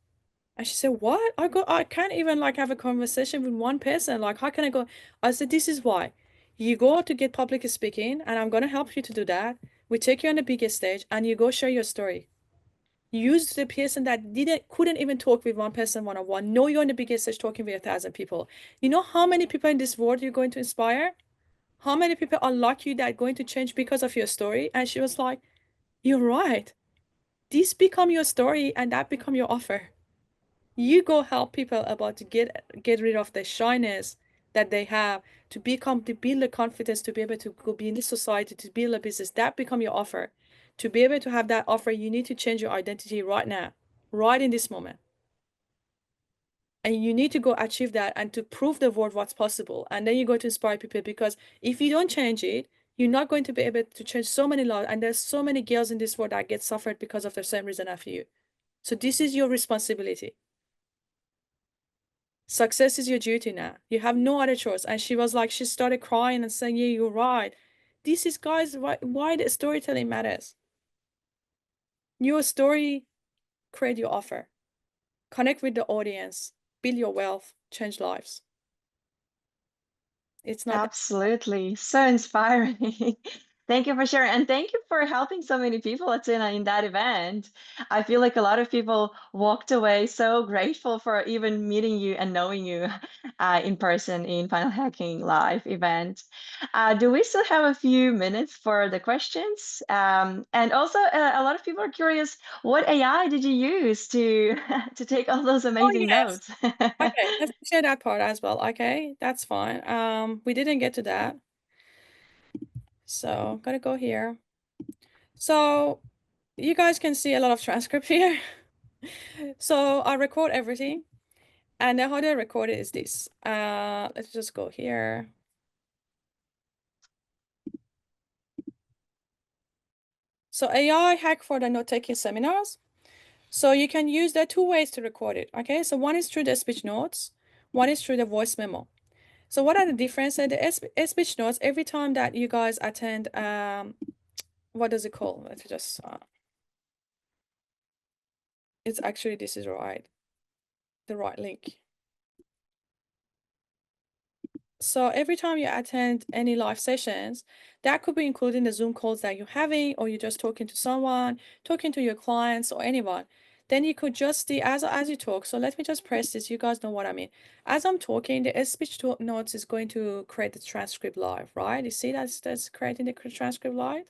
And she said, what? I can't even like have a conversation with one person. Like, how can I go? I said, this is why. You go to get public speaking, and I'm gonna help you to do that. We take you on the biggest stage, and you go share your story. Use the person that couldn't even talk with one person one-on-one. Know you're on the biggest stage talking with 1,000 people. You know how many people in this world you're going to inspire? How many people are like you that are going to change because of your story? And she was like, you're right. This become your story, and that become your offer. You go help people about to get rid of the shyness that they have, to build the confidence to be able to go be in this society, to build a business. That become your offer. To be able to have that offer, you need to change your identity right now, right in this moment. And you need to go achieve that and to prove the world what's possible. And then you go to inspire people, because if you don't change it, you're not going to be able to change so many lives. And there's so many girls in this world that get suffered because of the same reason as you. So this is your responsibility. Success is your duty now. You have no other choice. And she was like, she started crying and saying, yeah, you're right. This is, guys, why the storytelling matters. Your story, create your offer. Connect with the audience. Build your wealth. Change lives. It's not Absolutely. So inspiring. Thank you for sharing, and thank you for helping so many people, Atina, in that event. I feel like a lot of people walked away so grateful for even meeting you and knowing you in person in Final Hacking Live event. Do we still have a few minutes for the questions? And also, a lot of people are curious, what AI did you use to to take all those Oh, amazing yes. notes? Okay, let's share that part as well. Okay, that's fine. We didn't get to that. So gotta go here. So you guys can see a lot of transcript here. So I record everything. And then how do I record it is this. Let's just go here. So AI hack for the note-taking seminars. So you can use there two ways to record it. Okay, so one is through the speech notes, one is through the voice memo. So what are the differences? The speech notes, every time that you guys attend, what does it call? Let's just, it's actually, this is right, the right link. So every time you attend any live sessions, that could be including the Zoom calls that you're having, or you're just talking to someone, talking to your clients or anyone. Then you could just see as you talk. So let me just press this. You guys know what I mean. As I'm talking, the speech notes is going to create the transcript live, right? You see that's creating the transcript live?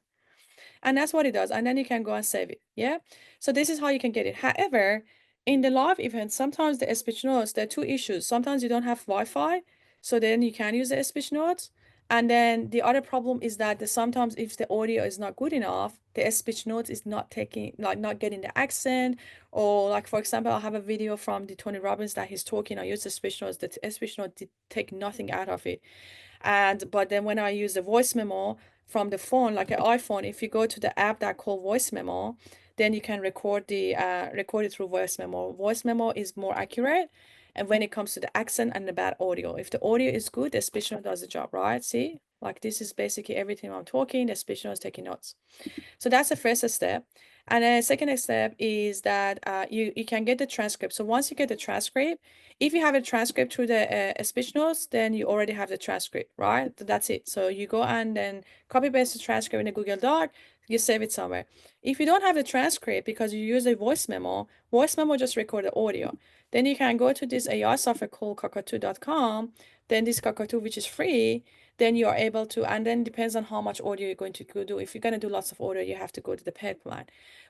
And that's what it does. And then you can go and save it. Yeah. So this is how you can get it. However, in the live event, sometimes the speech notes, there are two issues. Sometimes you don't have Wi-Fi, so then you can use the speech notes. And then the other problem is that sometimes if the audio is not good enough, the speech notes is not taking, like not getting the accent, or like for example, I have a video from the Tony Robbins that he's talking. I use the speech notes. The speech note did take nothing out of it. But then when I use the voice memo from the phone, like an iPhone, if you go to the app that called voice memo, then you can record it through voice memo. Voice memo is more accurate, and when it comes to the accent and the bad audio, if the audio is good, the speech note does the job, right? See, like this is basically everything I'm talking, the speech note is taking notes. So that's the first step. And then second step is that you can get the transcript. So once you get the transcript, if you have a transcript through the speech notes, then you already have the transcript, right? That's it. So you go and then copy paste the transcript in a Google Doc, you save it somewhere. If you don't have the transcript because you use a voice memo just record the audio. Then you can go to this AI software called kakatu.com. Then this Kakatu, which is free, then you are able to, and then depends on how much audio you're going to go do. If you're going to do lots of audio, you have to go to the paid plan.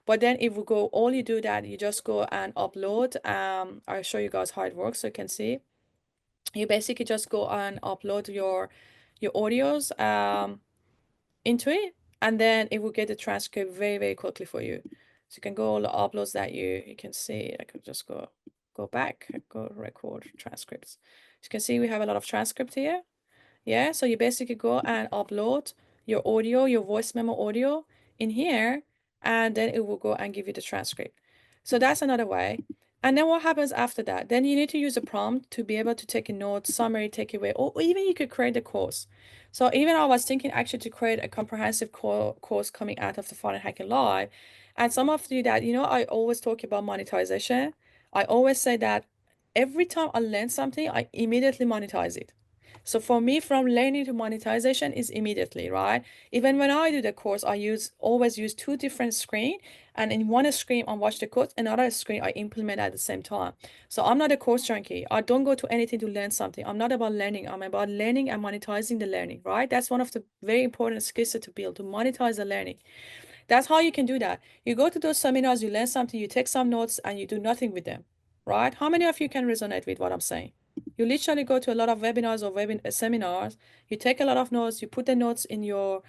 But then if we go, all you do that, you just go and upload. I'll show you guys how it works so you can see. You basically just go and upload your audios into it, and then it will get the transcript very, very quickly for you. So you can go all the uploads that you can see. I could just go back, go record transcripts. As you can see, we have a lot of transcript here. Yeah, so you basically go and upload your audio, your voice memo audio in here, and then it will go and give you the transcript. So that's another way. And then what happens after that? Then you need to use a prompt to be able to take a note, summary, take away, or even you could create a course. So even I was thinking actually to create a comprehensive course coming out of the Final Hacking Live. And some of you that, I always talk about monetization. I always say that every time I learn something, I immediately monetize it. So for me, from learning to monetization is immediately, right? Even when I do the course, I always use two different screens, and in one screen I watch the course, another screen I implement at the same time. So I'm not a course junkie. I don't go to anything to learn something. I'm not about learning. I'm about learning and monetizing the learning, right? That's one of the very important skills to build, to monetize the learning. That's how you can do that. You go to those seminars, you learn something, you take some notes, and you do nothing with them, right? How many of you can resonate with what I'm saying? You literally go to a lot of webinars or seminars, you take a lot of notes, you put the notes in your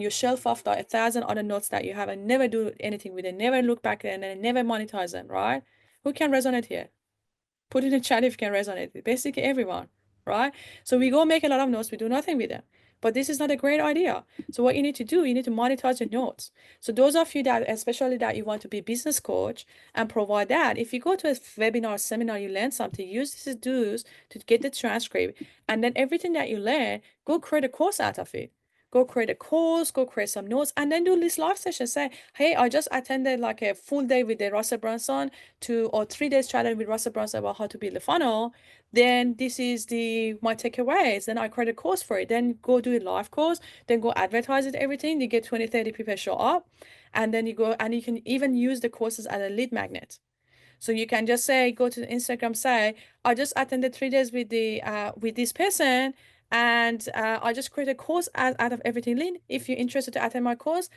shelf of the 1,000 other notes that you have and never do anything with it, never look back and then never monetize them, right? Who can resonate here? Put in the chat if you can resonate with basically everyone, right? So we go make a lot of notes, we do nothing with them. But this is not a great idea. So what you need to do, you need to monetize your notes. So those of you that, especially that you want to be a business coach and provide that, if you go to a webinar, seminar, you learn something, use these tools to get the transcript, and then everything that you learn, go create a course out of it. go create a course, go create some notes, and then do this live session. Say, hey, I just attended like a full day with the Russell Brunson, 2 or 3 days challenge with Russell Brunson about how to build a funnel. Then this is my takeaways. Then I create a course for it. Then go do a live course. Then go advertise it, everything. You get 20, 30 people show up. And then you go, and you can even use the courses as a lead magnet. So you can just say, go to Instagram, say, I just attended 3 days with this person, and I just created a course out of everything lead. If you're interested to attend my course,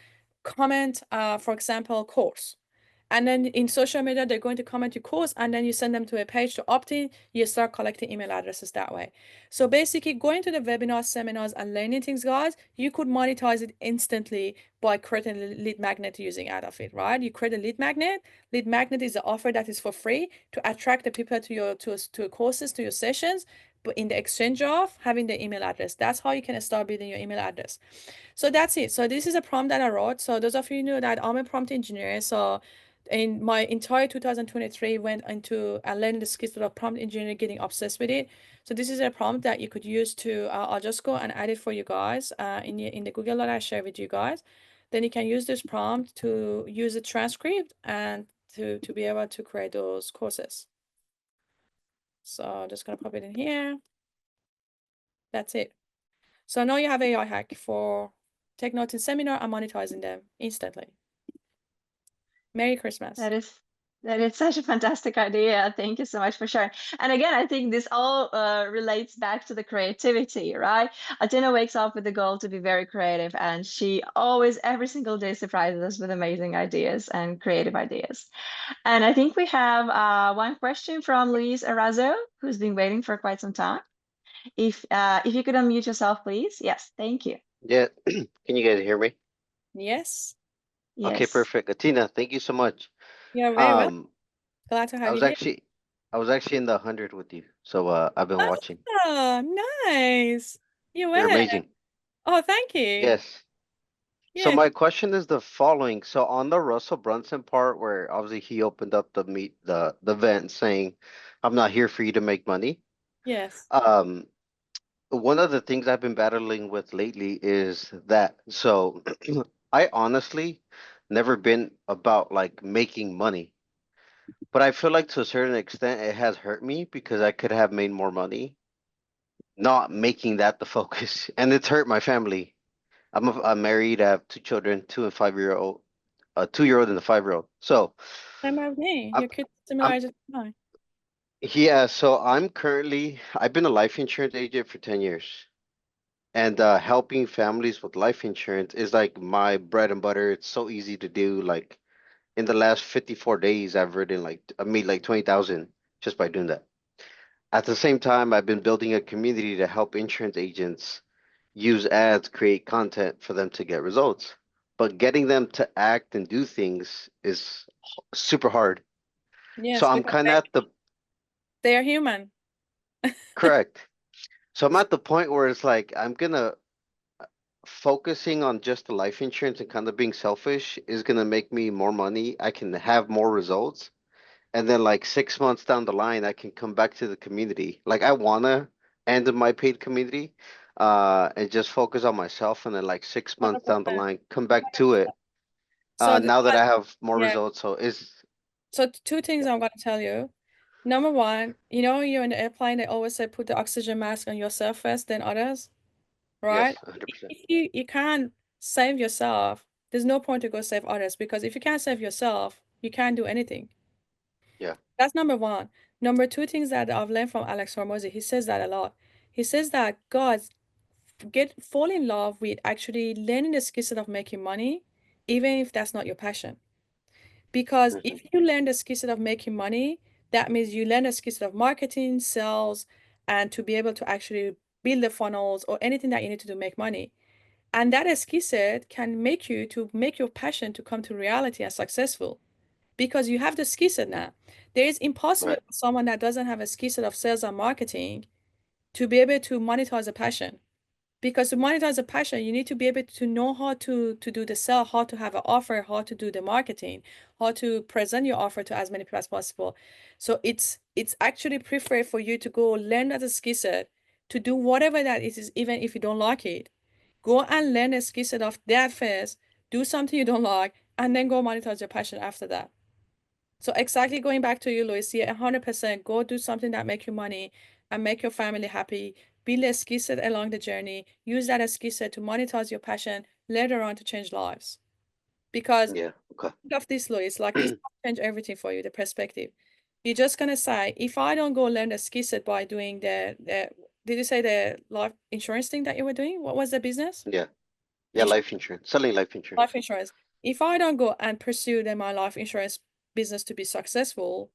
comment, for example, course. And then in social media, they're going to comment your course, and then you send them to a page to opt in. You start collecting email addresses that way. So basically, going to the webinars, seminars, and learning things, guys, you could monetize it instantly by creating a lead magnet using out of it, right? You create a lead magnet. Lead magnet is an offer that is for free to attract the people to your courses, to your sessions, but in the exchange of having the email address. That's how you can start building your email address. So that's it. So this is a prompt that I wrote. So those of you know that I'm a prompt engineer. So in my entire 2023 went into learning the skills of prompt engineering, getting obsessed with it. So this is a prompt that you could use to, I'll just go and add it for you guys in the Google that I share with you guys. Then you can use this prompt to use a transcript and to be able to create those courses. So I'm just gonna pop it in here. That's it. So now you have AI hack for take notes in seminar and monetizing them instantly. Merry Christmas. That is such a fantastic idea. Thank you so much for sharing. And again, I think this all relates back to the creativity, right? Atina wakes up with the goal to be very creative, and she always, every single day, surprises us with amazing ideas and creative ideas. And I think we have one question from Luis Arazo, who's been waiting for quite some time. If you could unmute yourself, please. Yes, thank you. Yeah, can you guys hear me? Yes, Okay, Yes. perfect. Atina, thank you so much. you're very well. Um, Glad to I have was you here. actually in the 100 with you, so I've been watching. Oh, nice. You You're were. amazing. Oh, thank you. Yes. So Yeah, my question is the following. So on the Russell Brunson part where obviously he opened up the event saying, I'm not here for you to make money. yes. Um, one of the things I've been battling with lately is that. So I honestly never been about like making money. But I feel like to a certain extent it has hurt me because I could have made more money, not making that the focus. And it's hurt my family. I'm married, I have 2 children, 2 and 5 year old, a 2 year old and a 5 year old. So Same as me. I'm Your kids similar I'm age as mine. yeah, so I've been a life insurance agent for 10 years. And helping families with life insurance is like my bread and butter. It's so easy to do. Like in the last 54 days, I made like 20,000 just by doing that. At the same time, I've been building a community to help insurance agents use ads, create content for them to get results. But getting them to act and do things is super hard. So Yes, I'm because kind of at the they are human. correct. So I'm at the point where it's like I'm gonna focusing on just the life insurance and kind of being selfish is gonna make me more money. I can have more results. And then like 6 months down the line, I can come back to the community. Like I wanna end my paid community, and just focus on myself. And then like 6 months down the 100%. line, come back to it. So Now that I have more yeah. results, so is So two things I'm gonna tell you. Number one, you're in the airplane, they always say put the oxygen mask on yourself first, then others, yes, right? 100%. If you can't save yourself, there's no point to go save others, because if you can't save yourself, you can't do anything. Yeah. That's number one. Number two things that I've learned from Alex Hormozy, he says that a lot. He says that God fall in love with actually learning the skill set of making money, even if that's not your passion. Because Hmm. if you learn the skill set of making money, that means you learn the skill set of marketing, sales, and to be able to actually build the funnels or anything that you need to do to make money. And that skill set can make you to make your passion to come to reality and successful, because you have the skill set now. There is impossible Right. for someone that doesn't have a skill set of sales and marketing to be able to monetize a passion. Because to monetize a passion, you need to be able to know how to do the sell, how to have an offer, how to do the marketing, how to present your offer to as many people as possible. So it's actually preferred for you to go learn as a skill set to do whatever that it is, even if you don't like it. Go and learn a skill set of that first, do something you don't like, and then go monetize your passion after that. So exactly going back to you, Louis, yeah, 100%. Go do something that make you money and make your family happy. Build a skill set along the journey. Use that as skill set to monetize your passion later on to change lives. Because Yeah. Okay. think of this, Louis, like this will change everything for you, the perspective. You're just gonna say, if I don't go learn the skill set by doing the did you say the life insurance thing that you were doing? What was the business? Yeah. Yeah. Life insurance. Selling life insurance. Life insurance. If I don't go and pursue my life insurance business to be successful,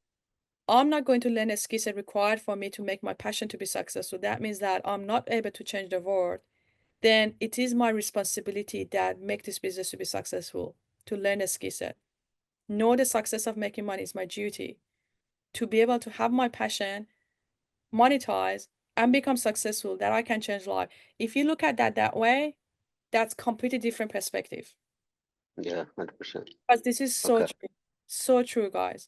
I'm not going to learn a skill set required for me to make my passion to be successful. That means that I'm not able to change the world. Then it is my responsibility that make this business to be successful, to learn a skill set. Know the success of making money is my duty. To be able to have my passion, monetize, and become successful, that I can change life. If you look at that way, that's completely different perspective. Yeah. 100%. Because this is Okay. so true, guys.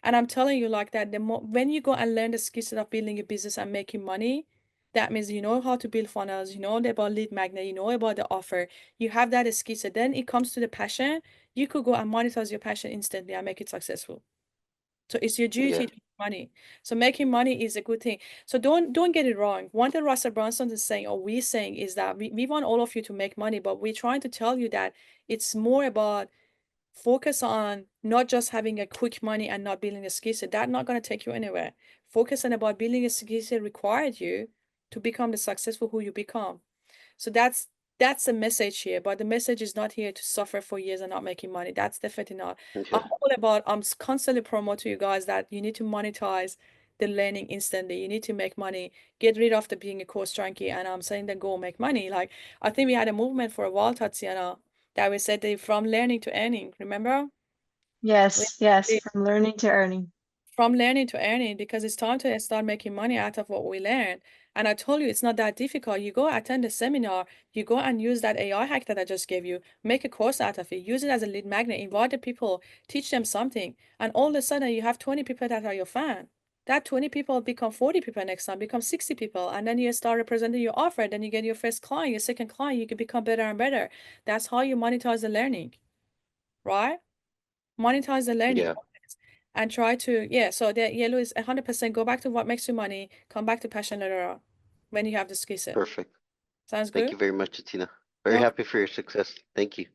And I'm telling you like that, the more when you go and learn the skill set of building a business and making money, that means you know how to build funnels, you know about lead magnet, you know about the offer, you have that skill set. Then it comes to the passion, you could go and monetize your passion instantly and make it successful. So it's your duty Yeah. to make money. So making money is a good thing. So don't get it wrong. One thing Russell Brunson is saying, or we're saying, is that we want all of you to make money, but we're trying to tell you that it's more about focus on not just having a quick money and not building a skill set. That's not going to take you anywhere. Focus on about building a skill set required you to become the successful who you become. So that's the message here. But the message is not here to suffer for years and not making money. That's definitely not. Okay. I'm constantly promoting you guys that you need to monetize the learning instantly. You need to make money. Get rid of the being a course junkie. And I'm saying that go make money. Like I think we had a movement for a while, Tatiana, that we said they from learning to earning. Remember? Yes, yes, from learning to earning. From learning to earning, because it's time to start making money out of what we learn. And I told you it's not that difficult. You go attend a seminar, you go and use that AI hack that I just gave you, make a course out of it, use it as a lead magnet, invite the people, teach them something, and all of a sudden you have 20 people that are your fan. That 20 people become 40 people next time, become 60 people, and then you start representing your offer, then you get your first client, your second client, you can become better and better. That's how you monetize the learning, right? Monetize the learning. Yeah. And try to, yeah, so the yellow is 100% go back to what makes you money, come back to passion later on when you have the skill set. Perfect. Sounds Thank good? you very much, Tina. Very No. happy for your success. Thank you.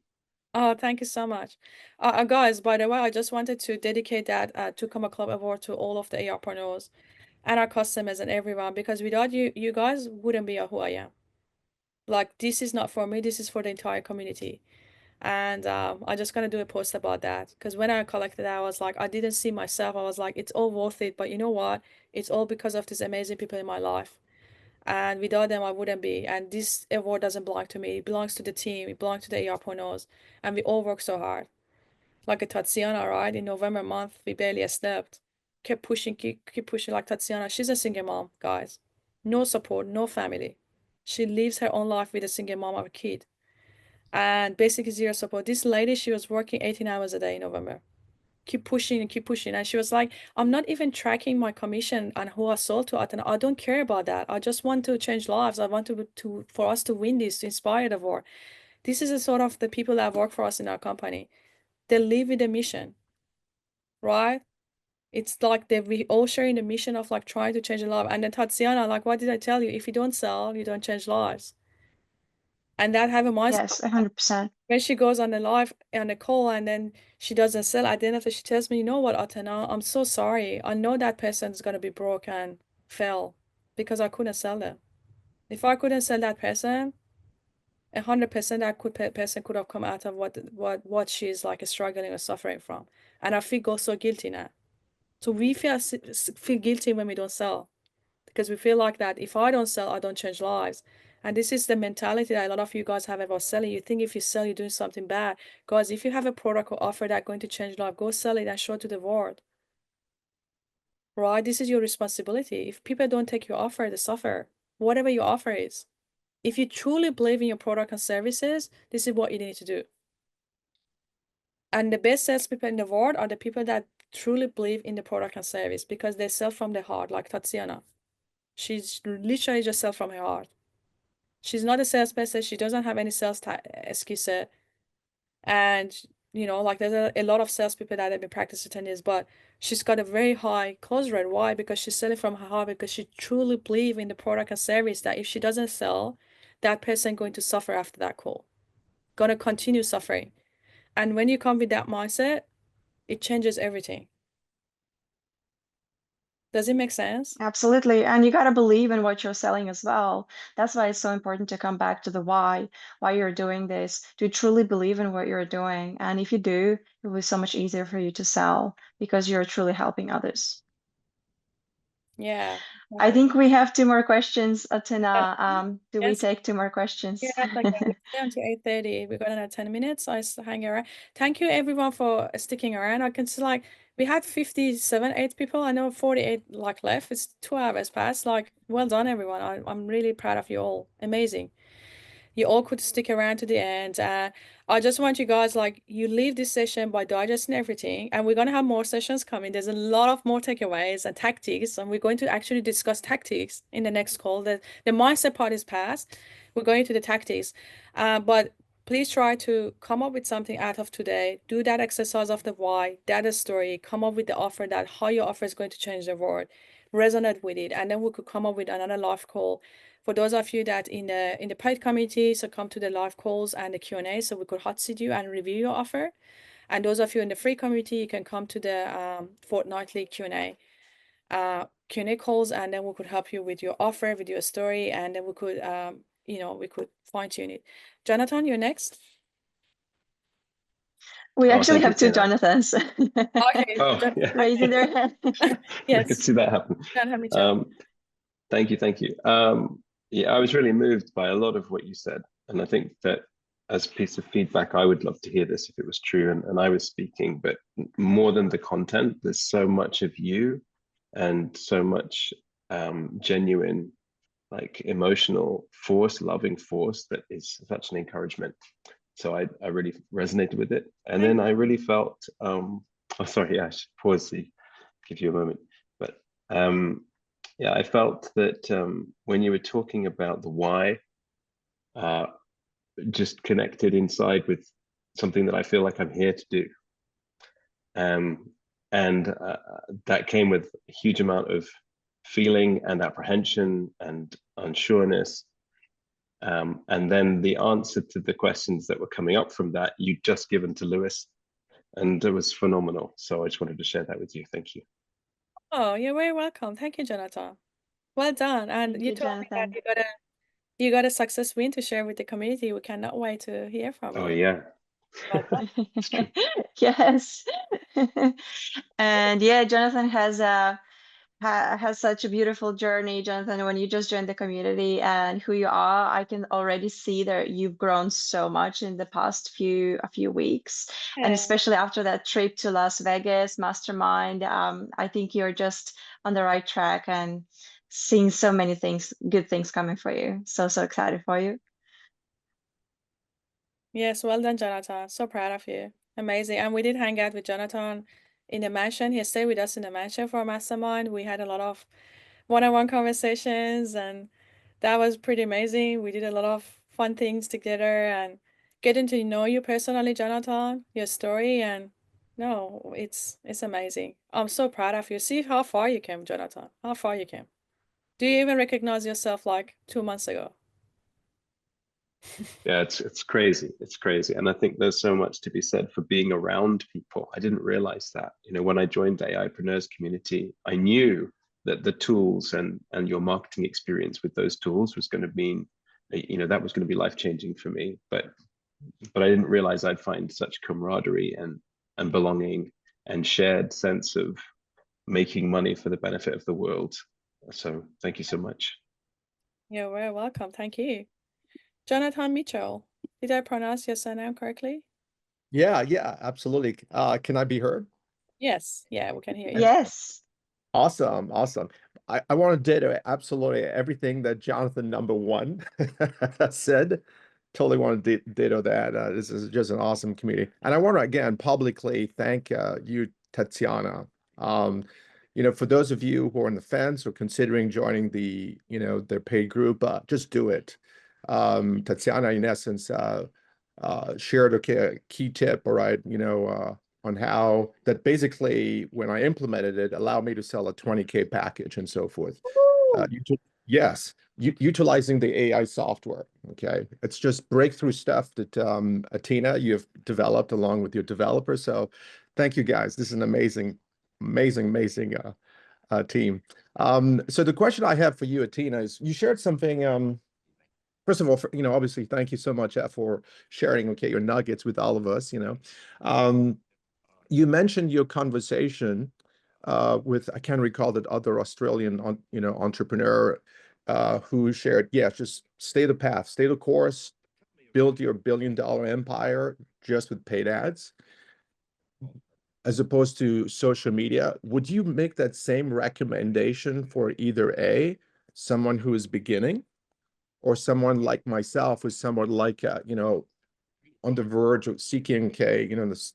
Oh, thank you so much. Guys, by the way, I just wanted to dedicate that to Come Club Award to all of the AR partners and our customers and everyone, because without you, you guys wouldn't be who I am. Like, this is not for me, this is for the entire community. And I'm just gonna do a post about that, because when I collected that, I was like, I didn't see myself. I was like, it's all worth it. But you know what? It's all because of these amazing people in my life. And without them, I wouldn't be. And this award doesn't belong to me. It belongs to the team. It belongs to the AR.0s. And we all work so hard. Like a Tatiana, right? In November month, we barely slept. Kept pushing, keep pushing. Like Tatiana, she's a single mom, guys. No support, no family. She lives her own life with a single mom of a kid and basically zero support. This lady, she was working 18 hours a day in November. Keep pushing and keep pushing. And she was like, I'm not even tracking my commission and who I sold to. And I don't care about that. I just want to change lives. I want to for us to win this, to inspire the war. This is the sort of the people that work for us in our company. They live with a mission, right? It's like we all sharing the mission of like trying to change a life. And then Tatiana, like, what did I tell you? If you don't sell, you don't change lives. And that have a mindset. Yes, 100%. When she goes on the live on the call and then she doesn't sell at the end of it, she tells me, you know what, Atana, I'm so sorry. I know that person is gonna be broke and fail because I couldn't sell them. If I couldn't sell that person, 100% person could have come out of what she's like struggling or suffering from. And I feel so guilty now. So we feel guilty when we don't sell, because we feel like that if I don't sell, I don't change lives. And this is the mentality that a lot of you guys have about selling. You think if you sell, you're doing something bad. Guys, if you have a product or offer that's going to change life, go sell it and show it to the world. Right? This is your responsibility. If people don't take your offer, they suffer. Whatever your offer is. If you truly believe in your product and services, this is what you need to do. And the best salespeople in the world are the people that truly believe in the product and service because they sell from the heart, like Tatiana. She's literally just sell from her heart. She's not a salesperson. She doesn't have any sales excuse. And, you know, like there's a lot of salespeople that have been practicing 10 years, but she's got a very high close rate. Why? Because she's selling from her heart, because she truly believes in the product and service, that if she doesn't sell, that person going to suffer after that call, going to continue suffering. And when you come with that mindset, it changes everything. Does it make sense? Absolutely. And you got to believe in what you're selling as well. That's why it's so important to come back to the why you're doing this. Do you truly believe in what you're doing? And if you do, it will be so much easier for you to sell because you're truly helping others. Yeah. I Exactly. think we have two more questions, Atina. Do we Yes. take two more questions? Yes, like we stay until 8:30. We got another 10 minutes. I hang around. Thank you everyone for sticking around. I can see like we had 57, 8 people. I know 48 like left. It's 2 hours past. Like, well done, everyone. I'm really proud of you all. Amazing. You all could stick around to the end. I just want you guys, like, you leave this session by digesting everything, and we're going to have more sessions coming. There's a lot of more takeaways and tactics, and we're going to actually discuss tactics in the next call. The mindset part is past. We're going to the tactics. But please try to come up with something out of today. Do that exercise of the why, that story, come up with the offer, that how your offer is going to change the world. Resonate with it, and then we could come up with another live call for those of you that in the paid community, so come to the live calls and the Q&A, so we could hot seat you and review your offer. And those of you in the free community, you can come to the fortnightly Q&A calls, and then we could help you with your offer, with your story, and then we could you know, we could fine tune it. Jonathan, you're next. We Oh, actually thank you, have two Tina. Jonathans Okay. Oh, yeah, raising their hand. I Yes. could see that happen. Don't have me chat. Thank you, thank you. Yeah, I was really moved by a lot of what you said, and I think that as a piece of feedback, I would love to hear this if it was true and I was speaking, but more than the content, there's so much of you and so much genuine, like emotional force, loving force that is such an encouragement. So I really resonated with it. And then I really felt, oh, sorry, yeah, I should pause to give you a moment. But yeah, I felt that when you were talking about the why, just connected inside with something that I feel like I'm here to do. And that came with a huge amount of feeling and apprehension and unsureness. And then the answer to the questions that were coming up from that, you'd just given to Lewis, and it was phenomenal. So I just wanted to share that with you. Thank you. Oh, you're very welcome. Thank you, Jonathan. Well done. And Thank you you, told me that Jonathan. you got a success win to share with the community. We cannot wait to hear from Oh, you. yeah. Well done. It's true. Yes. And yeah, Jonathan has such a beautiful journey, Jonathan. When you just joined the community and who you are, I can already see that you've grown so much in the past a few weeks, and Yeah. especially after that trip to Las Vegas Mastermind. I think you're just on the right track and seeing so many good things coming for you. So excited for you. Yes, well done, Jonathan. So proud of you. Amazing. And we did hang out with Jonathan in the mansion. He stayed with us in the mansion for a mastermind. We had a lot of one-on-one conversations, and that was pretty amazing. We did a lot of fun things together and getting to know you personally, Jonathan, your story, and no, it's amazing. I'm so proud of you. See how far you came, Jonathan. How far you came. Do you even recognize yourself like 2 months ago? Yeah, it's crazy. It's crazy. And I think there's so much to be said for being around people. I didn't realize that. You know, when I joined the AIpreneurs community, I knew that the tools and your marketing experience with those tools was going to mean, you know, that was going to be life-changing for me. But I didn't realize I'd find such camaraderie and belonging and shared sense of making money for the benefit of the world. So thank you so much. You're very welcome. Thank you. Jonathan Mitchell. Did I pronounce your surname correctly? Yeah, absolutely. Can I be heard? Yes. Yeah, we can hear you. Yes. Awesome. I want to ditto absolutely everything that Jonathan number one said. Totally want to ditto that. This is just an awesome community. And I want to again publicly thank you, Tatiana. You know, for those of you who are on the fence or considering joining the, you know, their paid group, just do it. Tatiana, in essence, shared a key tip, all right, on how that basically, when I implemented it, allowed me to sell a 20K package and so forth. Yes, utilizing the AI software. Okay, it's just breakthrough stuff that Atina, you've developed along with your developers. So, thank you guys. This is an amazing team. So the question I have for you, Atina, is you shared something. First of all, obviously, thank you so much for sharing, okay, your nuggets with all of us. You mentioned your conversation with, I can't recall, that other Australian, entrepreneur who shared, yeah, just stay the path, stay the course, build your billion-dollar empire just with paid ads, as opposed to social media. Would you make that same recommendation for either someone who is beginning, or someone like myself who's somewhat like, on the verge of seeking, the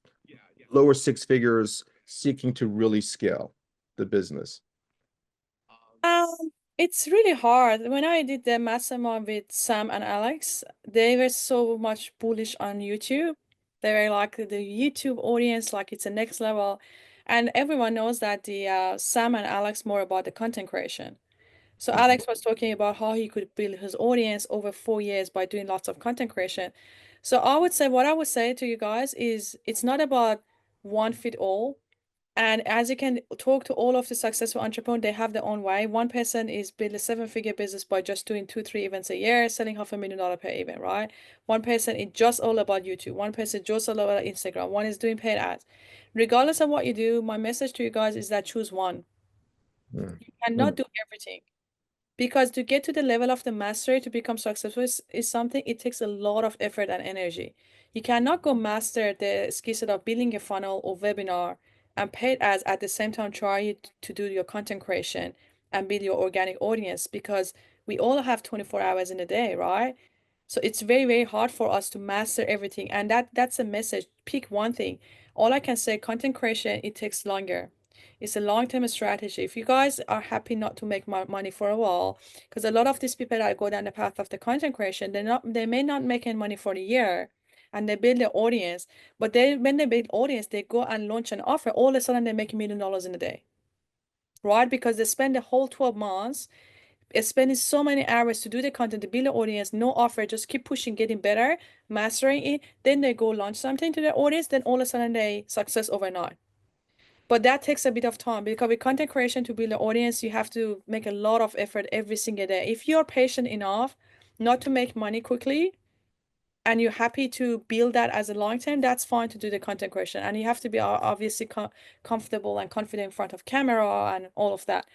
lower six figures, seeking to really scale the business? It's really hard. When I did the mastermind with Sam and Alex, they were so much bullish on YouTube. They were like the YouTube audience, like it's the next level. And everyone knows that the Sam and Alex more about the content creation. So Alex was talking about how he could build his audience over 4 years by doing lots of content creation. So I would say, what I would say to you guys is it's not about one fit all. And as you can talk to all of the successful entrepreneurs, they have their own way. One person is build a 7-figure business by just doing 2, 3 events a year, selling $500,000 per event, right? One person is just all about YouTube. One person just all about Instagram. One is doing paid ads. Regardless of what you do, my message to you guys is that choose one. Mm. You cannot do everything. Because to get to the level of the mastery to become successful is something, it takes a lot of effort and energy. You cannot go master the skill set of building a funnel or webinar and paid ads at the same time try to do your content creation and build your organic audience, because we all have 24 hours in a day, right? So it's very, very hard for us to master everything. And that's a message. Pick one thing. All I can say, content creation, it takes longer. It's a long-term strategy. If you guys are happy not to make money for a while, because a lot of these people that go down the path of the content creation, they may not make any money for a year, and they build their audience. But when they build audience, they go and launch an offer. All of a sudden, they make $1 million in a day, right? Because they spend the whole 12 months spending so many hours to do the content, to build an audience, no offer, just keep pushing, getting better, mastering it. Then they go launch something to their audience. Then all of a sudden, they success overnight. But that takes a bit of time, because with content creation, to build an audience, you have to make a lot of effort every single day. If you're patient enough not to make money quickly, and you're happy to build that as a long term, that's fine to do the content creation. And you have to be obviously comfortable and confident in front of camera and all of that.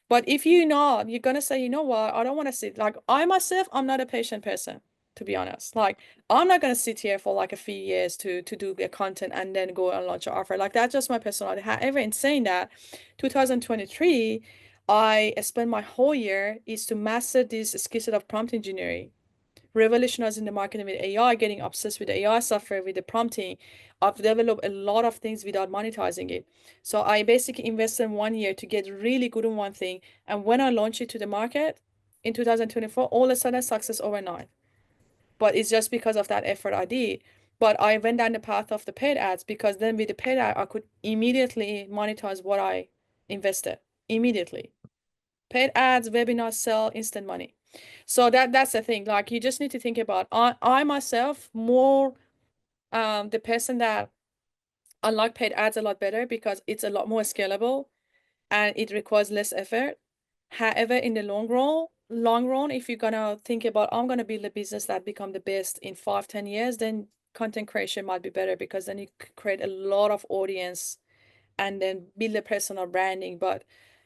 But if you're not, you're gonna say, you know what, I don't want to sit. Like I myself, I'm not a patient person, to be honest. Like I'm not gonna sit here for like a few years to do the content and then go and launch an offer. Like that's just my personality. However, in saying that, 2023, I spent my whole year is to master this skill set of prompt engineering, revolutionizing the marketing with AI, getting obsessed with AI software, with the prompting. I've developed a lot of things without monetizing it. So I basically invested 1 year to get really good on one thing. And when I launched it to the market in 2024, all of a sudden success overnight. But it's just because of that effort I did. But I went down the path of the paid ads, because then with the paid ad, I could immediately monetize what I invested immediately. Paid ads, webinars, sell instant money. So that's the thing. Like you just need to think about, I myself more the person that I like paid ads a lot better, because it's a lot more scalable and it requires less effort. However, in the long run, if you're gonna think about, I'm gonna build a business that become the best in 5, 10 years, then content creation might be better, because then you create a lot of audience and then build a personal branding. But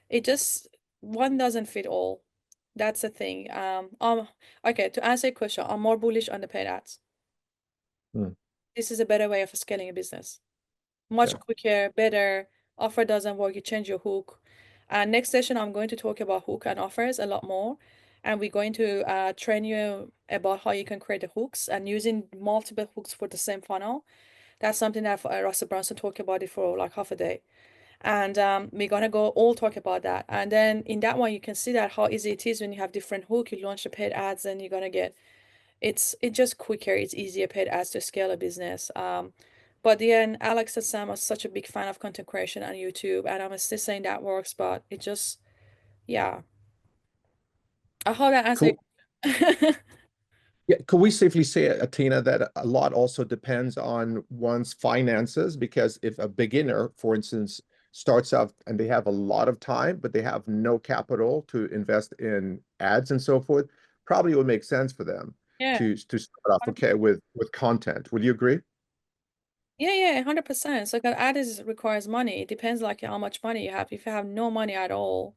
it just, one doesn't fit all. That's the thing. Okay, to answer your question, I'm more bullish on the paid ads. Hmm. This is a better way of scaling a business. Much Yeah. quicker, better. Offer doesn't work, you change your hook. And next session, I'm going to talk about hook and offers a lot more. And we're going to train you about how you can create the hooks and using multiple hooks for the same funnel. That's something that Russell Brunson talked about it for like half a day. And we're gonna go all talk about that. And then in that one, you can see that how easy it is when you have different hook. You launch the paid ads, and you're gonna get it's just quicker, it's easier paid ads to scale a business. But then Alex and Sam are such a big fan of content creation on YouTube, and I'm still saying that works, but it just, yeah. I hope that answered Cool. your question. Yeah, could we safely say, Atina, that a lot also depends on one's finances? Because if a beginner, for instance, starts out and they have a lot of time, but they have no capital to invest in ads and so forth, probably would make sense for them Yeah. to start off, okay, with content. Would you agree? Yeah, 100%. So that ad is requires money. It depends like how much money you have. If you have no money at all,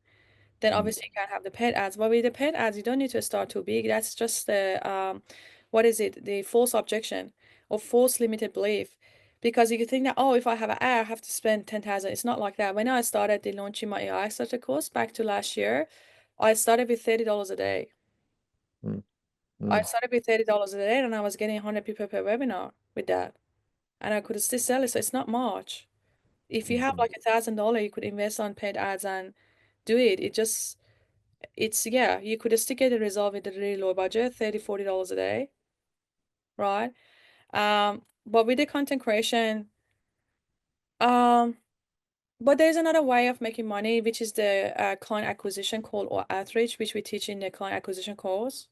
then obviously you can't have the paid ads. But with the paid ads, you don't need to start too big. That's just the what is it? The false objection or false limited belief. Because you think that, oh, if I have an ad, I have to spend 10,000. It's not like that. When I started the launching my AI starter course back to last year, I started with $30 a day. Mm, I mm, started with $30 a day and I was getting 100 people per webinar with that. And I could still sell it, so it's not much. If you have mhm. like $1,000, you could invest on paid ads and do it. It's yeah, you could still get the result with a really low budget, $30, $40 a day, right? But with the content creation, um, but there's another way of making money, which is the client acquisition call or outreach, which we teach in the client acquisition course.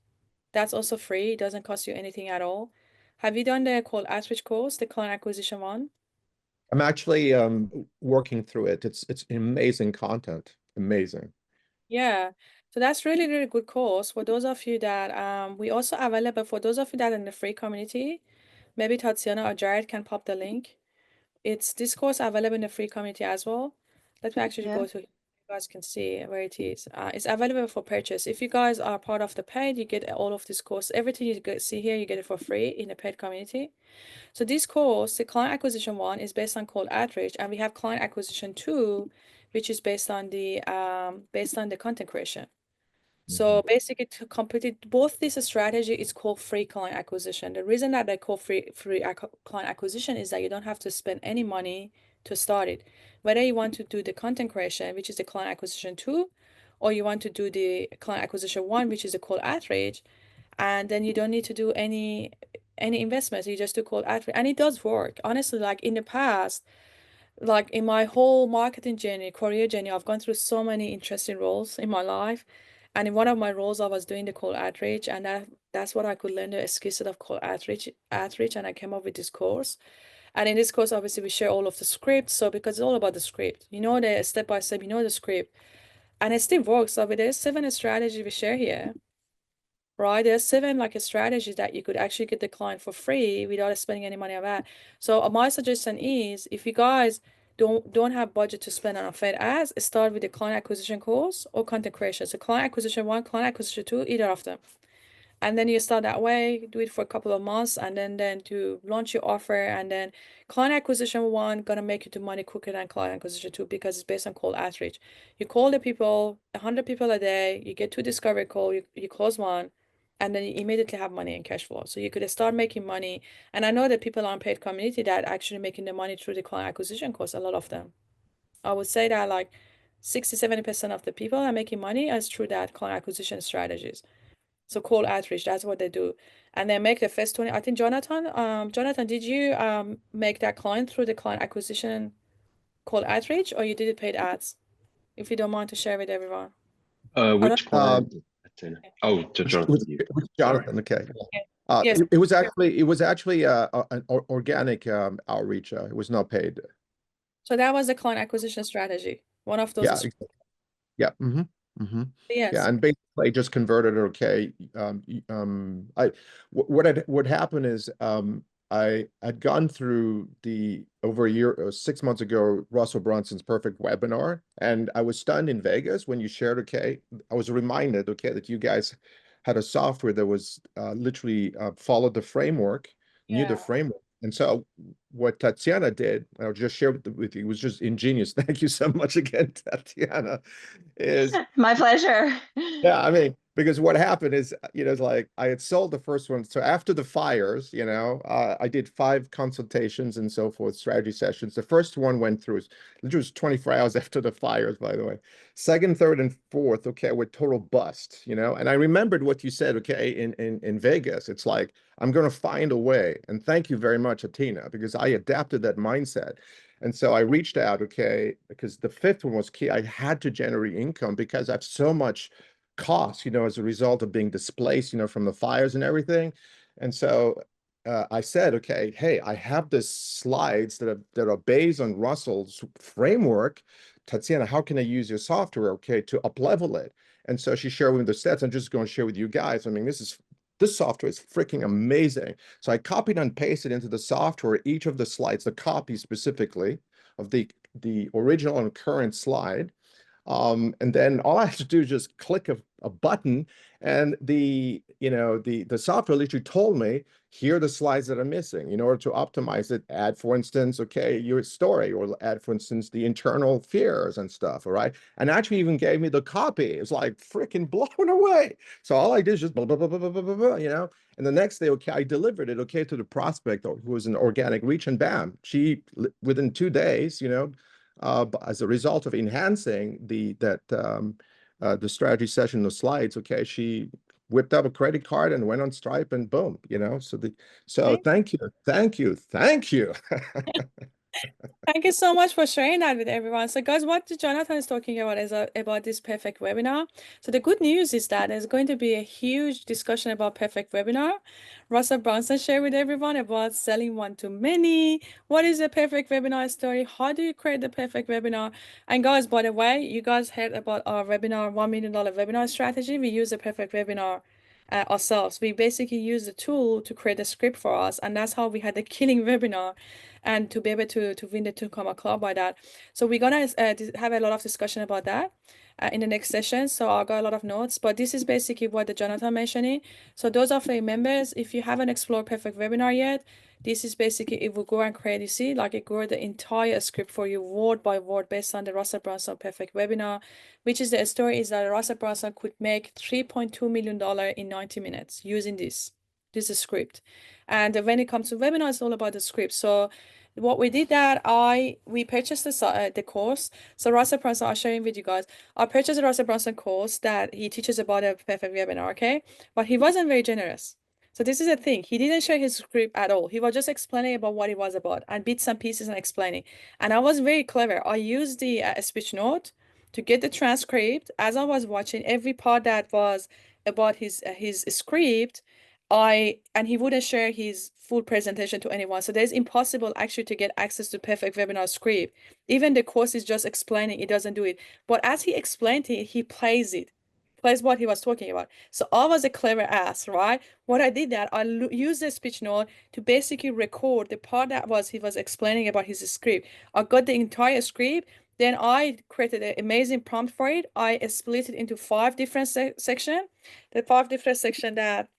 That's also free. It doesn't cost you anything at all. Have you done the call outreach course, the client acquisition one? I'm actually working through it. It's amazing content. Amazing. Yeah, so that's really, really good course for those of you that we also available for those of you that are in the free community. Maybe Tatiana or Jared can pop the link. It's this course available in the free community as well. Let me actually Yeah. go to it. You guys can see where it is. It's available for purchase. If you guys are part of the paid, you get all of this course. Everything you see here, you get it for free in the paid community. So this course, the client acquisition one, is based on cold outreach, and we have client acquisition two, which is based on the content creation. So basically, to complete it, both this strategy is called free client acquisition. The reason that they call client acquisition is that you don't have to spend any money to start it. Whether you want to do the content creation, which is the client acquisition two, or you want to do the client acquisition one, which is the cold outreach, and then you don't need to do any investments. You just do cold outreach, and it does work. Honestly, like in the past, like in my whole marketing journey, career journey, I've gone through so many interesting roles in my life. And in one of my roles, I was doing the cold outreach, and that's what I could learn the skill set of cold outreach, and I came up with this course. And in this course, obviously, we share all of the script. So because it's all about the script, you know, the step by step, you know the script, and it still works. So there's 7 strategies we share here, right? There's 7 like a strategy that you could actually get the client for free without spending any money on that. So my suggestion is, if you guys don't have budget to spend on paid ads, start with the client acquisition course or content creation. So client acquisition one, client acquisition two, either of them. And then you start that way, do it for a couple of months, and then to launch your offer. And then client acquisition one gonna make you the money quicker than client acquisition two because it's based on cold outreach. You call the people, 100 people a day, you get 2 discovery call, you close one, and then you immediately have money in cash flow. So you could start making money. And I know that people on paid community that actually making the money through the client acquisition course, a lot of them. I would say that like 60-70% of the people are making money as through that client acquisition strategies. So cold outreach, that's what they do. And they make the first 20. I think Jonathan, did you make that client through the client acquisition cold outreach, or you did it paid ads? If you don't mind to share with everyone. I don't Which client? Athena? Oh, to Jonathan, you. It was Sorry. Jonathan. Okay. Yes. It was actually an organic outreach. It was not paid. So that was the client acquisition strategy. One of those. Yeah. Yeah. Yes. Yeah, and basically I just converted it. Okay. What happened is I had gone through the over a year, 6 months ago, Russell Brunson's perfect webinar, and I was stunned in Vegas when you shared. Okay, I was reminded. Okay, that you guys had a software that was literally followed the framework, knew the Yeah. framework. And so what Tatiana did, I'll just share with you, it was just ingenious. Thank you so much again, Tatiana. Is My pleasure. yeah, I mean, because what happened is, it's like I had sold the first one. So after the fires, I did 5 consultations and so forth, strategy sessions. The first one went through, it was 24 hours after the fires, by the way. Second, third, and fourth, okay, were total bust, And I remembered what you said, okay, in Vegas. It's like, I'm going to find a way. And thank you very much, Atina, because I adapted that mindset. And so I reached out, okay, because the fifth one was key. I had to generate income because I have so much costs, as a result of being displaced, from the fires and everything. And so I said, okay, hey, I have this slides that are based on Russell's framework. Tatiana, how can I use your software, okay, to up level it? And so she shared with me the stats. I'm just going to share with you guys. I mean, this software is freaking amazing. So I copied and pasted into the software each of the slides, the copy specifically of the original and current slide. And then all I have to do is just click a button, and the software literally told me, here are the slides that are missing. In order to optimize it, add, for instance, okay, your story, or add, for instance, the internal fears and stuff. All right. And actually even gave me the copy. It's like freaking blown away. So all I did is just blah, blah, blah, blah, blah, blah, blah, and the next day, okay, I delivered it, okay, to the prospect who was an organic reach, and bam, she, within 2 days, as a result of enhancing the strategy session, the slides, okay, she whipped up a credit card and went on Stripe, and boom, so Okay. thank you. Thank you so much for sharing that with everyone. So guys, what Jonathan is talking about is about this perfect webinar. So the good news is that there's going to be a huge discussion about perfect webinar. Russell Brunson shared with everyone about selling one-to-many. What is a perfect webinar story? How do you create the perfect webinar? And guys, by the way, you guys heard about our webinar, $1 million webinar strategy. We use a perfect webinar ourselves. We basically use the tool to create a script for us, and that's how we had the killing webinar, and to be able to win the Tucumma Club by that. So we're gonna have a lot of discussion about that in the next session. So I got a lot of notes, but this is basically what the Jonathan mentioning. So those of the members, if you haven't explored perfect webinar yet, this is basically, it will go and create, you see, like it go the entire script for you word by word based on the Russell Brunson perfect webinar, which is the story is that Russell Brunson could make $3.2 million in 90 minutes using this is script. And when it comes to webinar, it's all about the script. So what we did that we purchased the course. So Russell Brunson, I'll share it with you guys. I purchased the Russell Brunson course that he teaches about a perfect webinar, okay? But he wasn't very generous. So this is the thing. He didn't share his script at all. He was just explaining about what it was about and bits and pieces and explaining. And I was very clever. I used the speech note to get the transcript. As I was watching every part that was about his script, and he wouldn't share his full presentation to anyone. So there's impossible actually to get access to perfect webinar script. Even the course is just explaining, it doesn't do it. But as he explained it, he plays what he was talking about. So I was a clever ass, right? What I did that, I used the speech note to basically record the part that he was explaining about his script. I got the entire script. Then I created an amazing prompt for it. I split it into 5 different sections. The 5 different sections that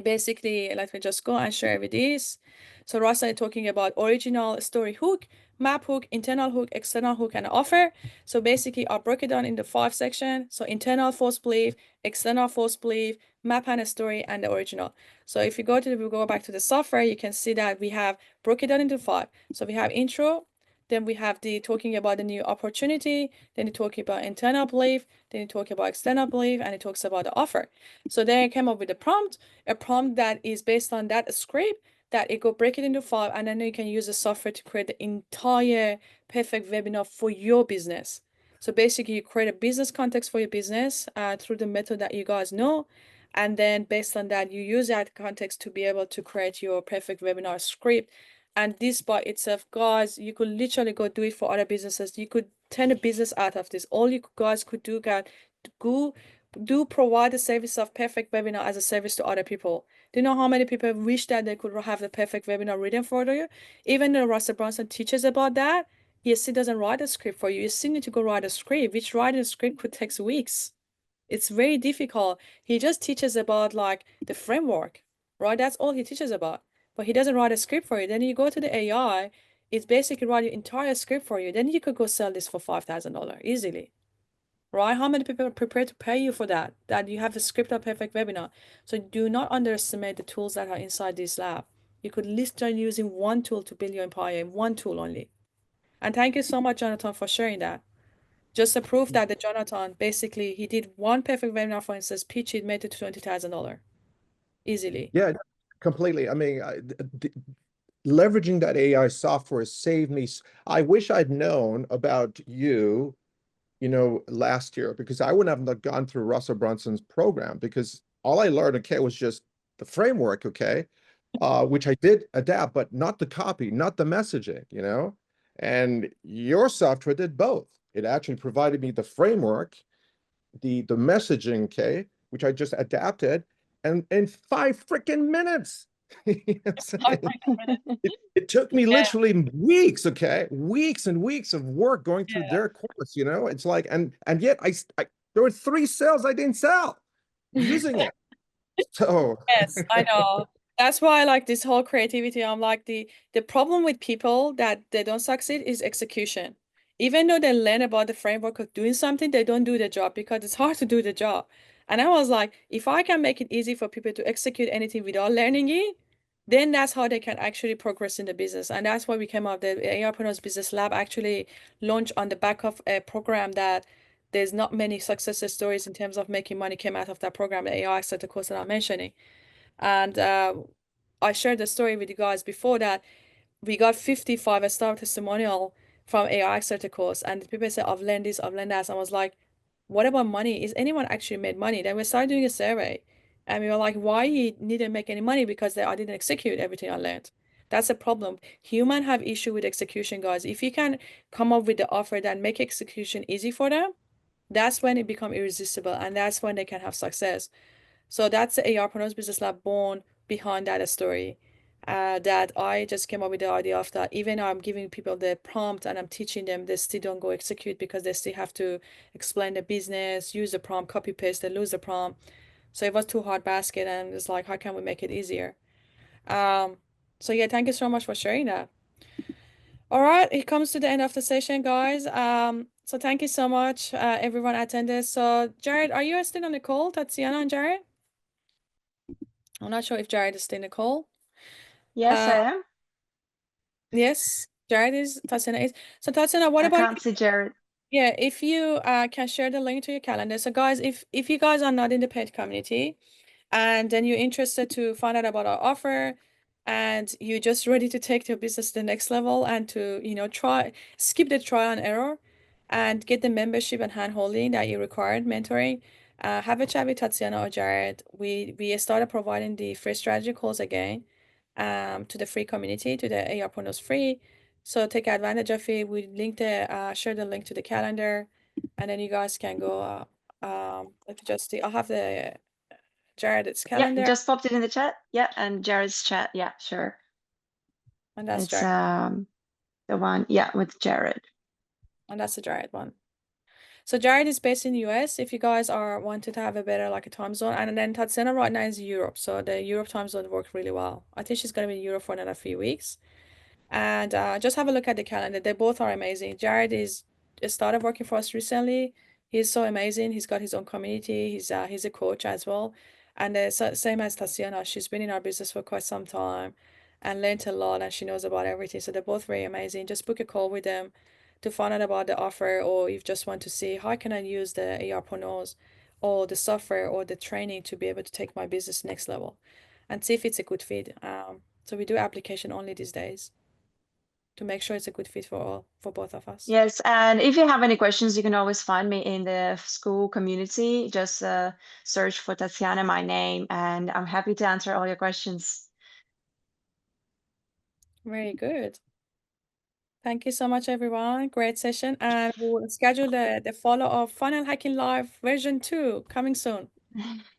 basically, let me just go and share with this. So Rasa is talking about original story hook, map hook, internal hook, external hook, and offer. So basically, I broke it down into 5 sections. So internal false belief, external false belief, map and a story, and the original. So if you go back to the software, you can see that we have broke it down into 5. So we have intro, then we have the talking about the new opportunity, then you talk about internal belief, then you talk about external belief, and it talks about the offer. So then I came up with a prompt that is based on that script, that it go break it into 5, and then you can use the software to create the entire perfect webinar for your business. So basically, you create a business context for your business through the method that you guys know. And then based on that, you use that context to be able to create your perfect webinar script. And this by itself, guys, you could literally go do it for other businesses. You could turn a business out of this. All you guys could do, do provide the service of perfect webinar as a service to other people. Do you know how many people wish that they could have the perfect webinar written for you? Even though Russell Brunson teaches about that, he still doesn't write a script for you. You still need to go write a script, which writing a script could take weeks. It's very difficult. He just teaches about like the framework, right? That's all he teaches about. But he doesn't write a script for you. Then you go to the AI, it's basically write your entire script for you. Then you could go sell this for $5,000 easily. right? How many people are prepared to pay you for that? That you have a script of perfect webinar. So do not underestimate the tools that are inside this lab. You could literally using one tool to build your empire, one tool only. And thank you so much, Jonathan, for sharing that. Just to prove that the Jonathan basically he did one perfect webinar, for instance, pitch it, made it to $20,000 easily. Yeah, completely. I mean, leveraging that AI software saved me. I wish I'd known about you, last year, because I wouldn't have gone through Russell Brunson's program, because all I learned, okay, was just the framework, okay, which I did adapt, but not the copy, not the messaging. And your software did both. It actually provided me the framework, the messaging, okay, which I just adapted, and in 5 freaking minutes. It took me Yeah, literally weeks, okay, weeks and weeks of work going through yeah. their course. It's like, and yet there were 3 sales I didn't sell using it. So Yes, I know. That's why I like this whole creativity. I'm like the problem with people that they don't succeed is execution. Even though they learn about the framework of doing something, they don't do the job because it's hard to do the job. And I was like, if I can make it easy for people to execute anything without learning it, then that's how they can actually progress in the business. And that's why we came up. The AIpreneurs Business Lab actually launched on the back of a program that there's not many success stories in terms of making money came out of that program, the AI Accelerator course that I'm mentioning. And I shared the story with you guys before that we got 55 star testimonial from AI Accelerator course, and people say, I've learned this, I've learned that. So I was like, what about money? Is anyone actually made money? Then we started doing a survey, and we were like, why you didn't make any money? Because I didn't execute everything I learned. That's a problem. Human have issue with execution, guys. If you can come up with the offer that make execution easy for them, that's when it become irresistible, and that's when they can have success. So that's the ARpreneurs Business Lab born behind that story. That I just came up with the idea of that even though I'm giving people the prompt and I'm teaching them, they still don't go execute because they still have to explain the business, use the prompt, copy paste, they lose the prompt. So it was too hard basket, and it's like, how can we make it easier? Um, so yeah, thank you so much for sharing that. All right, it comes to the end of the session, guys. So thank you so much, everyone attended. So Jared, are you still on the call, Tatiana and Jared? I'm not sure if Jared is still in the call. Yes, Uh, I am. yes, Jared is, Tatiana is. So Tatiana, what I about can't see Jared. yeah, if you can share the link to your calendar. So guys, if you guys are not in the paid community, and then you're interested to find out about our offer, and you're just ready to take your business to the next level and to try skip the trial and error and get the membership and hand holding that you required, mentoring, have a chat with Tatiana or Jared. We started providing the free strategy calls again to the free community, to the ARpreneurs free. So take advantage of it. We link the share the link to the calendar, and then you guys can go let me just see. I'll have the Jared's Yeah, calendar, just popped it in the chat. Yeah, and Jared's chat. Yeah, sure. and that's It's Jared, the one, yeah, with Jared. and that's the Jared one. So Jared is based in the US. If you guys are wanted to have a better like a time zone, and then Tatiana right now is Europe, so the Europe time zone works really well. I think she's gonna be in Europe for another few weeks. And just have a look at the calendar. They both are amazing. Jared is started working for us recently. He's so amazing. He's got his own community. He's a coach as well. And same as Tatiana, she's been in our business for quite some time and learned a lot, and she knows about everything. So they're both very amazing. Just book a call with them to find out about the offer, or if you just want to see how can I use the ARpreneurs or the software or the training to be able to take my business next level and see if it's a good fit. So we do application only these days to make sure it's a good fit for both of us. Yes, and if you have any questions, you can always find me in the Skool community. Just search for Tatiana, my name, and I'm happy to answer all your questions. Very good. Thank you so much, everyone. Great session, and we'll schedule the follow of Funnel Hacking Live version 2 coming soon.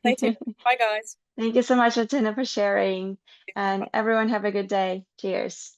Stay tuned. Bye, guys. Thank you so much, Atina, for sharing. And everyone have a good day. Cheers.